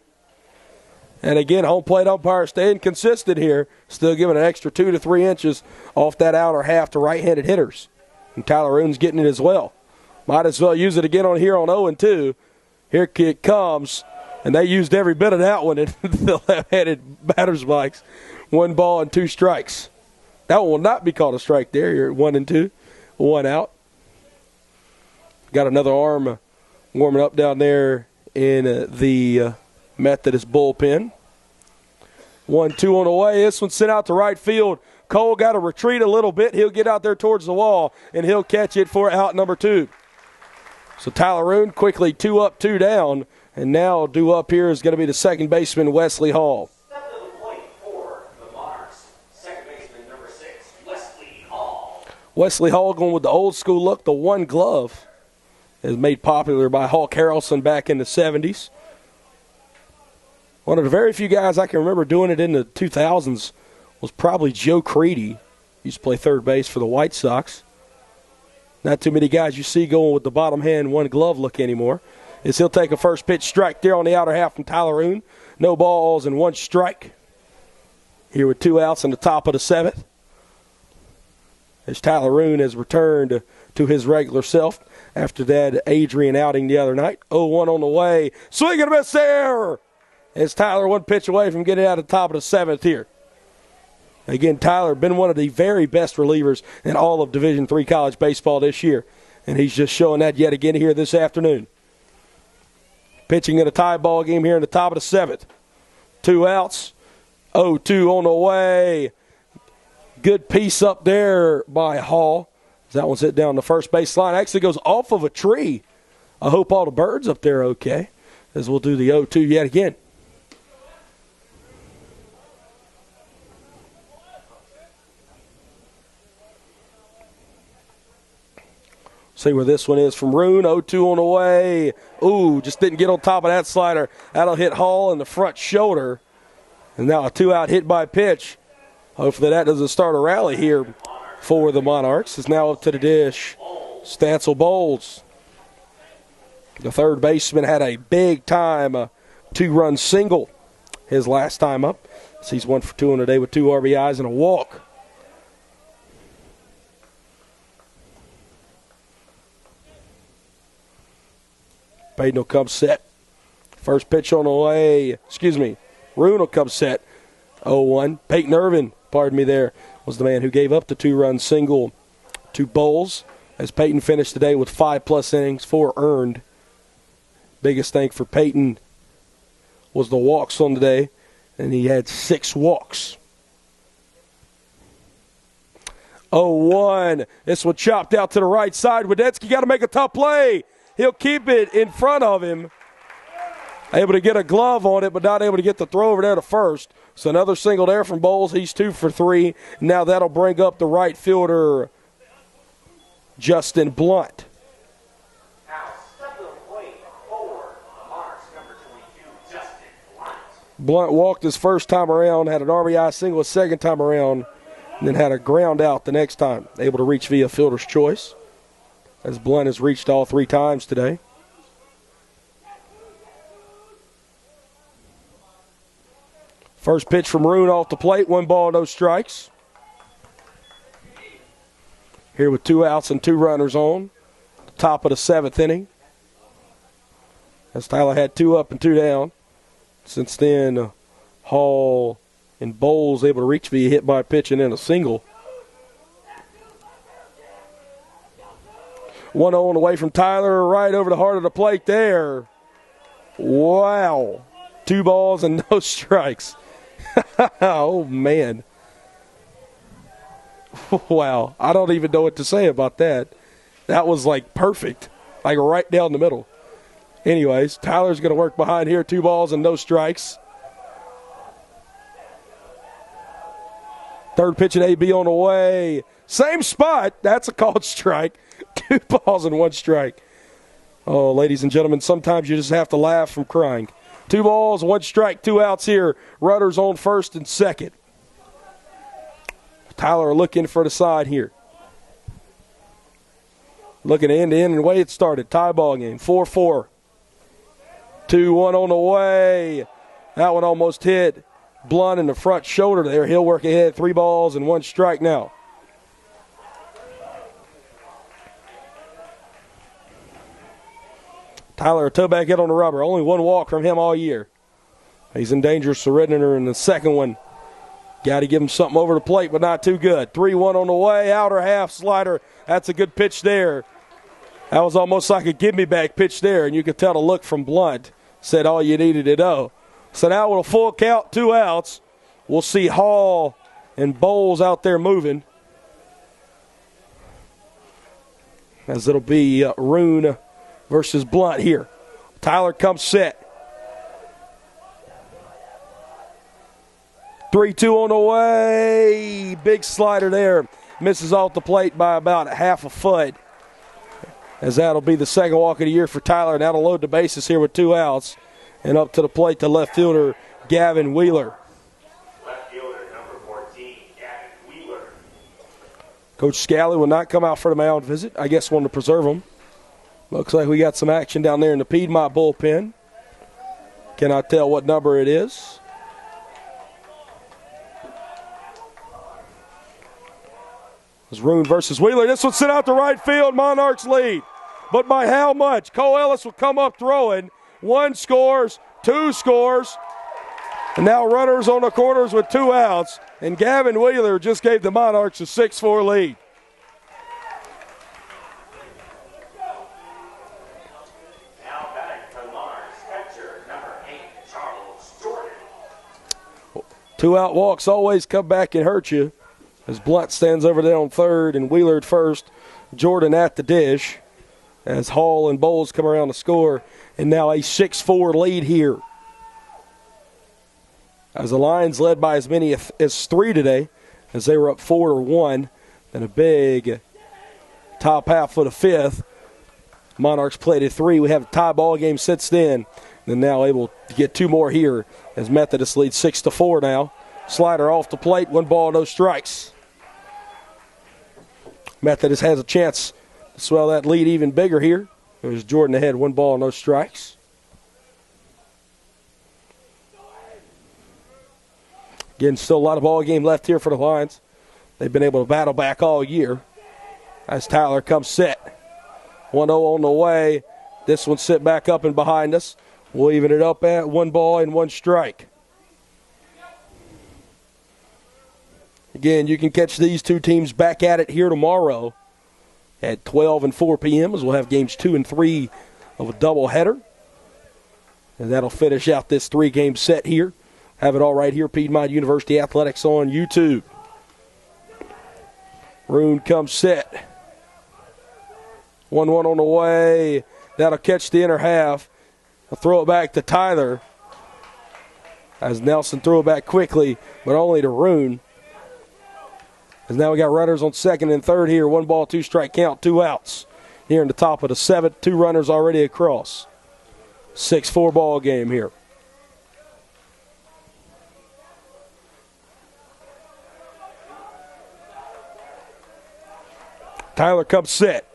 And again, home plate umpire staying consistent here. Still giving an extra 2 to 3 inches off that outer half to right-handed hitters. And Tyler Roon's getting it as well. Might as well use it again on here on 0-2. Here it comes. And they used every bit of that one in the left-handed batter's box. 1 ball and 2 strikes. That one will not be called a strike there. You're at 1-2. 1 out. Got another arm warming up down there in the Methodist bullpen. 1-2 on the way. This one sent out to right field. Cole got to retreat a little bit. He'll get out there towards the wall, and he'll catch it for out number 2. So Tyler Roon quickly 2 up, 2 down, and now due up here is going to be the second baseman, Wesley Hall. Step to the plate for the Monarchs. Second baseman, number 6, Wesley Hall. Wesley Hall going with the old school look, the 1 glove, is made popular by Carlson back in the 70s. One of the very few guys I can remember doing it in the 2000s was probably Joe Creedy. Used to play third base for the White Sox. Not too many guys you see going with the bottom hand 1 glove look anymore. As he'll take a first pitch strike there on the outer half from Tyler Roon. No balls and 1 strike. Here with 2 outs in the top of the 7th. As Tyler Roon has returned to his regular self after that Adrian outing the other night. 0-1 on the way. Swing and a miss there. As Tyler 1 pitch away from getting out of the top of the 7th here. Again, Tyler been one of the very best relievers in all of Division III college baseball this year. And he's just showing that yet again here this afternoon. Pitching in a tie ball game here in the top of the 7th. 2 outs. 0-2 on the way. Good piece up there by Hall. That one's hit down the first base line. Actually goes off of a tree. I hope all the birds up there are okay. As we'll do the 0-2 yet again. See where this one is from Roon. 0-2 on the way. Ooh, just didn't get on top of that slider. That'll hit Hall in the front shoulder. And now a 2-out hit by pitch. Hopefully that doesn't start a rally here for the Monarchs. It's now up to the dish. Stancil Bowles. The third baseman had a big-time 2-run single his last time up. So he's 1 for 2 on the day with 2 RBIs and a walk. Payton will come set. First pitch on the way. Roon will come set. 0-1. Peyton Irvin, pardon me there, was the man who gave up the 2-run single to Bowles. As Peyton finished today with 5+ innings, 4 earned. Biggest thing for Peyton was the walks on the day, and he had 6 walks. 0-1. This one chopped out to the right side. Wadetzky got to make a tough play. He'll keep it in front of him. Able to get a glove on it, but not able to get the throw over there to first. So another single there from Bowles. He's 2 for 3. Now that'll bring up the right fielder, Justin Blunt. Blunt walked his first time around, had an RBI single his second time around, and then had a ground out the next time. Able to reach via fielder's choice, as Blunt has reached all 3 times today. First pitch from Roon off the plate, 1 ball, no strikes. Here with 2 outs and 2 runners on, top of the 7th inning. As Tyler had 2 up and 2 down. Since then, Hall and Bowles able to reach via hit by pitch and then a single. 1-0 away from Tyler, right over the heart of the plate there. Wow. 2 balls and no strikes. Oh, man. Wow. I don't even know what to say about that. That was like perfect, like right down the middle. Anyways, Tyler's going to work behind here. 2 balls and no strikes. Third pitch at AB on the way. Same spot. That's a called strike. 2 balls and 1 strike. Oh, ladies and gentlemen, sometimes you just have to laugh from crying. 2 balls, 1 strike, 2 outs here. Runners on first and second. Tyler looking for the side here. Looking end to end and the way it started. Tie ball game, 4-4. 2-1 on the way. That one almost hit Blunt in the front shoulder there. He'll work ahead. 3 balls and 1 strike now. Tyler, a toe back hit on the rubber. Only 1 walk from him all year. He's in danger of surrendering in the second one. Got to give him something over the plate, but not too good. 3-1 on the way. Outer half slider. That's a good pitch there. That was almost like a give-me-back pitch there, and you could tell the look from Blunt said all you needed to know. So now with a full count, 2 outs, we'll see Hall and Bowles out there moving. As it'll be Roon versus Blunt here. Tyler comes set. 3-2 on the way. Big slider there. Misses off the plate by about half a foot. As that'll be the second walk of the year for Tyler. And that'll load the bases here with 2 outs. And up to the plate to left fielder Gavin Wheeler. Left fielder, number 14, Gavin Wheeler. Coach Scally will not come out for the mound visit. I guess wanted to preserve him. Looks like we got some action down there in the Piedmont bullpen. Cannot tell what number it is. It's Roon versus Wheeler. This one sent out to right field. Monarchs lead. But by how much? Cole Ellis will come up throwing. 1 scores, 2 scores. And now runners on the corners with 2 outs. And Gavin Wheeler just gave the Monarchs a 6-4 lead. Now batting for the Monarchs, catcher, number 8, Charles Jordan. 2 out walks always come back and hurt you. As Blunt stands over there on third and Wheeler at first. Jordan at the dish. As Hall and Bowles come around to score. And now a 6-4 lead here. As the Lions led by as many as 3 today. As they were up 4-1. And a big top half of the 5th. Monarchs played at 3. We have a tie ball game since then. And now able to get 2 more here. As Methodist leads 6-4 now. Slider off the plate. 1 ball, no strikes. Methodist has a chance to swell that lead even bigger here. There's Jordan ahead, 1 ball, no strikes. Again, still a lot of ball game left here for the Lions. They've been able to battle back all year. As Tyler comes set. 1-0 on the way. This one sit back up and behind us. We'll even it up at 1 ball and 1 strike. Again, you can catch these 2 teams back at it here tomorrow at 12 and 4 p.m. as we'll have games 2 and 3 of a doubleheader. And that'll finish out this 3-game set here. Have it all right here, Piedmont University Athletics on YouTube. Roon comes set. 1-1 on the way. That'll catch the inner half. I'll throw it back to Tyler. As Nelson threw it back quickly, but only to Roon. As now we got runners on second and third here. 1 ball, 2 strike count, 2 outs. Here in the top of the 7th, 2 runners already across. 6-4 ball game here. Tyler comes set.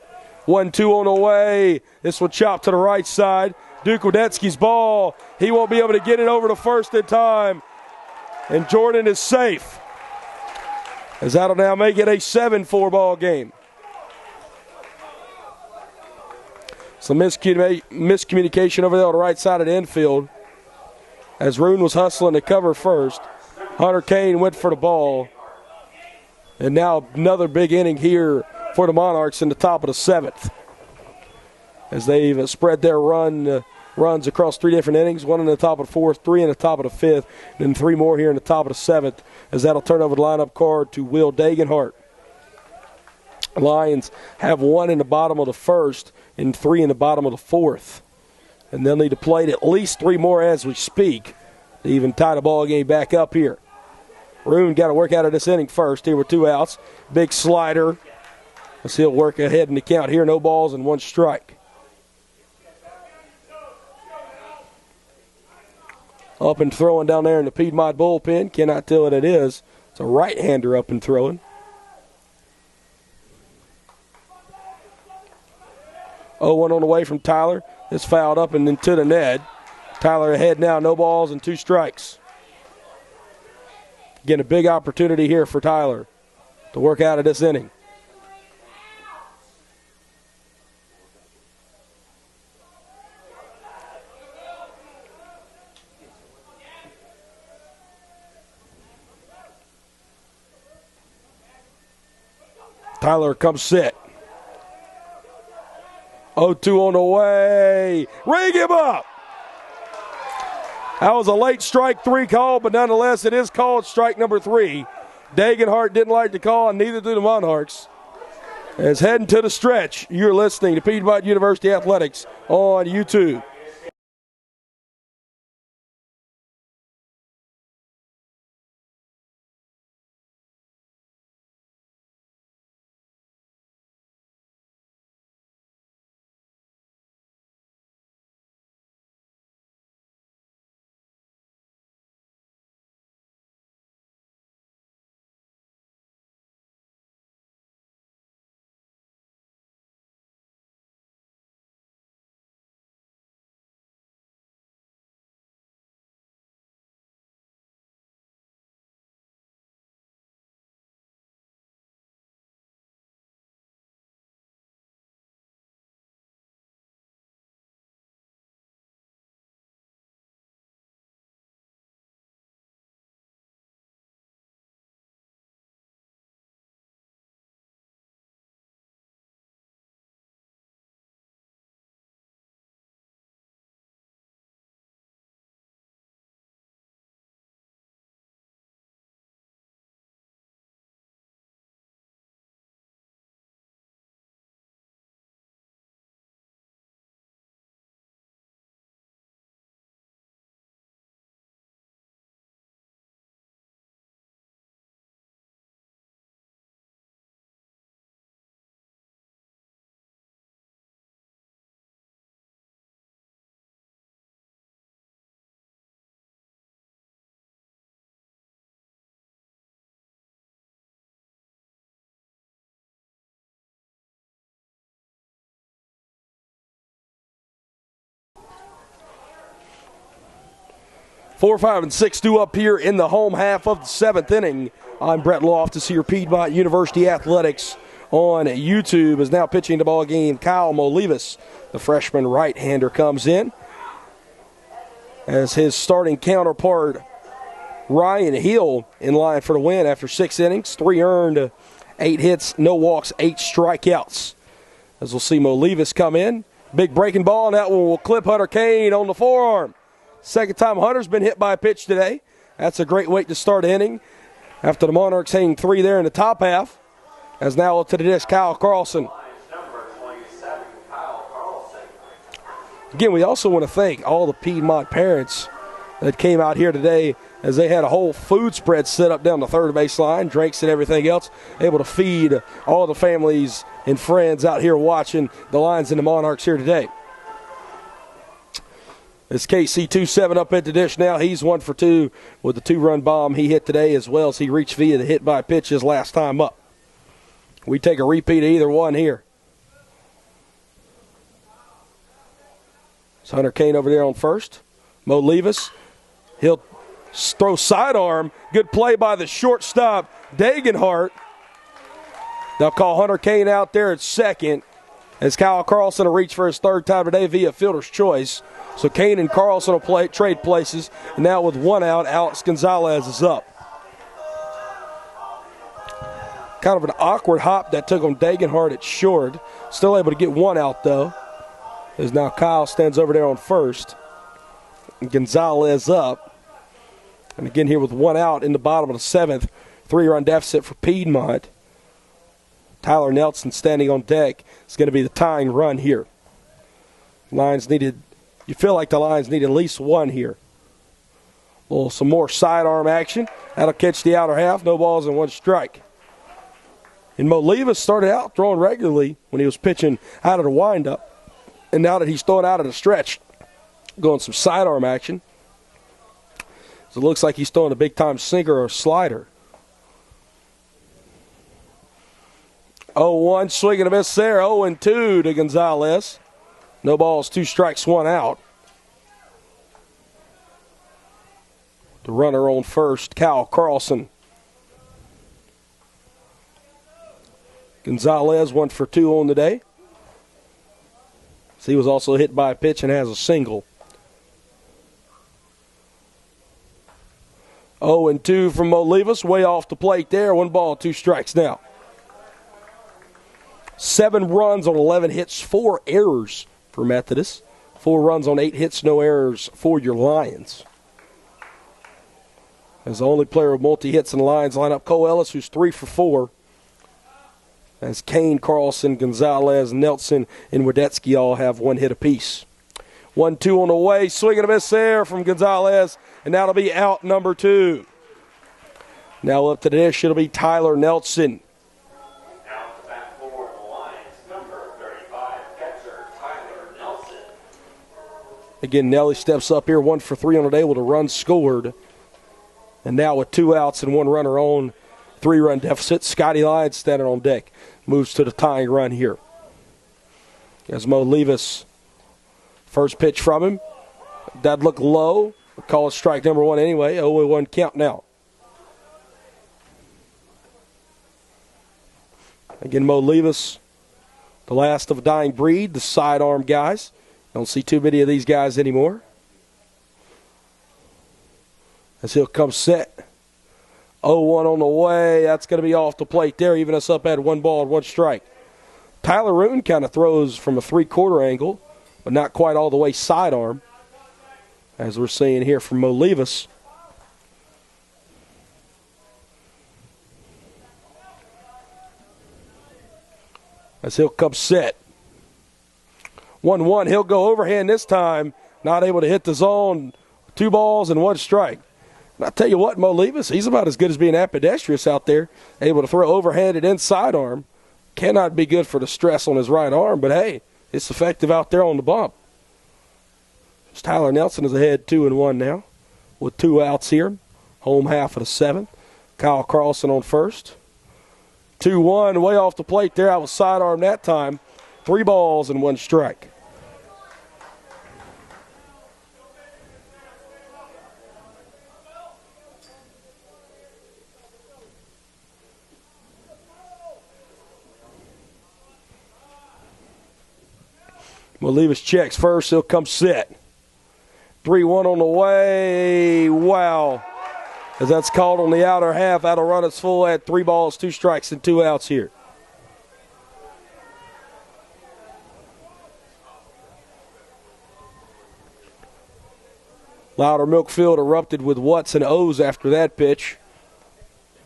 1-2 on the way. This one chopped to the right side. Duke Wadetzky's ball. He won't be able to get it over to first in time. And Jordan is safe, as that'll now make it a 7-4 ball game. Some miscommunication over there on the right side of the infield, as Roon was hustling to cover first. Hunter Kane went for the ball. And now another big inning here for the Monarchs in the top of the 7th, as they've spread their runs across 3 different innings, 1 in the top of the 4th, 3 in the top of the 5th, and then 3 more here in the top of the 7th, as that'll turn over the lineup card to Will Dagenhart. Lions have 1 in the bottom of the 1st and 3 in the bottom of the 4th, and they'll need to play at least 3 more as we speak to even tie the ball game back up here. Roon got to work out of this inning first here with 2 outs. Big slider. As he'll work ahead in the count here. No balls and 1 strike. Up and throwing down there in the Piedmont bullpen. Cannot tell what it is. It's a right-hander up and throwing. 0-1 on the way from Tyler. It's fouled up and into the net. Tyler ahead now. No balls and 2 strikes. Again, a big opportunity here for Tyler to work out of this inning. Tyler comes set. 0-2 on the way. Ring him up. That was a late strike 3 call, but nonetheless it is called strike number 3. Dagenhart didn't like the call, and neither do the Monarchs. As heading to the stretch, you're listening to Piedmont University Athletics on YouTube. Four, 5, and 6 due up here in the home half of the 7th inning. I'm Brett Loftus here, Piedmont University Athletics on YouTube. Is now pitching the ball game. Kyle Molivas, the freshman right-hander, comes in as his starting counterpart Ryan Hill in line for the win after 6 innings, 3 earned, 8 hits, no walks, 8 strikeouts. As we'll see Molivas come in. Big breaking ball, and that one will clip Hunter Kane on the forearm. Second time Hunter's been hit by a pitch today. That's a great way to start the inning. After the Monarchs hanging 3 there in the top half. As now up to the disc, Kyle Carlson. Again, we also want to thank all the Piedmont parents that came out here today, as they had a whole food spread set up down the third base line, drinks and everything else, able to feed all the families and friends out here watching the Lions and the Monarchs here today. It's KC 2-7 up at the dish now. He's 1 for 2 with the 2-run bomb he hit today, as well as he reached via the hit by pitch his last time up. We take a repeat of either one here. It's Hunter Kane over there on first. Mo Levis, he'll throw sidearm. Good play by the shortstop, Dagenhart. They'll call Hunter Kane out there at second as Kyle Carlson will reach for his third time today via fielder's choice. So Kane and Carlson will trade places. And now with one out, Alex Gonzalez is up. Kind of an awkward hop that took on Dagenhart at short. Still able to get one out, though, as now Kyle stands over there on first. And Gonzalez up. And again here with one out in the bottom of the seventh. 3-run deficit for Piedmont. Tyler Nelson standing on deck. It's going to be the tying run here. Lions needed, you feel like the Lions need at least one here. Some more sidearm action. That'll catch the outer half. No balls and one strike. And Mo Levis started out throwing regularly when he was pitching out of the windup. And now that he's throwing out of the stretch, going some sidearm action. So it looks like he's throwing a big-time sinker or slider. 0-1, swing and a miss there. 0-2 to Gonzalez. No balls, 2 strikes, 1 out. The runner on first, Kyle Carlson. Gonzalez 1 for 2 on the day. So he was also hit by a pitch and has a single. 0-2 from Mo Levis, way off the plate there. 1 ball, 2 strikes now. 7 runs on 11 hits, 4 errors for Methodist. 4 runs on 8 hits, no errors for your Lions. As the only player with multi-hits in the Lions lineup, Cole Ellis, who's 3 for 4. As Kane, Carlson, Gonzalez, Nelson, and Wadetzky all have 1 hit apiece. 1-2 on the way. Swing and a miss there from Gonzalez. And that'll be out number 2. Now up to the dish, it'll be Tyler Nelson. Now to bat for the Lions, number 35, catcher Tyler Nelson. Again, Nelly steps up here, 1 for 3 on the day with a run scored. And now with 2 outs and 1 runner on, 3-run deficit, Scotty Lyon standing on deck. Moves to the tying run here. As Mo Levis, first pitch from him. That'd look low. We'll call it strike number 1 anyway. 0-1 count now. Again, Mo Levis, the last of a dying breed, the sidearm guys. Don't see too many of these guys anymore. As he'll come set. 0-1 on the way. That's going to be off the plate there, even us up at 1 ball and 1 strike. Tyler Roon kind of throws from a 3/4 angle, but not quite all the way sidearm, as we're seeing here from Mo Levis. As he'll come set. 1-1. He'll go overhand this time. Not able to hit the zone. 2 balls and 1 strike. I tell you what, Mo Levis, he's about as good as being ambidextrous out there, able to throw overhanded and sidearm. Cannot be good for the stress on his right arm, but hey, it's effective out there on the bump. Tyler Nelson is ahead 2-1 now with 2 outs here. Home half of the 7th. Kyle Carlson on first. 2-1, way off the plate there. I was sidearm that time. 3 balls and 1 strike. Mo Levis checks first. He'll come set. 3-1 on the way. Wow. As that's called on the outer half, that'll run us full at 3 balls, 2 strikes, and 2 outs here. Loudermilk Field erupted with whats and ohs after that pitch.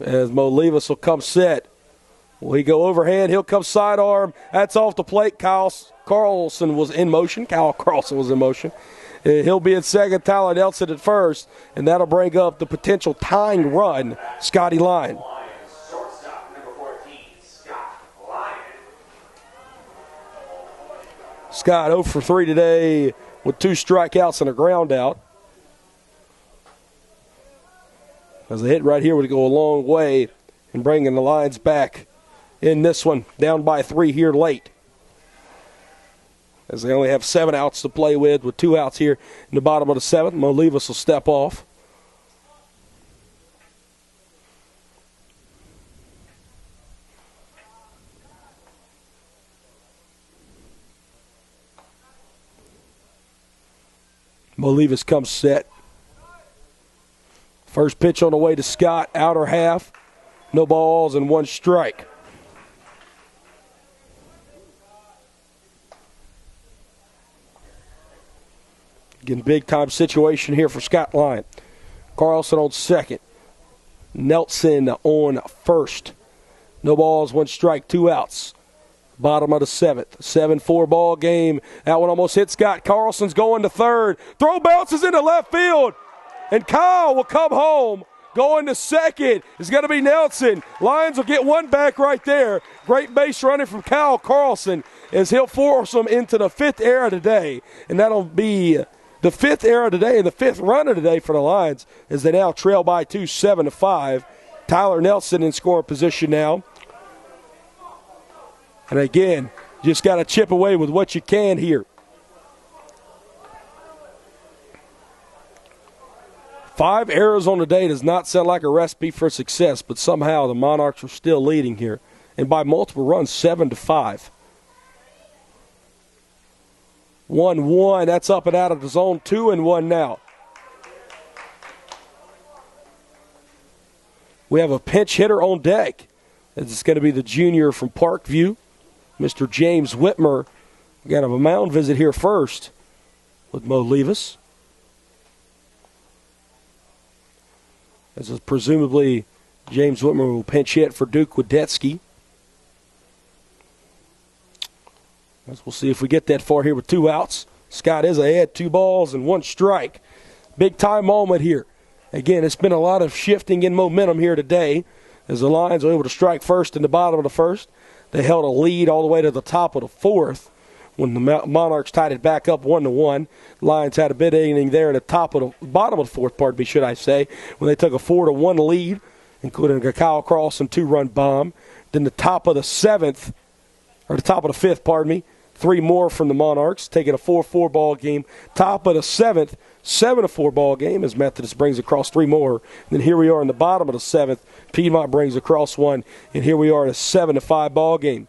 As Mo Levis will come set. Will he go overhand? He'll come sidearm. That's off the plate. Kyle Carlson was in motion. He'll be at second. Tyler Nelson at first. And that'll bring up the potential tying run, Scotty Lyon. Shortstop, number 14, Scott Lyon. Scott 0 for 3 today with 2 strikeouts and a ground out. As a hit right here would go a long way in bringing the Lions back in this one, down by 3 here late, as they only have 7 outs to play with 2 outs here in the bottom of the 7th. Molivas will step off. Molivas comes set. First pitch on the way to Scott, outer half. No balls and 1 strike. Again, big-time situation here for Scott Lyon. Carlson on second. Nelson on first. No balls, 1 strike, 2 outs. Bottom of the 7th. 7-4 ball game. That one almost hit Scott. Carlson's going to third. Throw bounces into left field. And Kyle will come home. Going to second is going to be Nelson. Lions will get 1 back right there. Great base running from Kyle Carlson as he'll force them into the 5th error today. And that'll be the 5th error today and the 5th run of the day for the Lions as they now trail by 2, 7-5. Tyler Nelson in scoring position now. And again, just got to chip away with what you can here. 5 errors on the day does not sound like a recipe for success, but somehow the Monarchs are still leading here. And by multiple runs, 7-5. 1-1, that's up and out of the zone, 2-1 now. We have a pinch hitter on deck. It's going to be the junior from Parkview, Mr. James Whitmer. We got a mound visit here first with Mo Levis. This is presumably James Whitmer will pinch hit for Duke Wadetzky. As we'll see if we get that far here with 2 outs. Scott is ahead, 2 balls and 1 strike. Big time moment here. Again, it's been a lot of shifting in momentum here today as the Lions were able to strike first in the bottom of the 1st. They held a lead all the way to the top of the 4th when the Monarchs tied it back up 1-1. Lions had a bit inning there in the bottom of the 4th, pardon me, should I say, when they took a 4-1 lead, including a Kyle Carlson 2-run bomb. Then the top of the 7th, or the top of the 5th, pardon me, 3 more from the Monarchs, taking a 4-4 ball game. Top of the 7th, 7-4 ball game as Methodist brings across 3 more. And then here we are in the bottom of the 7th. Piedmont brings across 1, and here we are in a 7-5 ball game.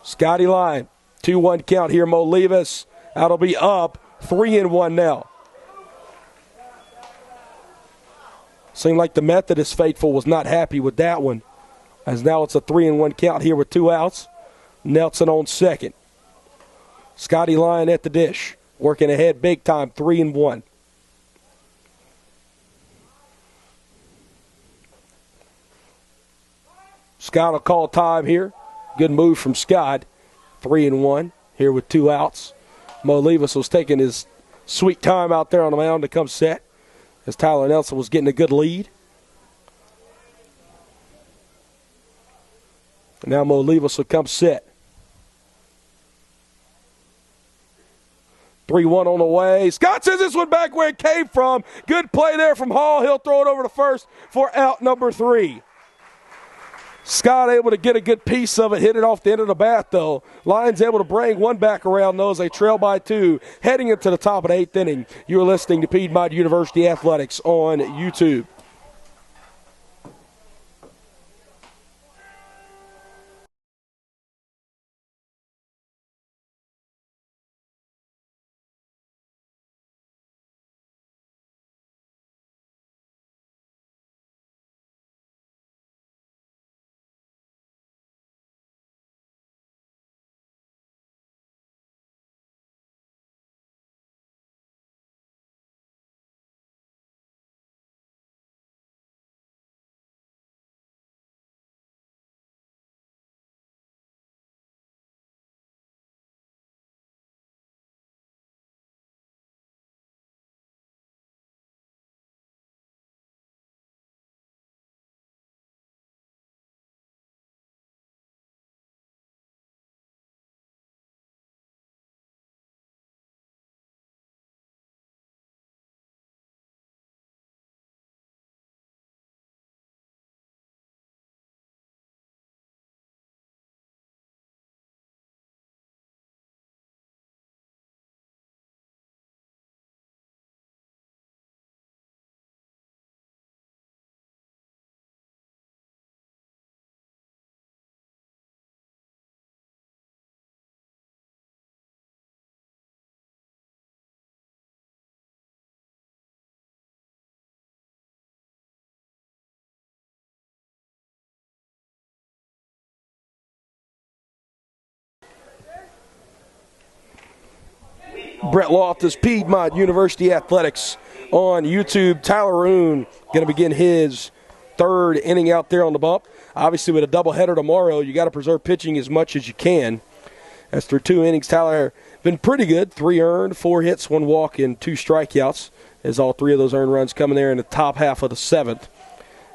Scotty Lyon, 2-1 count here. Mo Levis, that'll be up, 3-1 now. Seemed like the Methodist faithful was not happy with that one, as now it's a 3-1 count here with 2 outs. Nelson on second. Scotty Lyon at the dish, working ahead big time, 3-1. Scott will call time here. Good move from Scott. 3-1 here with 2 outs. Mo Levis was taking his sweet time out there on the mound to come set as Tyler Nelson was getting a good lead. And now Mo Levis will come set. 3-1 on the way. Scott sends this one back where it came from. Good play there from Hall. He'll throw it over to first for out number 3. Scott able to get a good piece of it, hit it off the end of the bat, though. Lions able to bring 1 back around those. They trail by 2, heading into the top of the 8th inning. You're listening to Piedmont University Athletics on YouTube. Brett Loftus, Piedmont University Athletics on YouTube. Tyler Roon going to begin his third inning out there on the bump. Obviously, with a doubleheader tomorrow, you got to preserve pitching as much as you can. As through 2 innings, Tyler been pretty good. 3 earned, 4 hits, 1 walk, and 2 strikeouts. As all 3 of those earned runs coming there in the top half of the 7th.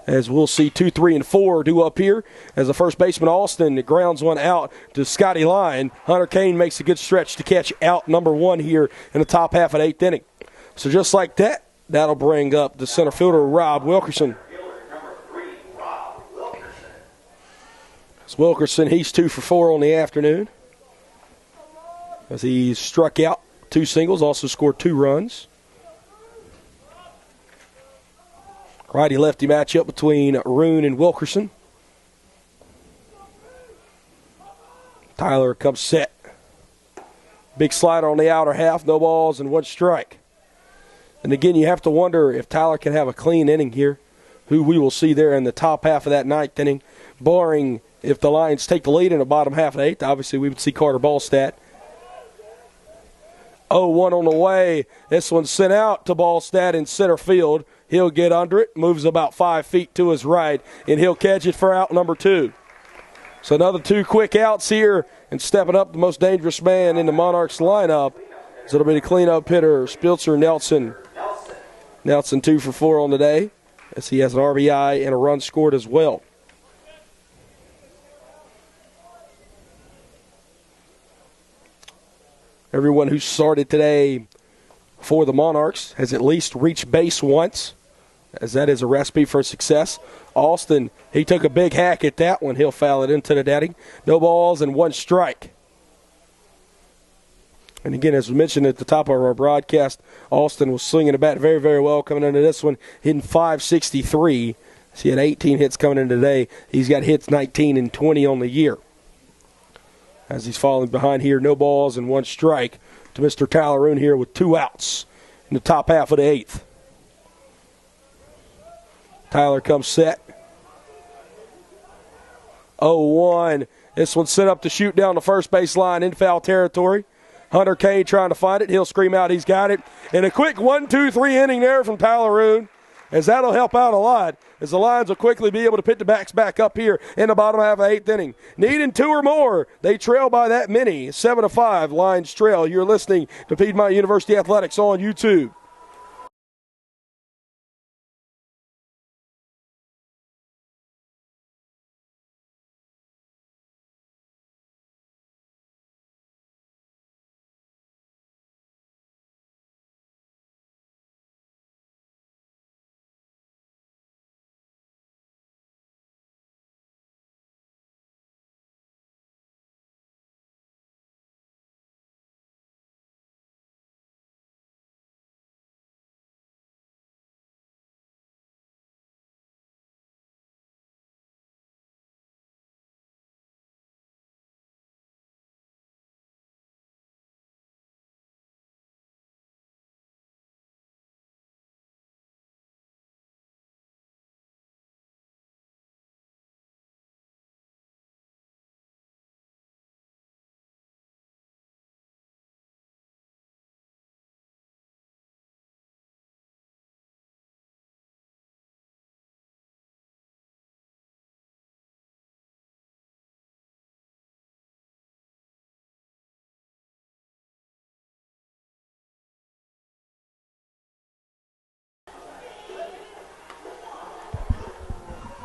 As we'll see 2, 3, and 4 do up here. As the first baseman, Austin, grounds one out to Scotty Lyon. Hunter Kane makes a good stretch to catch out number 1 here in the top half of the 8th inning. So just like that, that'll bring up the center fielder, Rob Wilkerson. As Wilkerson, he's 2 for 4 on the afternoon. As he struck out 2 singles, also scored 2 runs. Righty-lefty matchup between Roon and Wilkerson. Tyler comes set. Big slider on the outer half, no balls and 1 strike. And again, you have to wonder if Tyler can have a clean inning here, who we will see there in the top half of that 9th inning, barring if the Lions take the lead in the bottom half of the 8th. Obviously, we would see Carter Ballstat. 0-1 on the way. This one's sent out to Ballstat in center field. He'll get under it, moves about 5 feet to his right, and he'll catch it for out number 2. So another 2 quick outs here, and stepping up the most dangerous man in the Monarchs lineup. So it'll be the cleanup hitter, Spilzer Nelson. Nelson 2 for 4 on the day, as he has an RBI and a run scored as well. Everyone who started today for the Monarchs has at least reached base once, as that is a recipe for success. Austin, he took a big hack at that one. He'll foul it into the netting. No balls and 1 strike. And again, as we mentioned at the top of our broadcast, Austin was swinging the bat very, very well coming into this one, hitting .563. He had 18 hits coming in today. He's got hits 19 and 20 on the year. As he's falling behind here, no balls and 1 strike to Mr. Tyler Roon here with 2 outs in the top half of the 8th. Tyler comes set. 0-1. This one's set up to shoot down the first base line in foul territory. Hunter Kane trying to find it. He'll scream out he's got it. And a quick 1-2-3 inning there from Tyler Roon, as that'll help out a lot, as the Lions will quickly be able to pick the backs back up here in the bottom half of the 8th inning. Needing 2 or more, they trail by that many. 7-5, Lions trail. You're listening to Piedmont University Athletics on YouTube.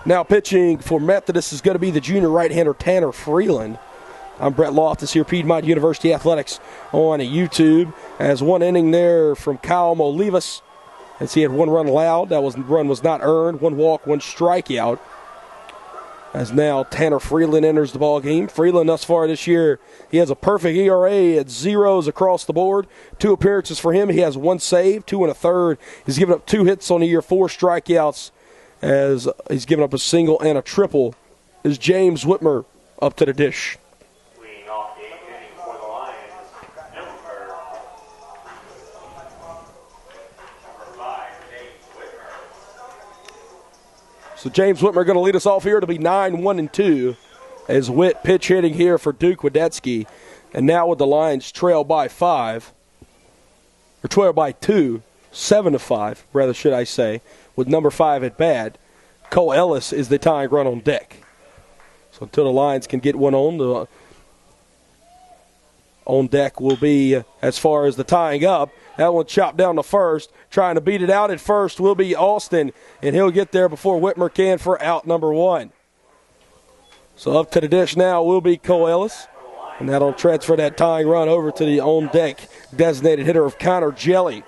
Now pitching for Methodist is going to be the junior right-hander Tanner Freeland. I'm Brett Loftus here, Piedmont University Athletics on YouTube. As 1 inning there from Kyle Molivas, as he had 1 run allowed. That run was not earned. 1 walk, 1 strikeout. As now Tanner Freeland enters the ball game. Freeland thus far this year, he has a perfect ERA at 0s across the board. 2 appearances for him. He has 1 save, 2 1/3. He's given up 2 hits on the year, 4 strikeouts, as he's given up a single and a triple. Is James Whitmer up to the dish? Leading off the 8th inning for the Lions, number 5, James Whitmer. So James Whitmer going to lead us off here. It'll be 9-1-2 as Witt pitch hitting here for Duke Wadetzky. And now with the Lions trail by 5. or 12 by 2, 7-5, rather should I say, with number 5 at bat. Cole Ellis is the tying run on deck. So until the Lions can get one on deck will be, as far as the tying up, that one chopped down to first. Trying to beat it out at first will be Austin, and he'll get there before Whitmer can for out number 1. So up to the dish now will be Cole Ellis, and that'll transfer that tying run over to the on-deck designated hitter of Connor Jelly.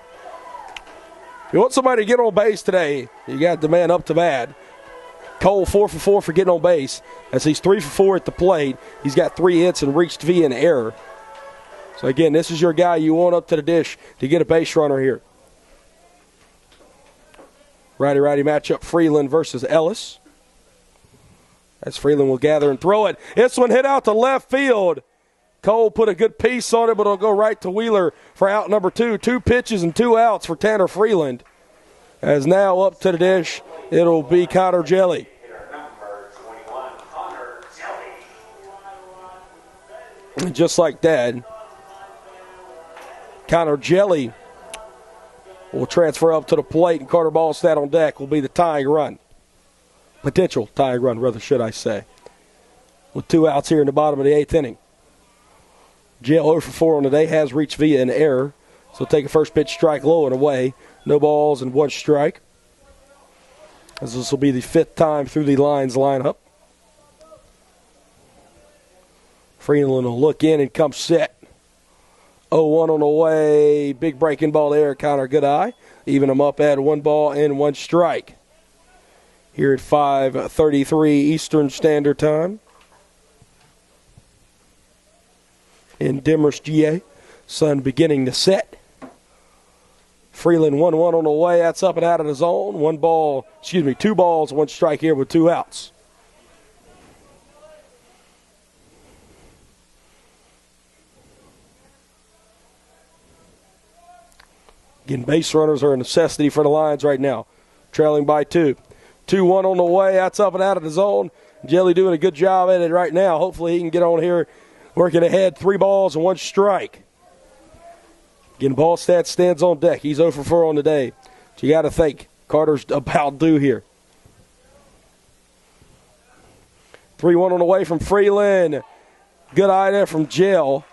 If you want somebody to get on base today, you got the man up to bat. Cole 4 for 4 for getting on base, as he's 3 for 4 at the plate. He's got 3 hits and reached via an error. So again, this is your guy you want up to the dish to get a base runner here. Righty-righty matchup, Freeland versus Ellis. As Freeland will gather and throw it. This one hit out to left field. Cole put a good piece on it, but it'll go right to Wheeler for out number 2. 2 pitches and 2 outs for Tanner Freeland. As now up to the dish, it'll be Connor Jelly. And just like that, Connor Jelly will transfer up to the plate, and Carter Ballstat on deck will be the tying run. Potential tying run, rather should I say. With 2 outs here in the bottom of the 8th inning. Jelly 0 for 4 on the day, has reached via an error. So take a first pitch strike low and away. No balls and 1 strike. As this will be the 5th time through the Lions lineup. Freeland will look in and come set. 0-1 on the way. Big breaking ball there, Connor Goodeye. Even him up at 1 ball and 1 strike. Here at 5:33 Eastern Standard Time. In Demorest, GA. Sun beginning to set. Freeland 1-1 on the way. That's up and out of the zone. 2 balls, 1 strike here with 2 outs. Again, base runners are a necessity for the Lions right now. Trailing by 2. 2-1 on the way. That's up and out of the zone. Jelly doing a good job at it right now. Hopefully he can get on here working ahead. 3 balls and 1 strike. Again, Ballstat stands on deck. He's 0 for 4 on the day. So you got to think Carter's about due here. 3-1 on the way from Freeland. Good eye there from Jill.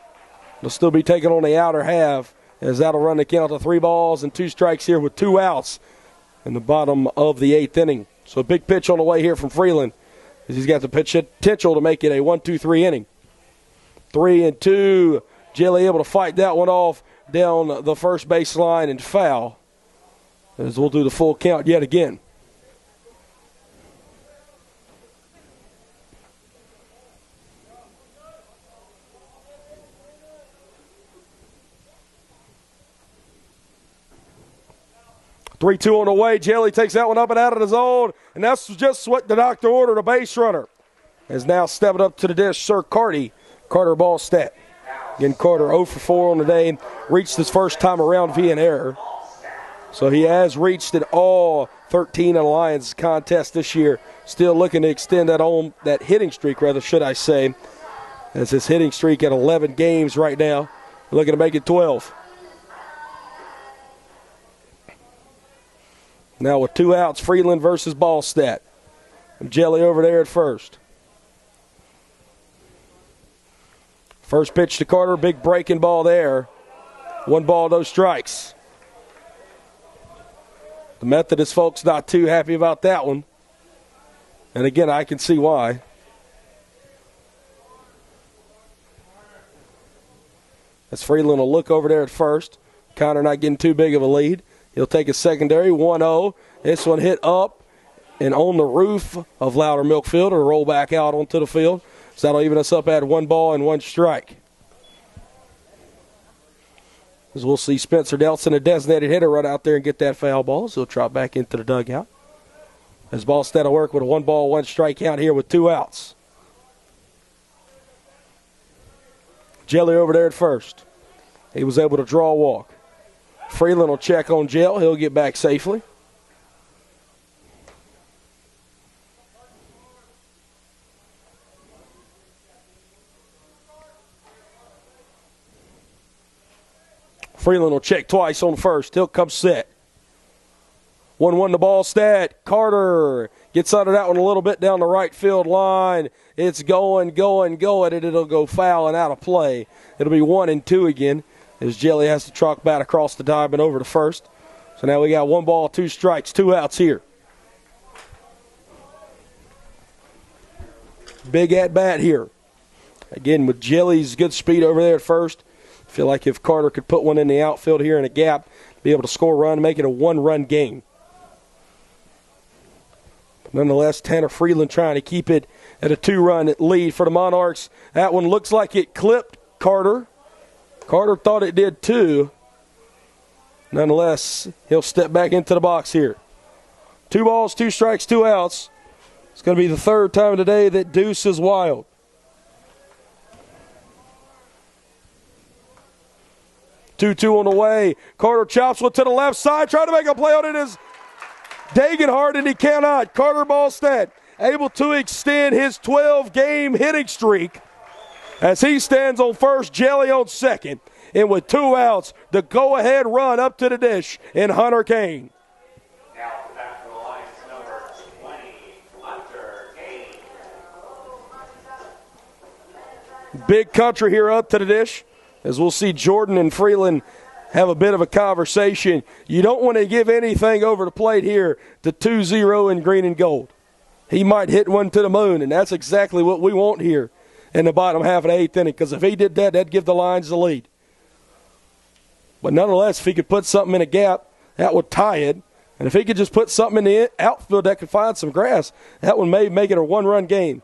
They'll still be taking on the outer half, as that'll run the count to 3 balls and 2 strikes here with 2 outs in the bottom of the 8th inning. So a big pitch on the way here from Freeland, as he's got the potential to make it a 1-2-3 inning. 3-2. Jelly able to fight that one off down the first base line and foul, as we'll do the full count yet again. Three-two on the way. Jelly takes that one up and out of the zone, and that's just what the doctor ordered, a base runner. Is now stepping up to the dish, Sir Carter Ballstat. Again, Carter 0 for 4 on the day, reached his first time around via an error. So he has reached in all 13 of the Lions contests this year. Still looking to extend that hitting streak, rather should I say. As his hitting streak at 11 games right now, looking to make it 12. Now with 2 outs, Freeland versus Ballstat. And Jelly over there at first. First pitch to Carter, big breaking ball there. 1 ball, no strikes. The Methodist folks not too happy about that one. And again, I can see why. As Freeland will look over there at first. Connor not getting too big of a lead. He'll take a secondary, 1-0. This one hit up and on the roof of Louder Milk Field and roll back out onto the field. So that'll even us up at 1 ball and 1 strike. As we'll see Spencer Nelson, a designated hitter, run out there and get that foul ball. So he'll drop back into the dugout. As Ballstat will work with a 1 ball, 1 strike count here with 2 outs. Jelly over there at first. He was able to draw a walk. Freeland will check on Jell. He'll get back safely. Freeland will check twice on the first. He'll come set. 1-1 the ball stat. Carter gets under that one a little bit down the right field line. It's going, and it'll go foul and out of play. It'll be 1-2 again as Jelly has to truck back across the diamond over to first. So now we got 1 ball, 2 strikes, 2 outs here. Big at bat here. Again, with Jelly's good speed over there at first, I feel like if Carter could put one in the outfield here in a gap, be able to score a run, make it a 1-run game. But nonetheless, Tanner Freeland trying to keep it at a 2-run lead for the Monarchs. That one looks like it clipped Carter. Carter thought it did too. Nonetheless, he'll step back into the box here. 2 balls, 2 strikes, 2 outs. It's going to be the 3rd time today that Deuce is wild. 2-2 on the way. Carter chops one to the left side, trying to make a play on it is Dagenhart, and he cannot. Carter Ballstead able to extend his 12-game hitting streak as he stands on first, Jelly on second. And with 2 outs, the go-ahead run up to the dish in Hunter Kane. Now back to the lines, number 20, Hunter Kane. Big country here up to the dish, as we'll see Jordan and Freeland have a bit of a conversation. You don't want to give anything over the plate here to 2-0 in green and gold. He might hit one to the moon, and that's exactly what we want here in the bottom half of the 8th inning, because if he did that, that'd give the Lions the lead. But nonetheless, if he could put something in a gap, that would tie it. And if he could just put something in the outfield that could find some grass, that would maybe make it a 1-run game.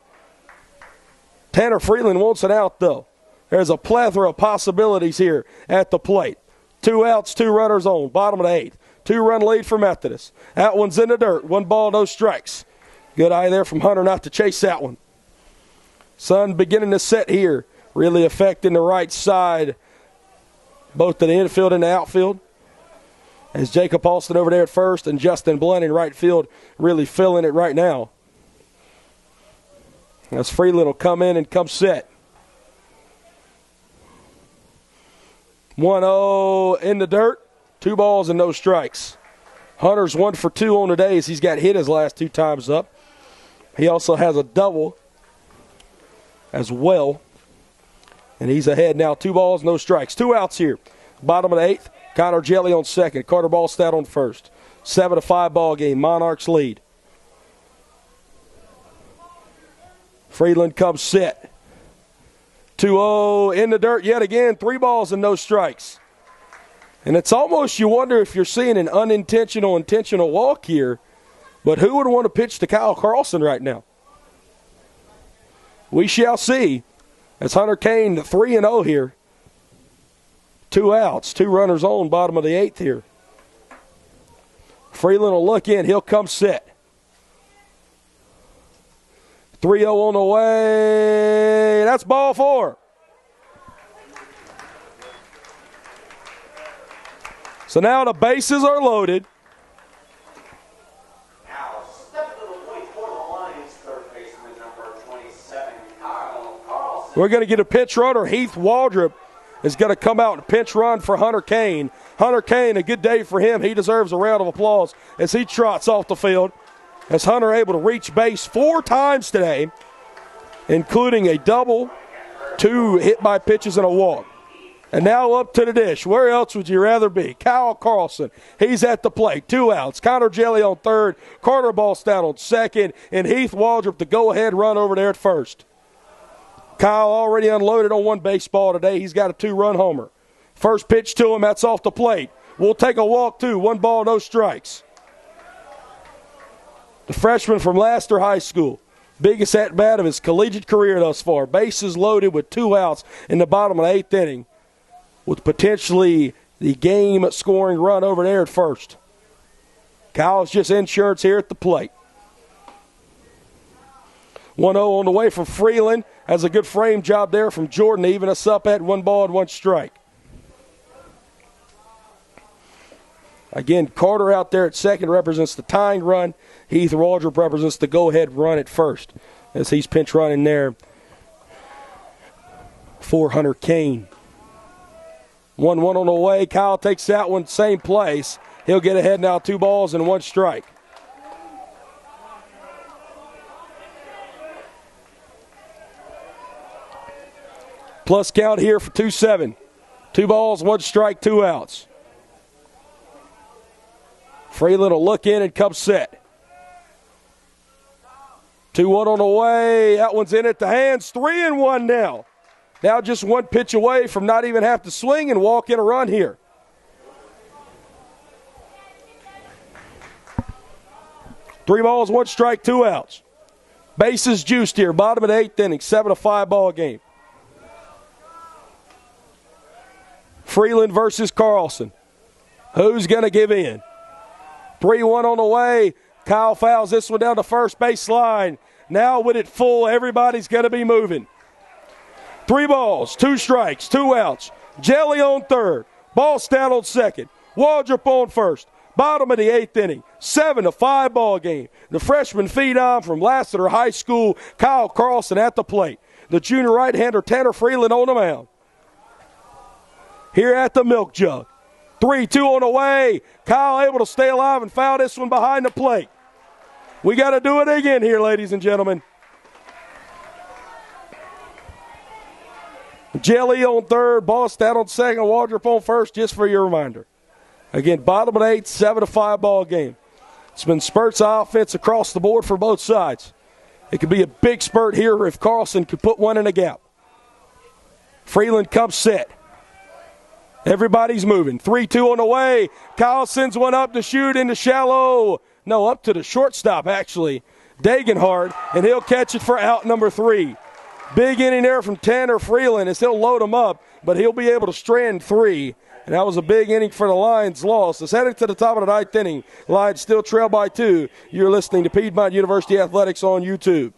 Tanner Freeland wants it out, though. There's a plethora of possibilities here at the plate. 2 outs, 2 runners on, bottom of the 8th. 2-run lead for Methodist. That one's in the dirt. 1 ball, no strikes. Good eye there from Hunter not to chase that one. Sun beginning to set here, really affecting the right side, both to the infield and the outfield. As Jacob Alston over there at first and Justin Blunt in right field really feeling it right now. As Freeland will come in and come set. 1-0 in the dirt. 2 balls and no strikes. Hunter's 1 for 2 on the day as he's got hit his last 2 times up. He also has a double as well. And he's ahead now. 2 balls, no strikes. 2 outs here. Bottom of the 8th. Connor Jelly on second. Carter Ballstat on first. 7-5 ball game. Monarchs lead. Freeland comes set. 2-0 in the dirt yet again. 3 balls and no strikes. And it's almost you wonder if you're seeing an unintentional, intentional walk here. But who would want to pitch to Kyle Carlson right now? We shall see. As Hunter Kane 3-0 here. 2 outs, 2 runners on, bottom of the 8th here. Freeland will look in. He'll come set. 3-0 on the way. That's ball 4. So now the bases are loaded. Now step to the plate for the Lions, third baseman number 27, Kyle Carlson. We're going to get a pitch runner. Heath Waldrop is going to come out and pinch run for Hunter Kane. Hunter Kane, a good day for him. He deserves a round of applause as he trots off the field. As Hunter able to reach base 4 times today, including a double, 2 hit by pitches, and a walk. And now up to the dish. Where else would you rather be? Kyle Carlson. He's at the plate. 2 outs. Connor Jelly on third. Carter Ballstat on second. And Heath Waldrop the go-ahead run over there at first. Kyle already unloaded on 1 baseball today. He's got a 2-run homer. First pitch to him. That's off the plate. We'll take a walk, too. 1 ball, no strikes. The freshman from Laster High School. Biggest at-bat of his collegiate career thus far. Bases loaded with 2 outs in the bottom of the 8th inning, with potentially the game-scoring run over there at first. Kyle's just insurance here at the plate. 1-0 on the way from Freeland. Has a good frame job there from Jordan to even us up at 1 ball and 1 strike. Again, Carter out there at second represents the tying run. Heath Waldrop represents the go-ahead run at first as he's pinch running there for Hunter Kane. 1-1 on the way. Kyle takes that one, same place. He'll get ahead now, 2 balls and 1 strike. Plus count here for 2-7. 2 balls, 1 strike, 2 outs. Freeland will look in and come set. 2-1 on the way. That one's in at the hands. 3-1 now. Now just 1 pitch away from not even have to swing and walk in a run here. Three balls, 1 strike, 2 outs. Bases juiced here. Bottom of the 8th inning. 7-5 ball game. Freeland versus Carlson. Who's going to give in? 3-1 on the way. Kyle fouls this one down the first base line. Now with it full, everybody's going to be moving. 3 balls, 2 strikes, 2 outs. Jelly on third. Ballstout on second. Waldrop on first. Bottom of the 8th inning. 7-5 ball game. The freshman phenom from Lassiter High School, Kyle Carlson at the plate. The junior right-hander Tanner Freeland on the mound. Here at the milk jug. 3-2 on the way. Kyle able to stay alive and foul this one behind the plate. We got to do it again here, ladies and gentlemen. Jelly on third, Ballstout on second, Waldrop on first, just for your reminder. Again, bottom of the 8th, 7-5 ball game. It's been spurts of offense across the board for both sides. It could be a big spurt here if Carlson could put one in a gap. Freeland comes set. Everybody's moving. 3-2 on the way. Kyle sends one up to shoot into shallow. No, up to the shortstop, actually. Dagenhart, and he'll catch it for out number 3. Big inning there from Tanner Freeland as he'll load him up, but he'll be able to strand 3. And that was a big inning for the Lions' loss. It's heading to the top of the 9th inning. Lions still trail by 2. You're listening to Piedmont University Athletics on YouTube.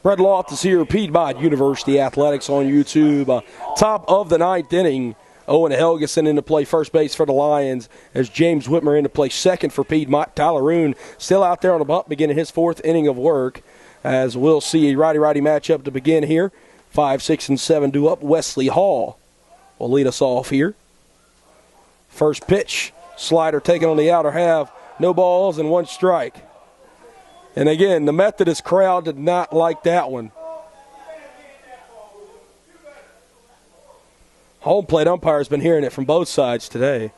Brett Loftus here, Piedmont University Athletics on YouTube. Top of the 9th inning. Owen Helgeson into play first base for the Lions as James Whitmer into play second for Piedmont. Tyler Roon still out there on the bump beginning his 4th inning of work as we'll see a righty-righty matchup to begin here. 5, 6, and 7 due up. Wesley Hall will lead us off here. First pitch, slider taken on the outer half. No balls and 1 strike. And again, the Methodist crowd did not like that one. Home plate umpire's been hearing it from both sides today.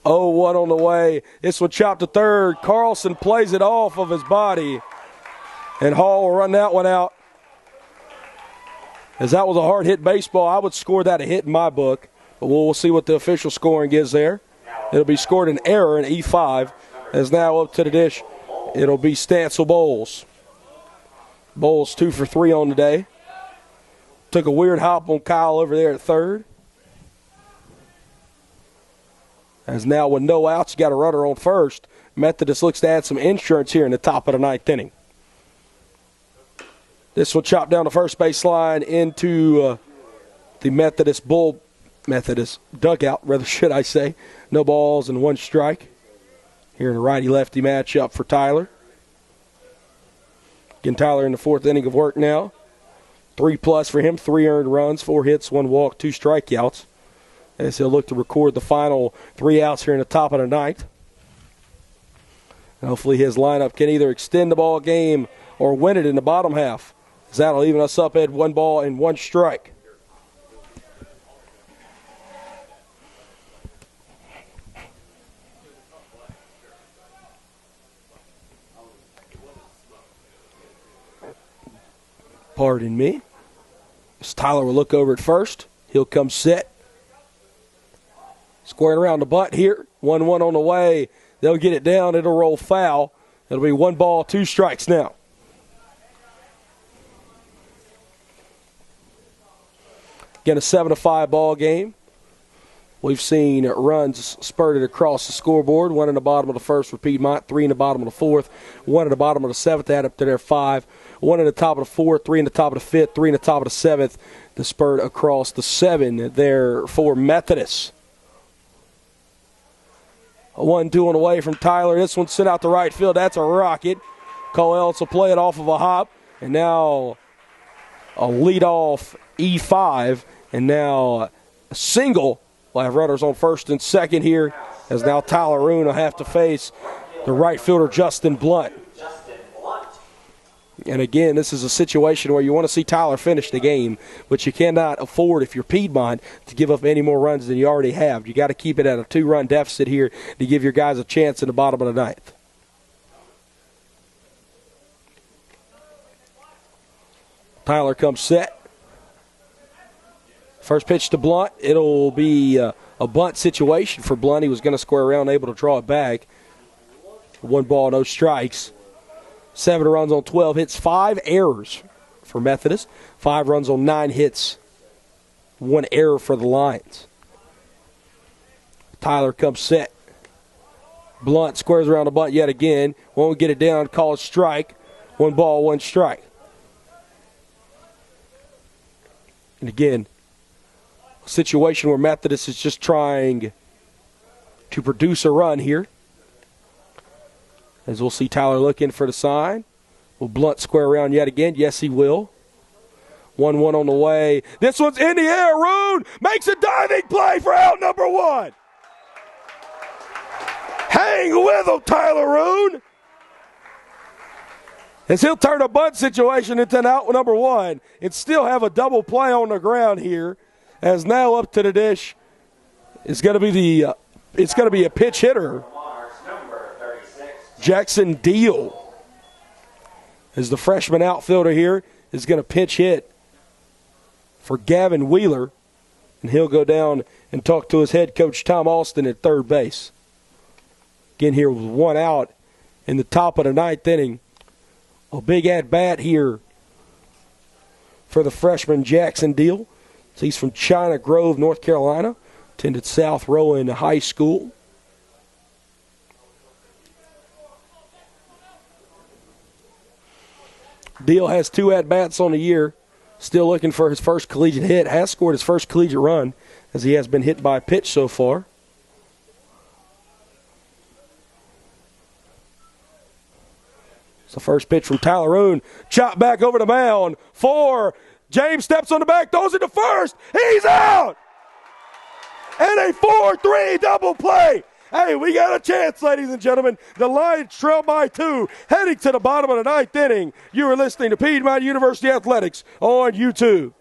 0-1 on the way. This one chopped to third. Carlson plays it off of his body. And Hall will run that one out. As that was a hard hit baseball, I would score that a hit in my book. But we'll see what the official scoring gives there. It'll be scored an error in E5. As now up to the dish, it'll be Stancil Bowles. Bowles 2 for 3 on the day. Took a weird hop on Kyle over there at third. As now with no outs, you got a runner on first. Methodist looks to add some insurance here in the top of the 9th inning. This will chop down the first base line into the Methodist dugout, rather should I say. No balls and one strike. Here in a righty-lefty matchup for Tyler. Again, Tyler in the fourth inning of work now. 3+ for him, 3 earned runs, 4 hits, 1 walk, 2 strikeouts. As he'll look to record the final 3 outs here in the top of the ninth. And hopefully his lineup can either extend the ball game or win it in the bottom half. As that'll even us up at 1 ball and 1 strike. Pardon me. As Tyler will look over at first. He'll come set. Squaring around the butt here. 1-1 on the way. They'll get it down. It'll roll foul. It'll be 1 ball, 2 strikes now. Again, a 7-5 ball game. We've seen runs spurted across the scoreboard. 1 in the bottom of the first for Piedmont, 3 in the bottom of the fourth, 1 in the bottom of the seventh, add up to their 5. 1 in the top of the fourth, 3 in the top of the fifth, 3 in the top of the seventh. The spurt across the 7 there for Methodist. A 1-2 on the way from Tyler. This one sent out to right field. That's a rocket. Coelho will play it off of a hop. And now a leadoff E5. And now a single. We'll have runners on first and second here, as now Tyler Roon will have to face the right fielder Justin Blunt. And again, this is a situation where you want to see Tyler finish the game, but you cannot afford, if you're Piedmont, to give up any more runs than you already have. You got to keep it at a 2-run deficit here to give your guys a chance in the bottom of the ninth. Tyler comes set. First pitch to Blunt. It'll be a bunt situation for Blunt. He was going to square around, able to draw it back. 1 ball, no strikes. 7 runs on 12 hits, 5 errors for Methodist. 5 runs on 9 hits, 1 error for the Lions. Tyler comes set. Blunt squares around the bunt yet again. Won't get it down, call it strike. 1 ball, 1 strike. And again, a situation where Methodist is just trying to produce a run here. As we'll see Tyler looking for the sign. Will Blunt square around yet again? Yes, he will. 1-1 on the way. This one's in the air. Roon makes a diving play for out number 1. Hang with him, Tyler Roon. As he'll turn a bunt situation into an out number 1 and still have a double play on the ground here. As now up to the dish is going to be a pitch hitter. Jackson Deal, as the freshman outfielder here, is going to pinch hit for Gavin Wheeler, and he'll go down and talk to his head coach Tom Austin at third base. Again, here with 1 out in the top of the 9th inning. A big at-bat here for the freshman Jackson Deal. He's from China Grove, North Carolina, attended South Rowan High School. Deal has 2 at-bats on the year. Still looking for his first collegiate hit. Has scored his first collegiate run, as he has been hit by a pitch so far. It's the first pitch from Tyler Roon. Chop back over the mound for James. Steps on the back, throws it to first. He's out! And a 4-3 double play. Hey, we got a chance, ladies and gentlemen. The Lions trail by 2, heading to the bottom of the 9th inning. You are listening to Piedmont University Athletics on YouTube.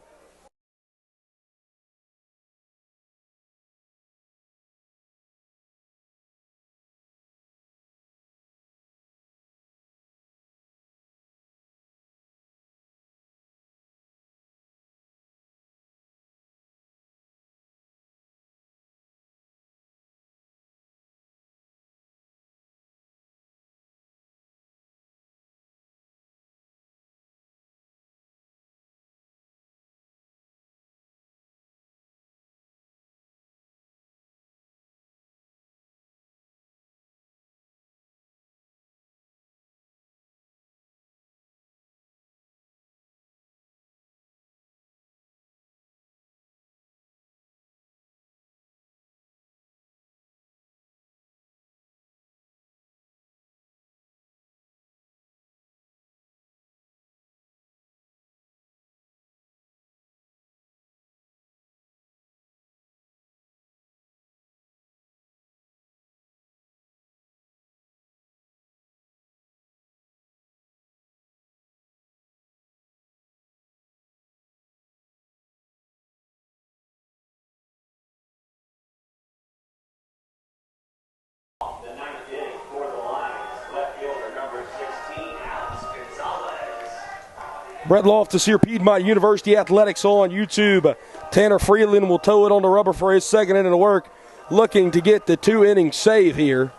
Brett Loftus here, Piedmont University Athletics on YouTube. Tanner Freeland will tow it on the rubber for his second inning of work, looking to get the 2-inning save here.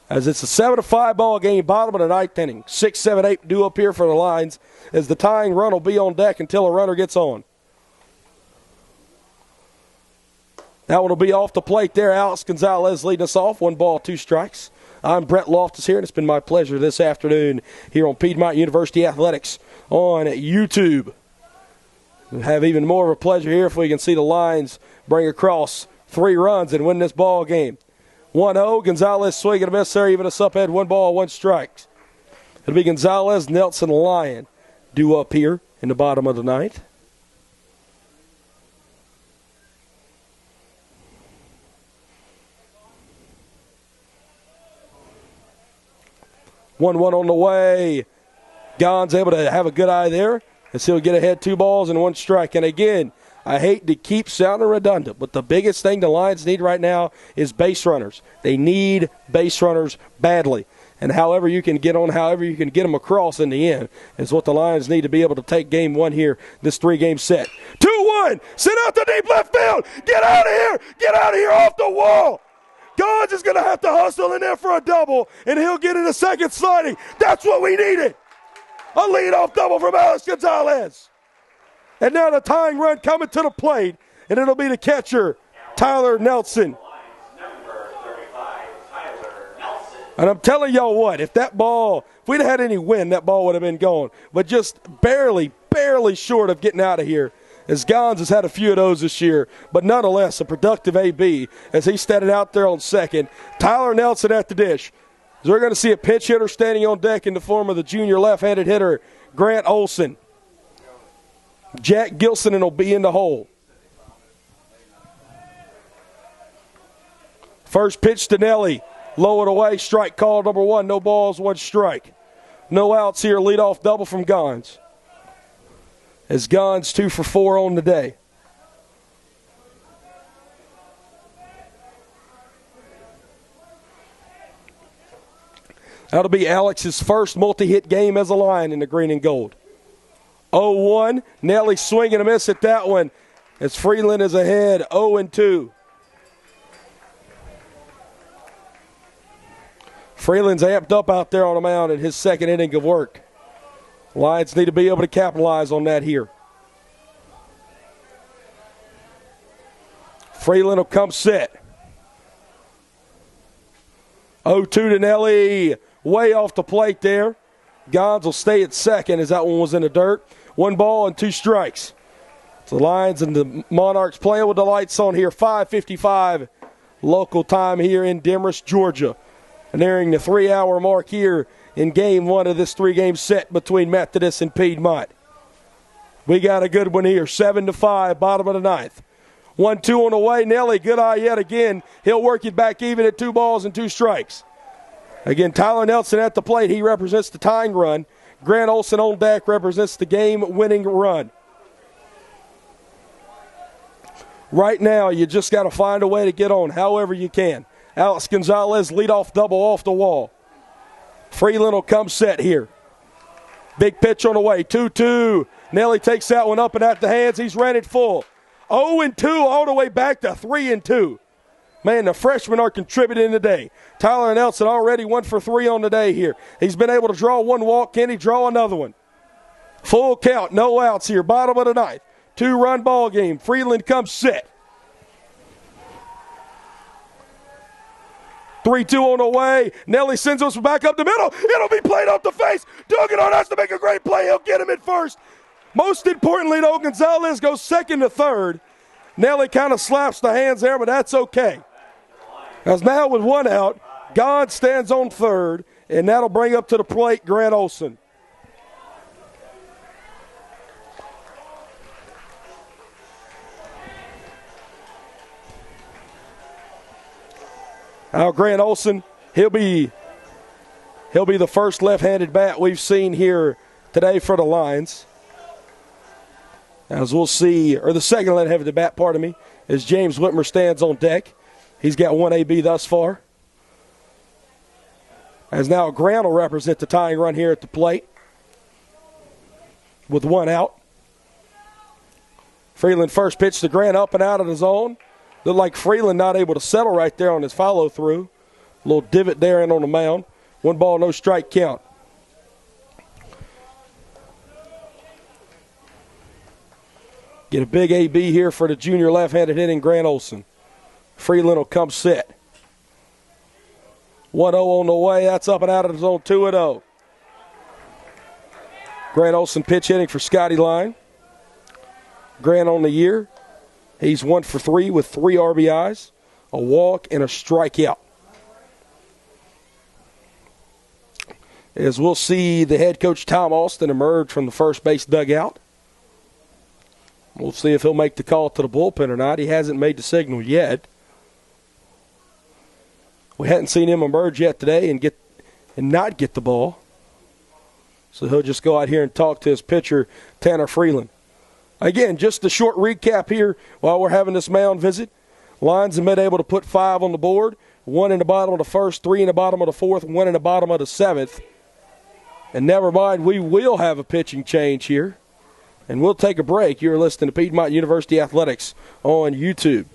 As it's a 7-5 ball game, bottom of the ninth inning. 6, 7, 8 due up here for the Lions, as the tying run will be on deck until a runner gets on. That one will be off the plate there. Alex Gonzalez leading us off. 1 ball, 2 strikes. I'm Brett Loftus here, and it's been my pleasure this afternoon here on Piedmont University Athletics on YouTube. We'll have even more of a pleasure here if we can see the Lions bring across 3 runs and win this ball game. 1-0, Gonzalez swinging a miss there, even us up at 1 ball, 1 strike. It'll be Gonzalez, Nelson, Lyon due up here in the bottom of the ninth. One on the way. Gon's able to have a good eye there, as he'll get ahead 2 balls and 1 strike. And again, I hate to keep sounding redundant, but the biggest thing the Lions need right now is base runners. They need base runners badly. And however you can get them across in the end is what the Lions need to be able to take game 1 here, this 3-game set. 2-1, send out to deep left field. Get out of here. Get out of here off the wall. Gonz is going to have to hustle in there for a double, and he'll get in a second sliding. That's what we needed. A leadoff double from Alex Gonzalez. And now the tying run coming to the plate, and it'll be the catcher, Tyler Nelson. And I'm telling y'all what, if we'd had any wind, that ball would have been gone. But just barely short of getting out of here, as Gonz has had a few of those this year, but nonetheless a productive AB as he standing out there on second. Tyler Nelson at the dish. So we're going to see a pinch hitter standing on deck in the form of the junior left-handed hitter, Grant Olson. Jack Gilson will be in the hole. First pitch to Nelly. Low and away, strike call number 1. No balls, 1 strike. No outs here, leadoff double from Gonz. As Gonz 2 for 4 on the day. That'll be Alex's first multi-hit game as a Lion in the green and gold. 0-1, Nelly swinging a miss at that one as Freeland is ahead 0-2. Freeland's amped up out there on the mound in his second inning of work. Lions need to be able to capitalize on that here. Freeland will come set. 0-2 to Nelly. Way off the plate there. Gonz will stay at second as that one was in the dirt. 1 ball and 2 strikes. So the Lions and the Monarchs playing with the lights on here. 5:55 local time here in Demorest, Georgia. And nearing the 3-hour mark here in game 1 of this 3-game set between Methodist and Piedmont. We got a good one here. 7-5, bottom of the ninth. 1-2 on the way. Nelly, good eye yet again. He'll work it back even at 2 balls and 2 strikes. Again, Tyler Nelson at the plate. He represents the tying run. Grant Olson on deck represents the game-winning run. Right now, you just got to find a way to get on however you can. Alex Gonzalez, leadoff double off the wall. Freeland will come set here. Big pitch on the way, 2-2. Nelly takes that one up and at the hands. He's ran it full. 0-2 all the way back to 3-2. Man, the freshmen are contributing today. Tyler Nelson already 1 for 3 on the day here. He's been able to draw 1 walk. Can he draw another one? Full count, no outs here, bottom of the ninth. 2-run ball game. Freeland comes set. 3-2 on the way. Nelly sends us back up the middle. It'll be played off the face. Duggan has to make a great play. He'll get him at first. Most importantly, though, Gonzalez goes second to third. Nelly kind of slaps the hands there, but that's okay. As now with 1 out, Gonz stands on third, and that'll bring up to the plate Grant Olson. Now Grant Olson, he'll be the first left-handed bat we've seen here today for the Lions. As we'll see, or the second left-handed bat, pardon me, as James Whitmer stands on deck. He's got 1 AB thus far. As now Grant will represent the tying run here at the plate. with one out. Freeland first pitch to Grant up and out of the zone. Looked like Freeland not able to settle right there on his follow-through. A little divot there in on the mound. 1 ball, no strike count. Get a big AB here for the junior left-handed hitting Grant Olson. Freeland will come set. 1-0 on the way. That's up and out of the zone, 2-0. Grant Olson pitch hitting for Scotty Lyon. Grant on the year. He's 1 for 3 with 3 RBIs, a walk, and a strikeout. As we'll see the head coach Tom Austin emerge from the first base dugout. We'll see if he'll make the call to the bullpen or not. He hasn't made the signal yet. We hadn't seen him emerge yet today and not get the ball. So he'll just go out here and talk to his pitcher, Tanner Freeland. Again, just a short recap here while we're having this mound visit. Lions have been able to put 5 on the board, 1 in the bottom of the first, 3 in the bottom of the fourth, 1 in the bottom of the seventh. And never mind, we will have a pitching change here. And we'll take a break. You're listening to Piedmont University Athletics on YouTube.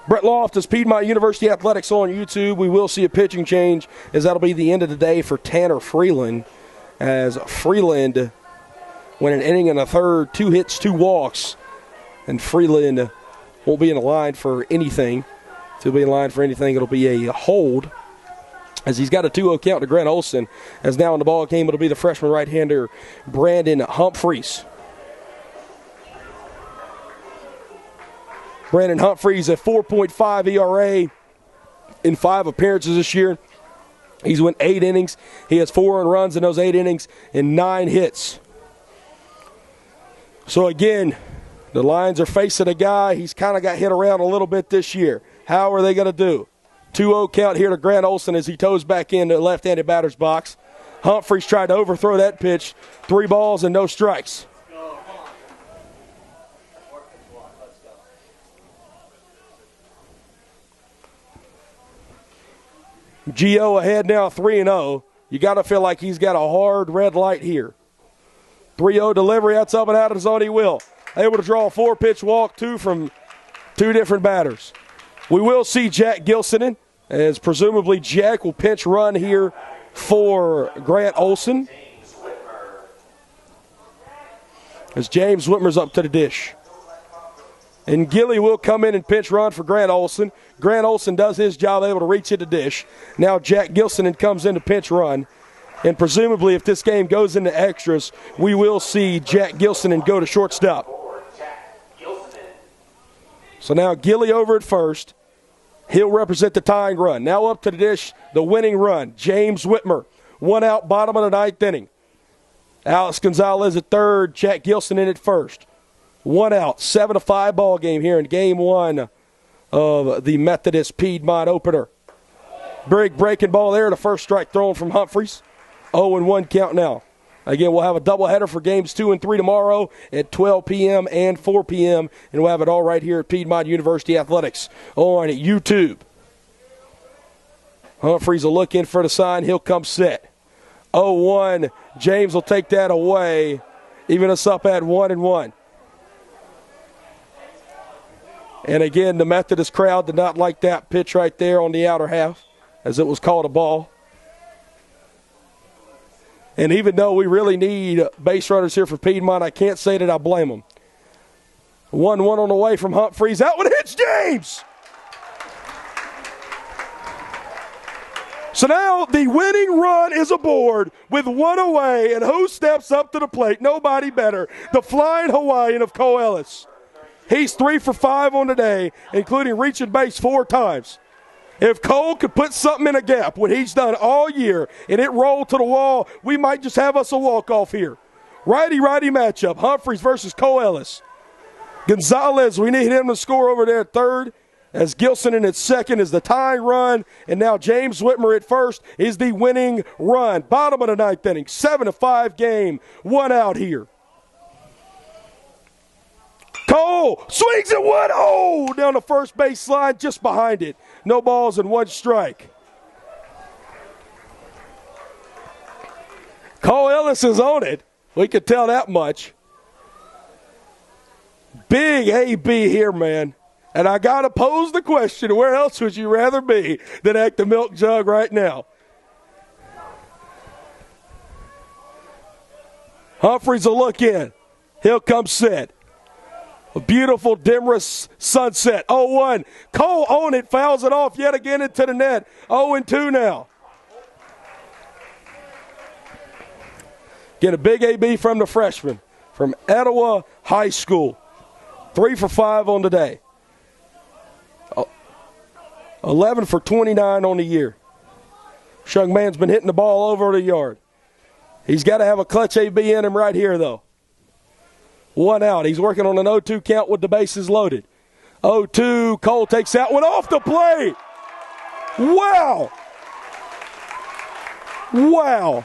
Brett Loftus, Piedmont University Athletics on YouTube. We will see a pitching change as that'll be the end of the day for Tanner Freeland. As Freeland went an inning and a third, 2 hits, 2 walks. And Freeland won't be in the line for anything. If he'll be in line for anything, it'll be a hold. As he's got a 2-0 count to Grant Olson. As now in the ball game, it'll be the freshman right-hander Brandon Humphreys. Brandon Humphreys, a 4.5 ERA in 5 appearances this year. He's went 8 innings. He has 4 earned runs in those 8 innings and 9 hits. So again, the Lions are facing a guy. He's kind of got hit around a little bit this year. How are they going to do? 2-0 count here to Grant Olson as he toes back into the left-handed batter's box. Humphreys tried to overthrow that pitch. 3 balls and no strikes. Gio ahead now, 3-0. You got to feel like he's got a hard red light here. 3-0 delivery, that's up and out of the zone, he will. Able to draw a 4-pitch walk, 2 from 2 different batters. We will see Jack Gilsonen, as presumably Jack will pinch run here for Grant Olson. As James Whitmer's up to the dish. And Gilly will come in and pinch run for Grant Olson. Grant Olson does his job, able to reach at the dish. Now Jack Gilsonen comes in to pinch run. And presumably if this game goes into extras, we will see Jack Gilsonen go to shortstop. So now Gilly over at first. He'll represent the tying run. Now up to the dish, the winning run. James Whitmer, 1 out, bottom of the 9th inning. Alex Gonzalez at third, Jack Gilsonen at first. 1 out, 7-5 ball game here in game 1 of the Methodist Piedmont opener. Big breaking ball there, the first strike thrown from Humphreys. 0-1 count now. Again, we'll have a doubleheader for games 2 and 3 tomorrow at 12 p.m. and 4 p.m. And we'll have it all right here at Piedmont University Athletics on YouTube. Humphreys will look in for the sign. He'll come set. 0-1. James will take that away, even us up at 1-1. And again, the Methodist crowd did not like that pitch right there on the outer half, as it was called a ball. And even though we really need base runners here for Piedmont, I can't say that I blame them. 1-1 on the way from Humphreys. That one hits James! So now the winning run is aboard with one away, and who steps up to the plate? Nobody better. The flying Hawaiian of Cole Ellis. He's 3 for 5 on the day, including reaching base 4 times. If Cole could put something in a gap, what he's done all year, and it rolled to the wall, we might just have us a walk-off here. Righty-righty matchup, Humphreys versus Cole Ellis. Gonzalez, we need him to score over there at third, as Gilson in its second is the tying run, and now James Whitmer at first is the winning run. Bottom of the ninth inning, 7-5 game, 1 out here. Cole swings at one. Oh, down the first base line, just behind it. No balls and 1 strike. Cole Ellis is on it. We could tell that much. Big AB here, man. And I got to pose the question, where else would you rather be than at the milk jug right now? Humphreys will look in. He'll come set. A beautiful Demarest sunset. 0-1. Cole on it, fouls it off yet again into the net. 0-2 now. Get a big AB from the freshman from Etowah High School. 3 for 5 on the day. 11 for 29 on the year. Young man's been hitting the ball over the yard. He's got to have a clutch AB in him right here, though. 1 out. He's working on an 0-2 count with the bases loaded. 0-2. Cole takes that one off the plate. Wow. Wow.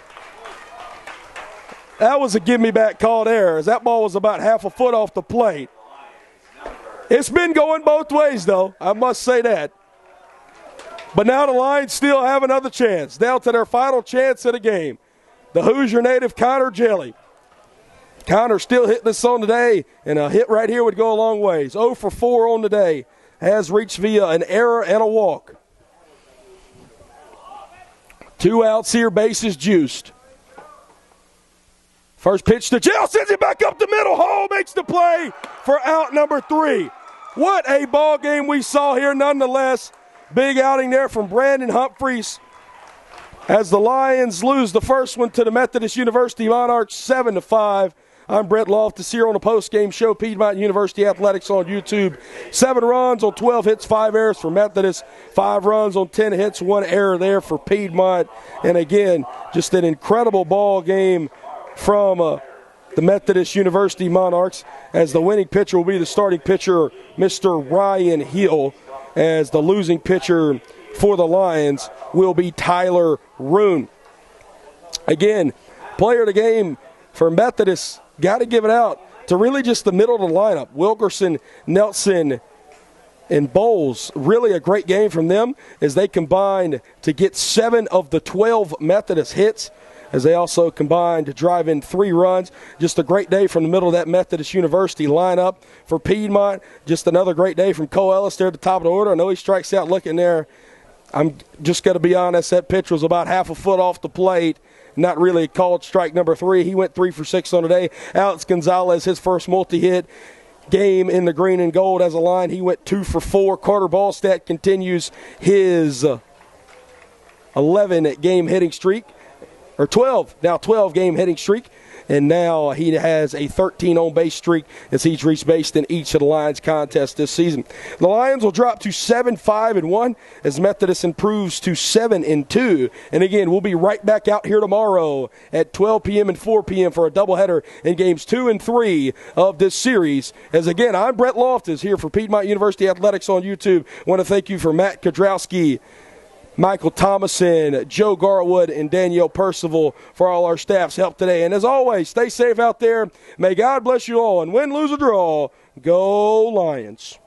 That was a give-me-back called error, as that ball was about half a foot off the plate. It's been going both ways, though. I must say that. But now the Lions still have another chance. Down to their final chance of the game. The Hoosier native Connor Jelly. Connor still hitting this on the day, and a hit right here would go a long ways. 0 for 4 on the day. Has reached via an error and a walk. 2 outs here, bases juiced. First pitch to Jill, sends it back up the middle. Hall makes the play for out number 3. What a ball game we saw here nonetheless. Big outing there from Brandon Humphreys as the Lions lose the first one to the Methodist University Monarchs 7-5. I'm Brett Loftus here on the post-game show, Piedmont University Athletics on YouTube. 7 runs on 12 hits, 5 errors for Methodist. 5 runs on 10 hits, 1 error there for Piedmont. And again, just an incredible ball game from the Methodist University Monarchs, as the winning pitcher will be the starting pitcher, Mr. Ryan Hill, as the losing pitcher for the Lions will be Tyler Roon. Again, player of the game for Methodist, got to give it out to really just the middle of the lineup. Wilkerson, Nelson, and Bowles. Really a great game from them as they combined to get 7 of the 12 Methodist hits, as they also combined to drive in 3 runs. Just a great day from the middle of that Methodist University lineup for Piedmont. Just another great day from Cole Ellis there at the top of the order. I know he strikes out looking there. I'm just going to be honest, that pitch was about half a foot off the plate. Not really called strike number 3. He went 3 for 6 on the day. Alex Gonzalez, his first multi-hit game in the green and gold as a line. He went 2 for 4. Carter Ballstadt continues his 11-game hitting streak. Or 12-game hitting streak. And now he has a 13 on-base streak as he's reached base in each of the Lions contests this season. The Lions will drop to 7-5-1 as Methodist improves to 7-2. And again, we'll be right back out here tomorrow at 12 p.m. and 4 p.m. for a doubleheader in games 2 and 3 of this series. As again, I'm Brett Loftus here for Piedmont University Athletics on YouTube. I want to thank you for Matt Kodrowski, Michael Thomason, Joe Garwood, and Danielle Percival for all our staff's help today. And as always, stay safe out there. May God bless you all. And win, lose, or draw, go Lions.